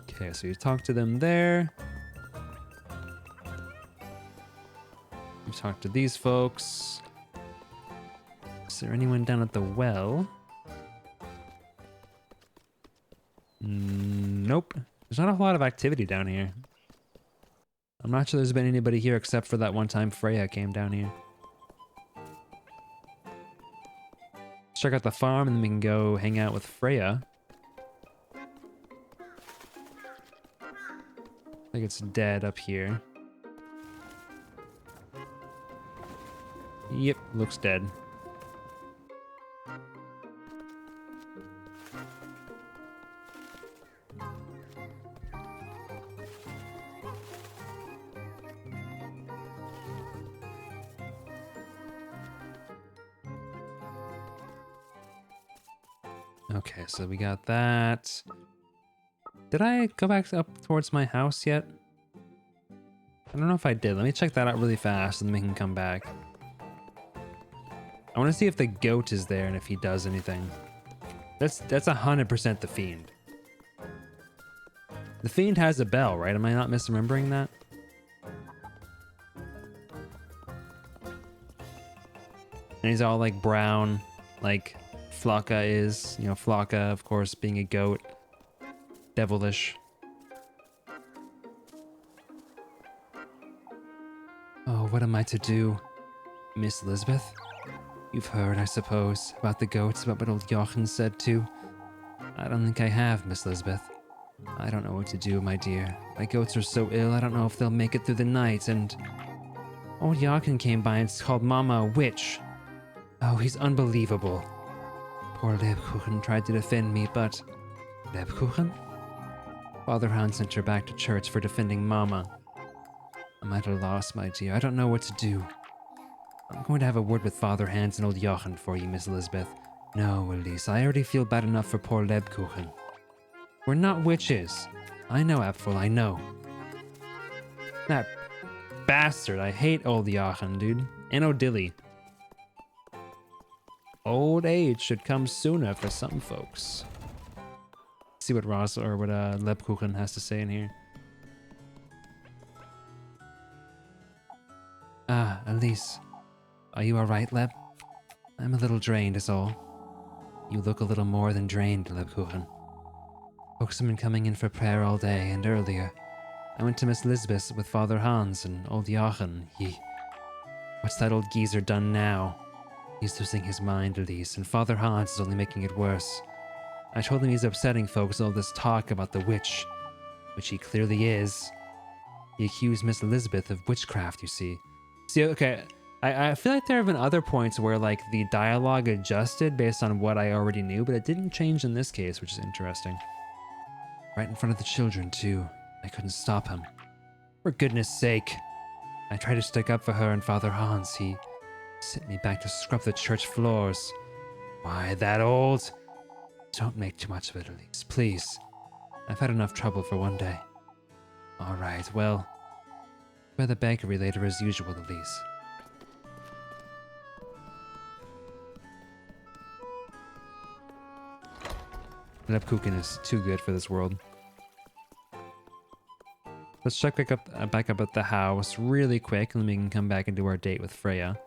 Okay, so you talk to them there. You talk to these folks. Is there anyone down at the well? Nope. There's not a whole lot of activity down here. I'm not sure there's been anybody here except for that one time Freya came down here. Let's check out the farm and then we can go hang out with Freya. I think it's dead up here. Yep, looks dead. Okay, so we got that. Did I go back up towards my house yet? I don't know if I did. Let me check that out really fast and then we can come back. I want to see if the goat is there and if he does anything. That's 100% the Fiend. The Fiend has a bell, right? Am I not misremembering that? And he's all like brown, like Flocka is. You know, Flocka, of course, being a goat. Devilish. Oh, what am I to do? Miss Lisbeth? You've heard, I suppose, about the goats, about what old Jochen said too. I don't think I have, Miss Lisbeth. I don't know what to do, my dear. My goats are so ill, I don't know if they'll make it through the night, and... Old Jochen came by and called Mama a witch. Oh, he's unbelievable. Poor Lebkuchen tried to defend me, but... Lebkuchen? Father Hans sent her back to church for defending Mama. I'm at a loss, my dear. I don't know what to do. I'm going to have a word with Father Hans and old Jochen for you, Miss Elizabeth. No, Elise, I already feel bad enough for poor Lebkuchen. We're not witches. I know, Apfel, I know. That bastard, I hate old Jochen, dude. And Odilly. Old age should come sooner for some folks. See what Lebkuchen has to say in here. Ah, Elise. Are you alright, Leb? I'm a little drained is all. You look a little more than drained, Lebkuchen. Folks have been coming in for prayer all day, and earlier. I went to Miss Elizabeth's with Father Hans and old Jochen. What's that old geezer done now? He's losing his mind, Elise, and Father Hans is only making it worse. I told him he's upsetting folks with all this talk about the witch, which he clearly is. He accused Miss Elizabeth of witchcraft, you see. See, okay, I feel like there have been other points where, like, the dialogue adjusted based on what I already knew, but it didn't change in this case, which is interesting. Right in front of the children, too. I couldn't stop him. For goodness sake. I tried to stick up for her and Father Hans. He sent me back to scrub the church floors. Why, that old... Don't make too much of it, Elise, please. I've had enough trouble for one day. Alright, well... By the bakery later as usual, Elise. Lebkuchen is too good for this world. Let's check back up at the house really quick, and then we can come back and do our date with Freya.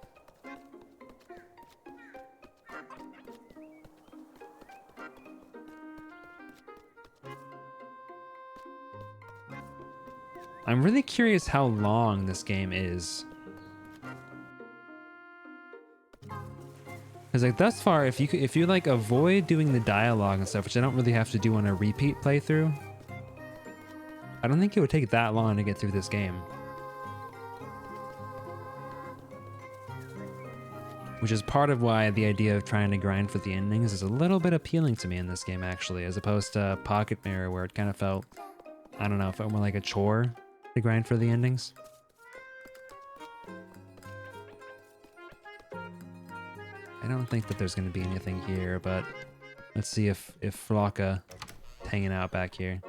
I'm really curious how long this game is. Because like thus far, if you like avoid doing the dialogue and stuff, which I don't really have to do on a repeat playthrough, I don't think it would take that long to get through this game. Which is part of why the idea of trying to grind for the endings is a little bit appealing to me in this game, actually, as opposed to Pocket Mirror, where it kind of felt, I don't know, felt more like a chore to grind for the endings. I don't think that there's going to be anything here, but let's see if Flocka is hanging out back here.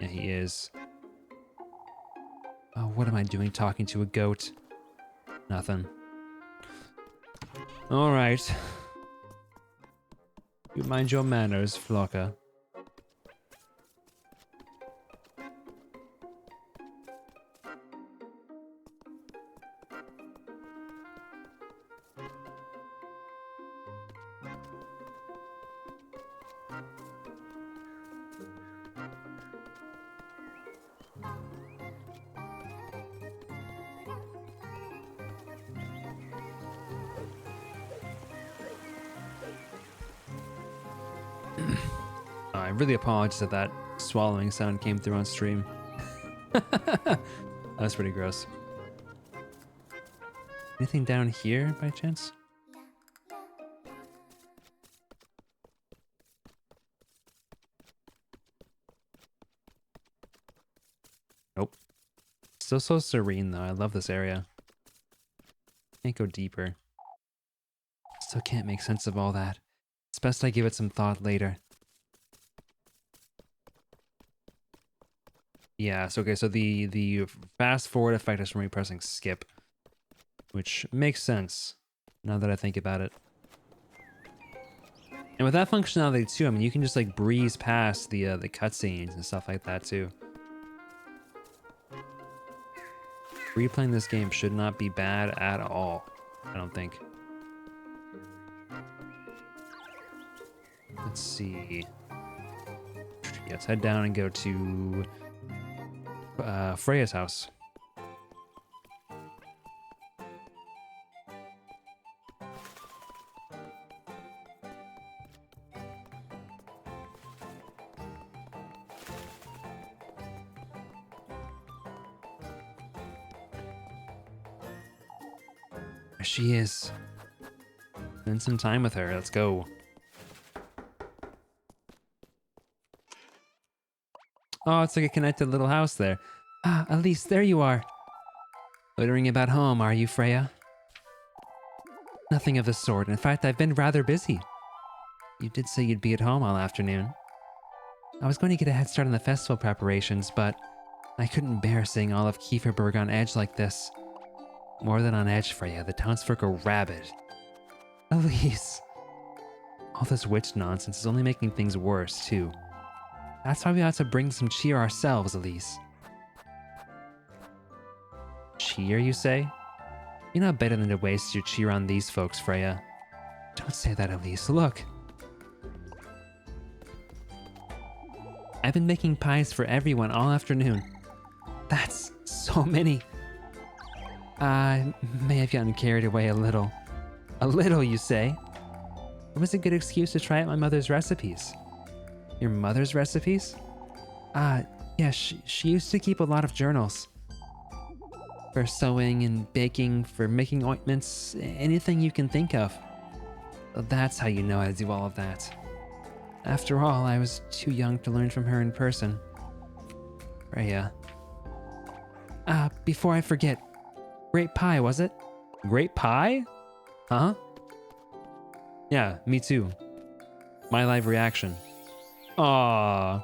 Yeah, he is. Oh, what am I doing talking to a goat? Nothing. Alright. You mind your manners, Flocka. I really apologize that that swallowing sound came through on stream. That's pretty gross. Anything down here by chance? Nope. Still so serene though. I love this area. Can't go deeper. Still can't make sense of all that. It's best I give it some thought later. Yeah, so okay, so the fast forward effect is from me pressing skip, which makes sense now that I think about it. And with that functionality too, I mean, you can just like breeze past the cutscenes and stuff like that too. Replaying this game should not be bad at all, I don't think. Let's see. Yeah, let's head down and go to Freya's house. she is. Spend some time with her. Let's go. Oh, it's like a connected little house there. Ah, Elise, there you are. Loitering about home, are you, Freya? Nothing of the sort. In fact, I've been rather busy. You did say you'd be at home all afternoon. I was going to get a head start on the festival preparations, but I couldn't bear seeing all of Kieferberg on edge like this. More than on edge, Freya. The townsfolk are rabid. Elise. All this witch nonsense is only making things worse, too. That's why we ought to bring some cheer ourselves, Elise. Cheer, you say? You're not better than to waste your cheer on these folks, Freya. Don't say that, Elise. Look. I've been making pies for everyone all afternoon. That's so many. I may have gotten carried away a little. A little, you say? It was a good excuse to try out my mother's recipes. Your mother's recipes? Yeah, she used to keep a lot of journals. For sewing and baking, for making ointments, anything you can think of. That's how you know how to do all of that. After all, I was too young to learn from her in person. Freya. Before I forget, grape pie, was it? Grape pie? Huh? Yeah, me too. My live reaction. Aww.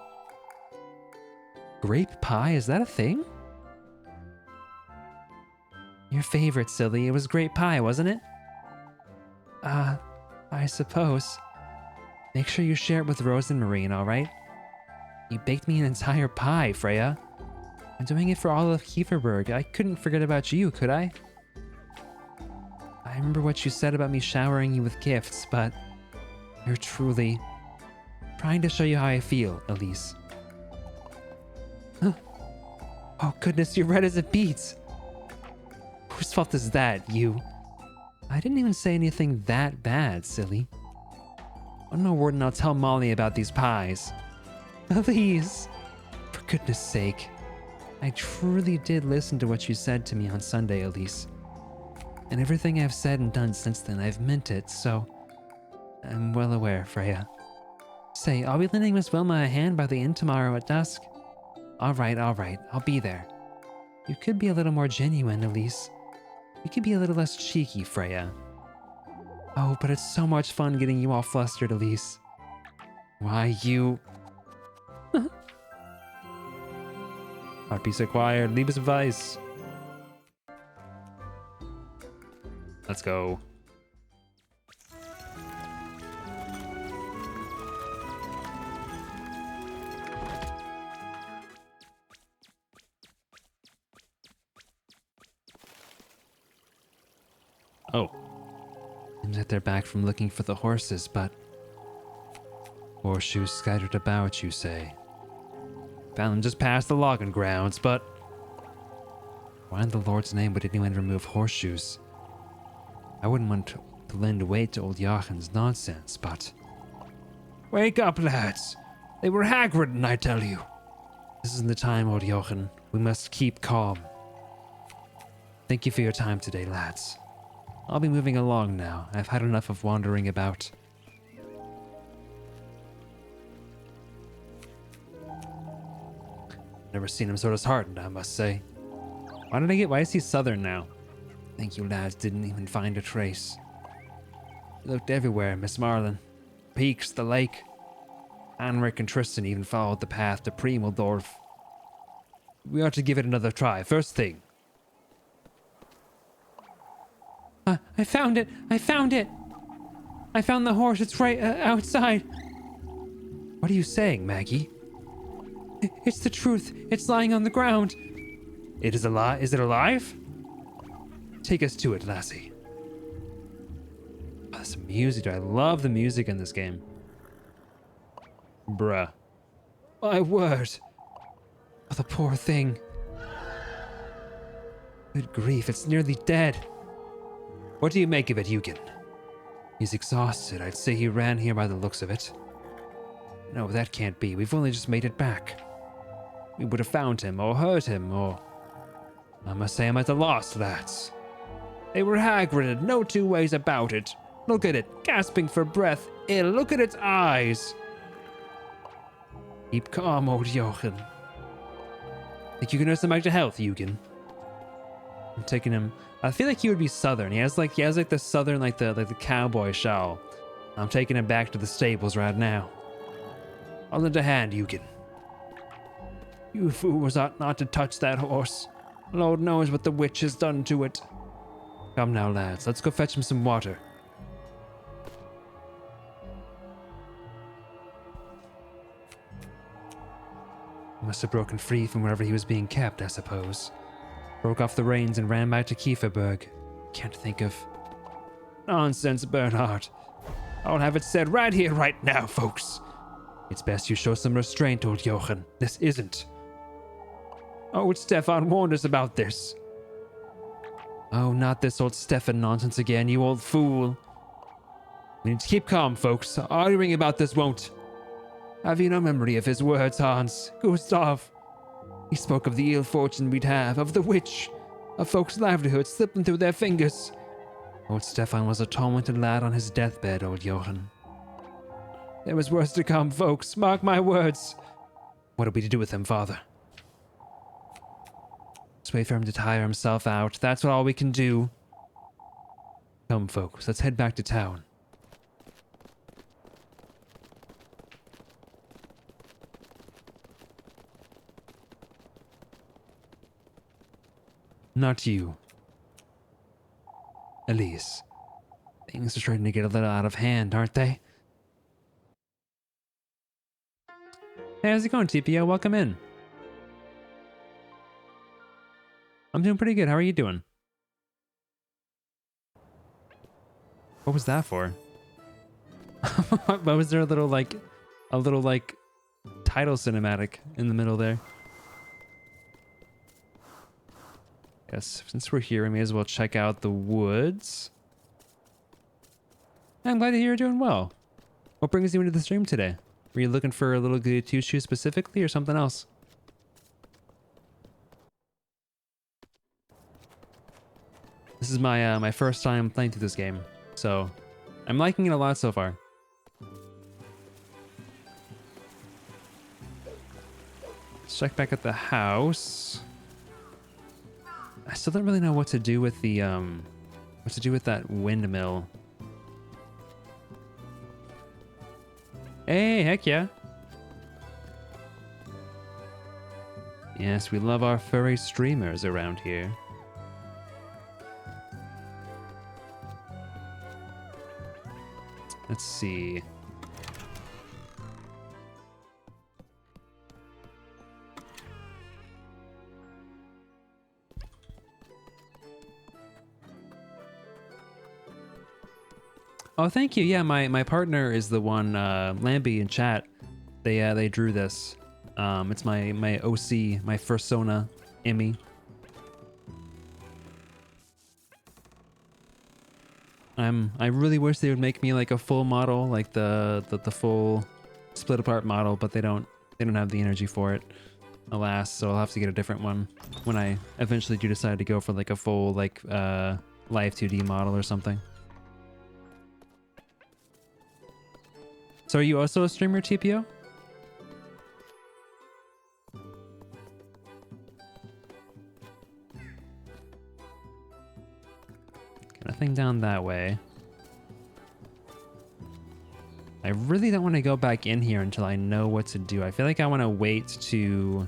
Grape pie, is that a thing? Your favorite, silly. It was grape pie, wasn't it? I suppose. Make sure you share it with Rose and Marine, alright? You baked me an entire pie, Freya. I'm doing it for all of Kieferberg. I couldn't forget about you, could I? I remember what you said about me showering you with gifts, but you're truly trying to show you how I feel, Elise. Huh? Oh goodness, you're red as it beats. Whose fault is that, you? I didn't even say anything that bad, silly. One more word and I'll tell Molly about these pies. Elise! For goodness sake. I truly did listen to what you said to me on Sunday, Elise. And everything I've said and done since then, I've meant it, so I'm well aware, Freya. Say, I'll be lending Miss Wilma a hand by the inn tomorrow at dusk. All right, I'll be there. You could be a little more genuine, Elise. You could be a little less cheeky, Freya. Oh, but it's so much fun getting you all flustered, Elise. Why, you... Heart piece acquired. Liebesbeweis. Let's go. Oh. And that they're back from looking for the horses, but... Horseshoes scattered about, you say? Found them just past the logging grounds, but... Why in the Lord's name would anyone remove horseshoes? I wouldn't want to lend weight to old Jochen's nonsense, but... Wake up, lads! They were hag-ridden, I tell you! This isn't the time, old Jochen. We must keep calm. Thank you for your time today, lads. I'll be moving along now. I've had enough of wandering about. Never seen him so disheartened, I must say. Why is he southern now? Think you lads didn't even find a trace. Looked everywhere, Miss Marlin. Peaks, the lake. Anric and Tristan even followed the path to Primeldorf. We ought to give it another try, first thing. I found it! I found it! I found the horse, it's right outside. What are you saying, Maggie? It's the truth. It's lying on the ground. It is alive? Is it alive? Take us to it, lassie. Oh, this music. I love the music in this game. Bruh. My word. Oh, the poor thing. Good grief, it's nearly dead. What do you make of it, Eugen? He's exhausted. I'd say he ran here by the looks of it. No, that can't be. We've only just made it back. We would have found him, or heard him, or... I must say I'm at a loss, lads. They were Hagrid, no two ways about it. Look at it, gasping for breath. Look at its eyes. Keep calm, old Jochen. Think you can nurse him back to health, Eugen? I'm taking him. I feel like he would be southern. He has like the southern, like the cowboy shawl. I'm taking him back to the stables right now. I'll lend a hand, Eugen. You fools ought not to touch that horse. Lord knows what the witch has done to it. Come now, lads, let's go fetch him some water. He must have broken free from wherever he was being kept, I suppose. Broke off the reins and ran back to Kieferberg. Can't think of... Nonsense, Bernhard. I'll have it said right here, right now, folks. It's best you show some restraint, old Jochen. This isn't. Old Stefan warned us about this. Oh, not this old Stefan nonsense again, you old fool. We need to keep calm, folks. Arguing about this won't... Have you no memory of his words, Hans? Gustav? He spoke of the ill fortune we'd have, of the witch, of folks' livelihoods slipping through their fingers. Old Stefan was a tormented lad on his deathbed, old Johann. There was worse to come, folks. Mark my words. What are we to do with him, father? Just wait for him to tire himself out. That's all we can do. Come, folks. Let's head back to town. Not you. Elise. Things are starting to get a little out of hand, aren't they? Hey, how's it going, TPO? Welcome in. I'm doing pretty good. How are you doing? What was that for? What was there a little title cinematic in the middle there? Yes, since we're here, we may as well check out the woods. I'm glad to hear you're doing well. What brings you into the stream today? Were you looking for a little Goody Two-Shoe specifically or something else? This is my my first time playing through this game, so I'm liking it a lot so far. Let's check back at the house. I still don't really know what to do with the that windmill. Hey, heck yeah. Yes, we love our furry streamers around here. Let's see. Oh, thank you. Yeah, my partner is the one, Lambie in chat. They drew this. It's my OC, my fursona, Emmy. I really wish they would make me like a full model, like the full split apart model, but they don't have the energy for it, alas. So I'll have to get a different one when I eventually do decide to go for like a full like live 2D model or something. So are you also a streamer, TPO? Nothing down that way. I really don't want to go back in here until I know what to do. I feel like I want to wait to...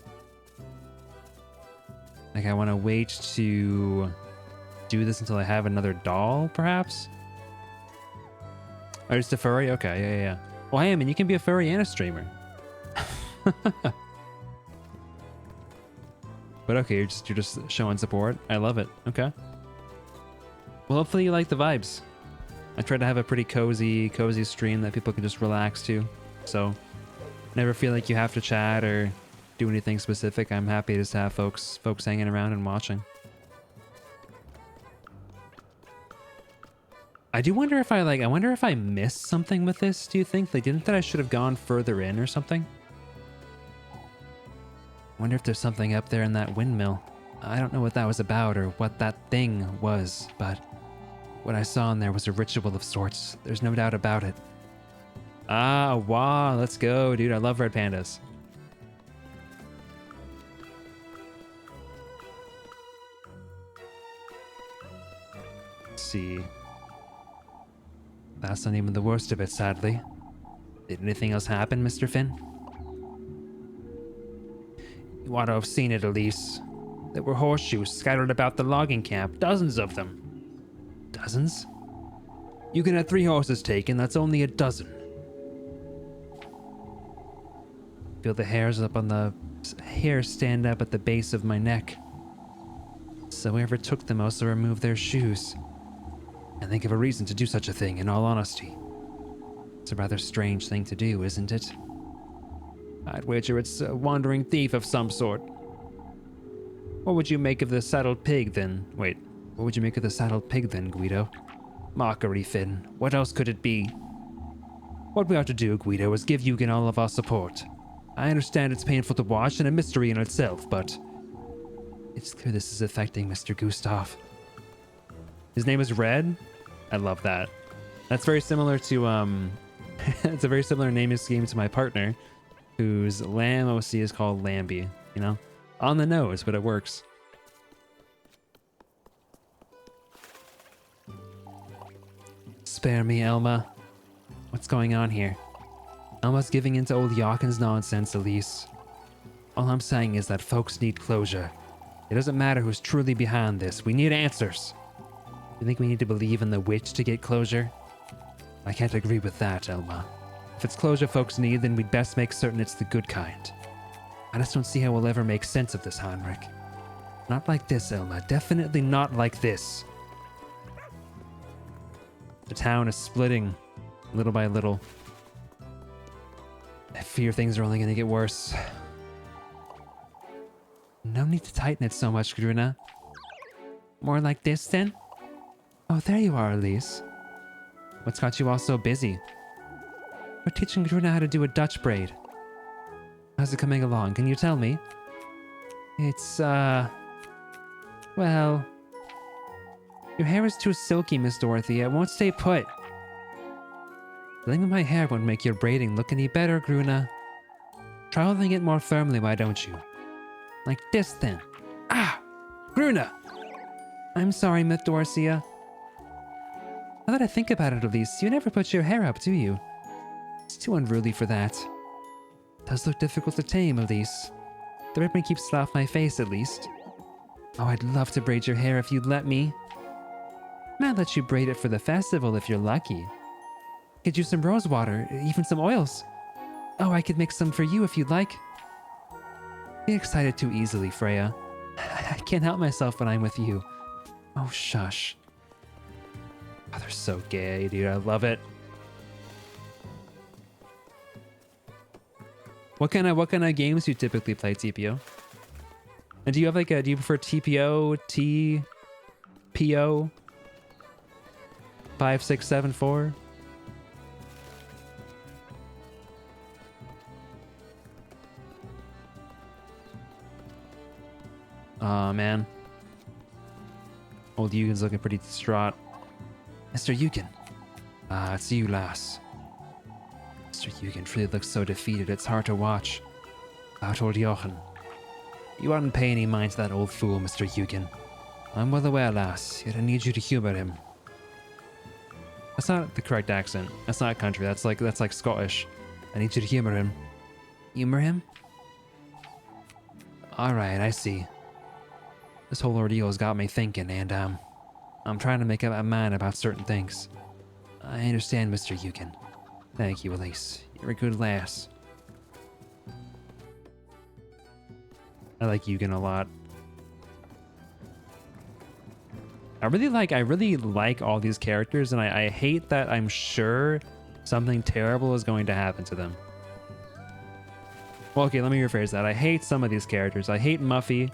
Like, I want to wait to do this until I have another doll, perhaps? Oh, just a furry? Okay, yeah. Well, hey, I mean, you can be a furry and a streamer. But okay, you're just showing support. I love it. Okay. Well, hopefully you like the vibes. I try to have a pretty cozy stream that people can just relax to. So, never feel like you have to chat or do anything specific. I'm happy to just have folks hanging around and watching. I do wonder if I wonder if I missed something with this. Do you think? Like, didn't that I should have gone further in or something? I wonder if there's something up there in that windmill. I don't know what that was about or what that thing was, but what I saw in there was a ritual of sorts. There's no doubt about it. Ah, wow, let's go, dude. I love red pandas. Let's see. That's not even the worst of it, sadly. Did anything else happen, Mr. Finn? You ought to have seen it, Elise. There were horseshoes scattered about the logging camp, dozens of them. Dozens? You can have 3 horses taken, that's only a dozen. Feel the hairs stand up at the base of my neck. So whoever took them also removed their shoes. And think of a reason to do such a thing, in all honesty. It's a rather strange thing to do, isn't it? I'd wager it's a wandering thief of some sort. What would you make of the saddled pig then? Wait, what would you make of the saddled pig then, Guido? Mockery, Finn. What else could it be? What we ought to do, Guido, is give Eugen all of our support. I understand it's painful to watch and a mystery in itself, but it's clear this is affecting Mr. Gustav. His name is Red? I love that. That's very similar to, it's a very similar naming scheme to my partner, whose lamb OC is called Lambie, you know? On the nose, but it works. Spare me, Elma. What's going on here? Elma's giving in to old Jochen's nonsense, Elise. All I'm saying is that folks need closure. It doesn't matter who's truly behind this. We need answers. You think we need to believe in the witch to get closure? I can't agree with that, Elma. If it's closure folks need, then we'd best make certain it's the good kind. I just don't see how we'll ever make sense of this, Heinrich. Not like this, Elma. Definitely not like this. The town is splitting, little by little. I fear things are only going to get worse. No need to tighten it so much, Gruna. More like this, then? Oh, there you are, Elise. What's got you all so busy? We're teaching Gruna how to do a Dutch braid. How's it coming along? Can you tell me? It's, well... Your hair is too silky, Miss Dorothy. It won't stay put. Blaming my hair won't make your braiding look any better, Gruna. Try holding it more firmly, why don't you? Like this, then. Ah! Gruna! I'm sorry, Miss Dorothea. Now that I think about it, Elise, you never put your hair up, do you? It's too unruly for that. Does look difficult to tame, Elise. The ribbon keeps it off my face, at least. Oh, I'd love to braid your hair if you'd let me. Might let you braid it for the festival if you're lucky. Could use some rose water, even some oils. Oh, I could make some for you if you'd like. Get excited too easily, Freya. I can't help myself when I'm with you. Oh, shush. Oh, they're so gay, dude. I love it. What kind of games do you typically play, TPO? And do you have do you prefer TPO, TPO, 5, 6, 7, 4? Aw, man. Old Eugen's looking pretty distraught. Mr. Eugen. Ah, it's you, lass. Mr. Eugen really looks so defeated, it's hard to watch. About old Jochen. You oughtn't pay any mind to that old fool, Mr. Eugen. I'm well aware, lass, yet I need you to humor him. That's not the correct accent. That's not country, that's like Scottish. I need you to humor him. Humor him? Alright, I see. This whole ordeal's got me thinking, and I'm trying to make up my mind about certain things. I understand, Mr. Eugen. Thank you, Elise. You're a good lass. I like Eugen a lot. I really like all these characters, and I hate that I'm sure something terrible is going to happen to them. Well, okay, let me rephrase that. I hate some of these characters. I hate Muffy.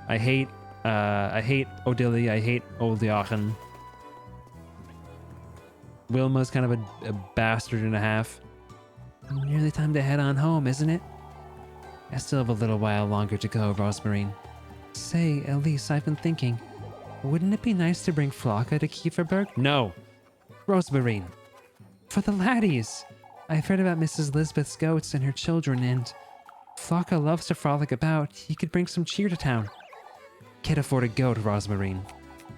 I hate Odili. I hate old Jochen. Wilma's kind of a bastard and a half. Nearly time to head on home, isn't it? I still have a little while longer to go, Rosmarine. Say, Elise, I've been thinking, wouldn't it be nice to bring Flocka to Kieferberg? No. Rosemarine. For the laddies. I've heard about Mrs. Lisbeth's goats and her children, and Flocka loves to frolic about. He could bring some cheer to town. Can't afford a goat, Rosemarine.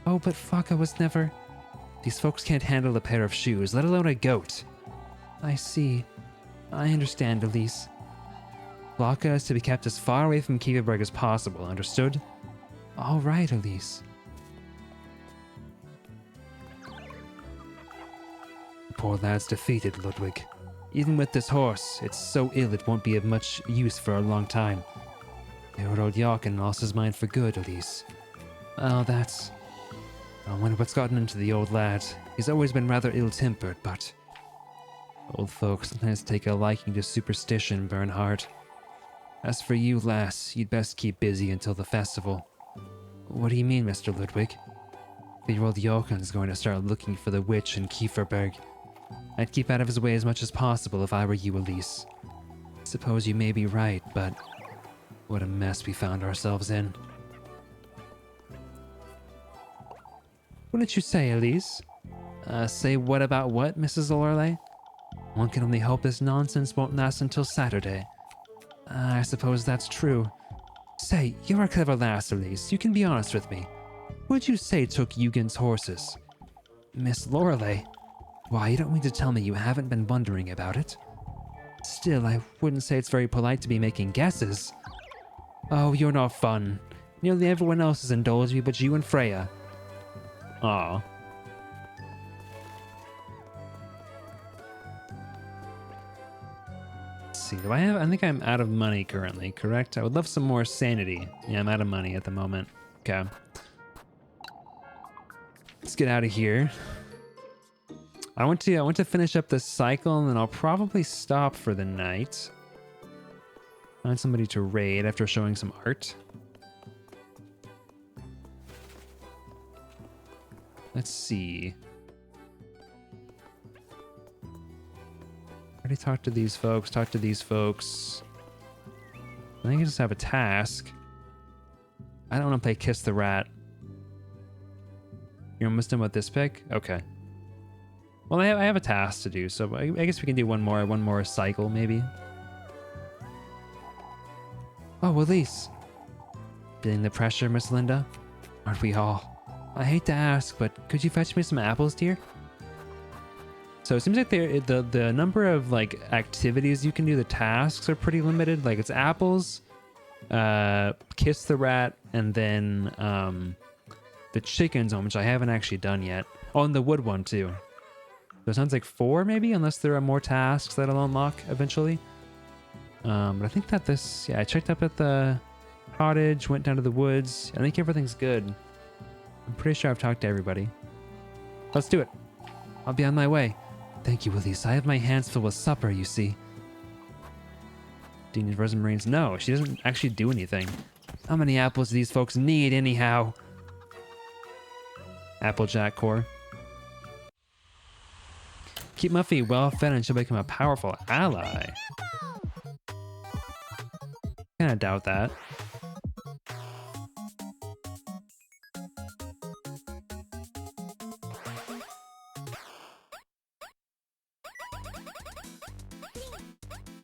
Oh, but Flocka was never... These folks can't handle a pair of shoes, let alone a goat. I see. I understand, Elise. Flocka is to be kept as far away from Kieferberg as possible, understood? All right, Elise. The poor lad's defeated, Ludwig. Even with this horse, it's so ill it won't be of much use for a long time. Poor old Jochen lost his mind for good, Elise. Oh, that's... I wonder what's gotten into the old lad. He's always been rather ill-tempered, but... Old folks sometimes take a liking to superstition, Bernhard. As for you, lass, you'd best keep busy until the festival. What do you mean, Mr. Ludwig? The old Jochen's going to start looking for the witch in Kieferberg. I'd keep out of his way as much as possible if I were you, Elise. Suppose you may be right, but... What a mess we found ourselves in. What did you say, Elise? Say what about what, Mrs. Lorelei? One can only hope this nonsense won't last until Saturday. I suppose that's true. Say, you're a clever lass, Elise. You can be honest with me. Who'd you say took Eugen's horses? Miss Lorelei? Why, you don't mean to tell me you haven't been wondering about it? Still, I wouldn't say it's very polite to be making guesses. Oh, you're not fun. Nearly everyone else has indulged me but you and Freya. Aw. Let's see, do I have... I think I'm out of money currently, correct? I would love some more sanity. Yeah, I'm out of money at the moment. Okay. Let's get out of here. I want to finish up this cycle and then I'll probably stop for the night. Find somebody to raid after showing some art. Let's see. Already talked to these folks, I think I just have a task. I don't want to play Kiss the Rat. You're almost done with this pick? Okay. Well, I have a task to do, so I guess we can do one more cycle, maybe. Oh, Elise. Feeling the pressure, Miss Linda? Aren't we all? I hate to ask, but could you fetch me some apples, dear? So it seems like the number of like activities you can do, the tasks are pretty limited. Like it's apples, kiss the rat, and then the chickens one, which I haven't actually done yet. Oh, and the wood one too. So it sounds like 4 maybe, unless there are more tasks that'll unlock eventually. But I think that this, yeah, I checked up at the cottage, went down to the woods. I think everything's good. I'm pretty sure I've talked to everybody. Let's do it. I'll be on my way. Thank you, Elise. I have my hands full with supper, you see. Do you need Rosemary's? No, she doesn't actually do anything. How many apples do these folks need anyhow? Applejack core. Keep Muffy well fed and she'll become a powerful ally. Kinda doubt that.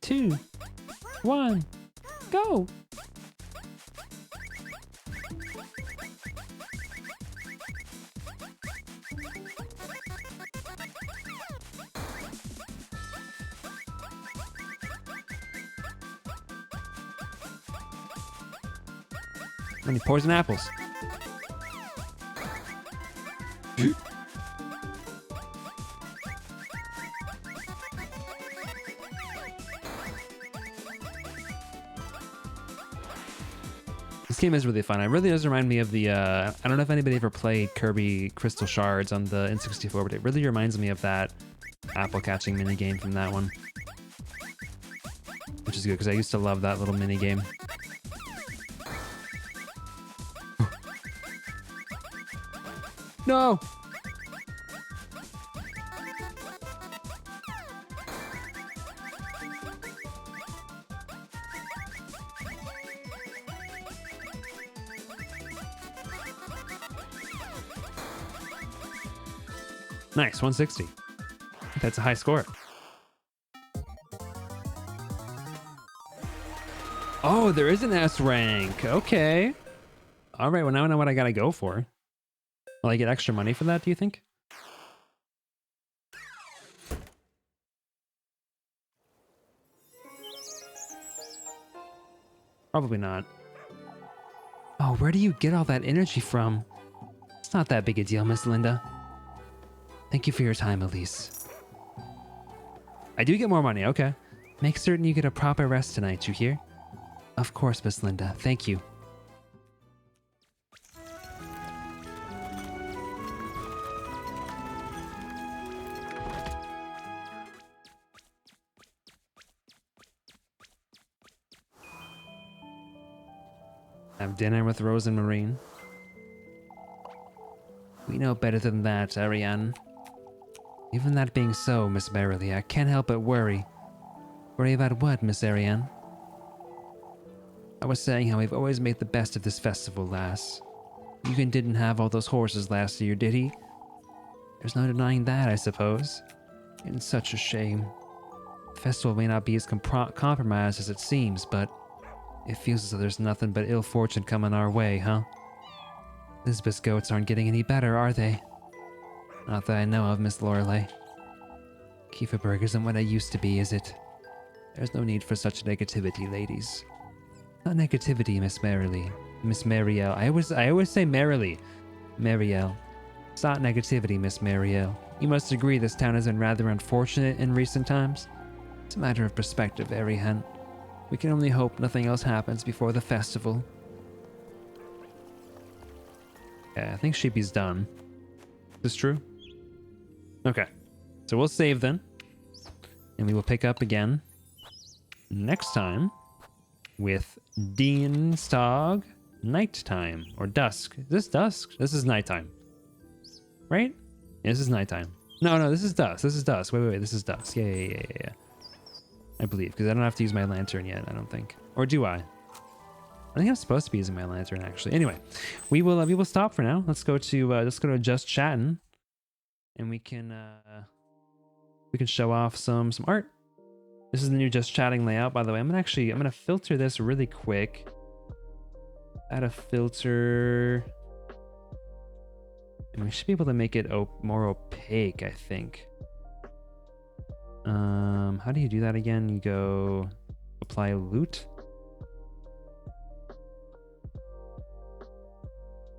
Two, 1, go! And he pours in apples. This game is really fun. It really does remind me of the, I don't know if anybody ever played Kirby Crystal Shards on the N64, but it really reminds me of that apple catching minigame from that one. Which is good, because I used to love that little minigame. No! Nice, 160. That's a high score. Oh, there is an S rank. Okay. All right, well, now I know what I gotta go for. Will I get extra money for that, do you think? Probably not. Oh, where do you get all that energy from? It's not that big a deal, Miss Linda. Thank you for your time, Elise. I do get more money, okay. Make certain you get a proper rest tonight, you hear? Of course, Miss Linda. Thank you. Have dinner with Rose and Marine. We know better than that, Ariane. Even that being so, Miss Merrily, I can't help but worry. Worry about what, Miss Ariane? I was saying how we've always made the best of this festival, lass. Eugen didn't have all those horses last year, did he? There's no denying that, I suppose. It's such a shame. The festival may not be as compromised as it seems, but it feels as though there's nothing but ill fortune coming our way, huh? Lisbeth's goats aren't getting any better, are they? Not that I know of, Miss Lorelei. Kieferberg isn't what I used to be, is it? There's no need for such negativity, ladies. Not negativity, Miss Merrily. Miss Marielle. I always say Merrily. Marielle. It's not negativity, Miss Marielle. You must agree this town has been rather unfortunate in recent times. It's a matter of perspective, Ariane. We can only hope nothing else happens before the festival. Yeah, I think Sheepy's done. Is this true? Okay. So we'll save then. And we will pick up again next time with Dienstag nighttime or dusk. Is this dusk? This is nighttime. Right? Yeah, this is nighttime. No, this is dusk. This is dusk. Wait. This is dusk. Yeah. I believe, because I don't have to use my lantern yet, I don't think. Or do I? I think I'm supposed to be using my lantern, actually. Anyway, we will stop for now. Let's go to Just Chatting, and we can show off some art. This is the new Just Chatting layout, by the way. I'm gonna filter this really quick. Add a filter, and we should be able to make it more opaque, I think. How do you do that again? You go apply loot.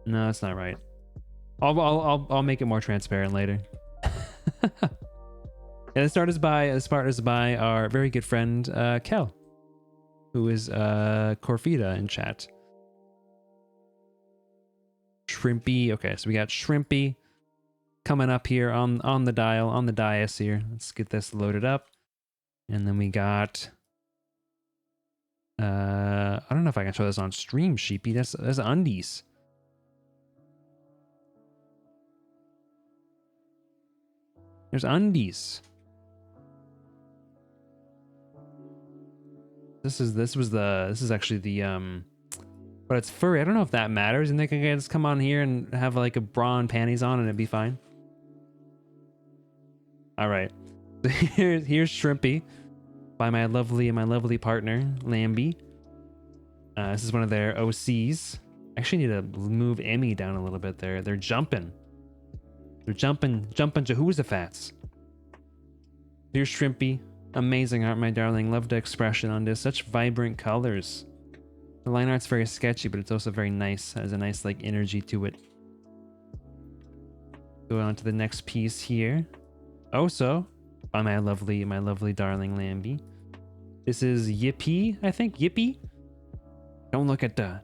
No, that's not right. I'll make it more transparent later. And this art is by our very good friend Kel, who is Corfita in chat. Shrimpy. Okay, so we got Shrimpy coming up here on the dial, on the dais here. Let's get this loaded up. And then we got I don't know if I can show this on stream, Sheepy. That's undies. There's undies. This is actually the but it's furry. I don't know if that matters. And they can just come on here and have like a bra and panties on and it'd be fine. All right. So here's Shrimpy by my lovely partner, Lambie. This is one of their OCs. Actually need to move Emmy down a little bit there. They're jumping. They're jumping Jehoshaphat's. Here's Shrimpy. Amazing art, my darling. Love the expression on this. Such vibrant colors. The line art's very sketchy, but it's also very nice. Has a nice like energy to it. Go on to the next piece here. Also, by my lovely darling Lambie. This is Yippee, I think. Yippee. Don't look at the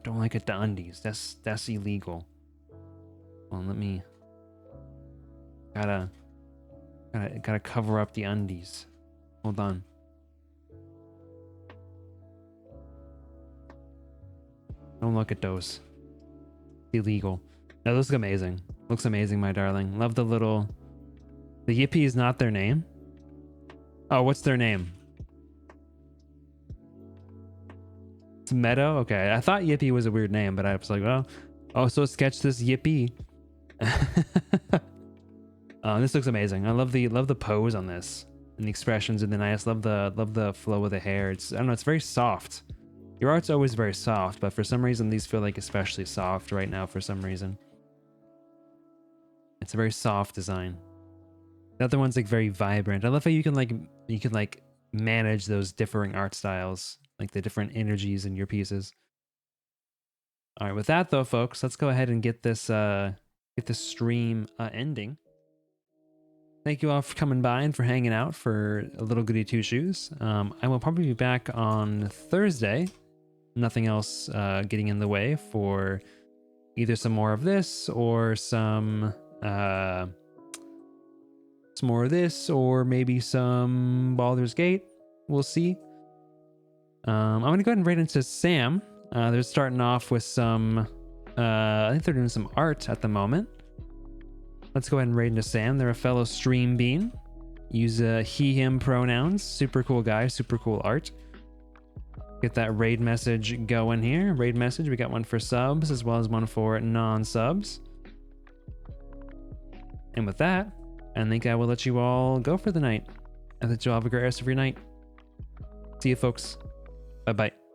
undies. That's illegal. Well, let me. Gotta cover up the undies. Hold on. Don't look at those. Illegal. No, those look amazing. Looks amazing, my darling. Love the little. The Yippee is not their name. Oh, what's their name? It's Meadow? Okay, I thought Yippee was a weird name, but I was like, well, oh, so sketch this Yippee. This looks amazing. I love the pose on this and the expressions and then I just love the flow of the hair. It's, I don't know, it's very soft. Your art's always very soft, but for some reason these feel like especially soft right now for some reason. It's a very soft design. The other one's like very vibrant. I love how you can like manage those differing art styles, like the different energies in your pieces. All right, with that though, folks, let's go ahead and get this stream ending. Thank you all for coming by and for hanging out for a little Goody Two Shoes. I will probably be back on Thursday. Nothing else getting in the way for either some more of this or some more of this or maybe some Baldur's Gate. We'll see. I'm gonna go ahead and right into Sam. They're starting off with some I think they're doing some art at the moment. Let's go ahead and raid into Sam. They're a fellow stream bean. Use he, him pronouns. Super cool guy, super cool art. Get that raid message going here. Raid message, we got one for subs as well as one for non-subs. And with that, I think I will let you all go for the night. I hope you all have a great rest of your night. See you folks. Bye-bye.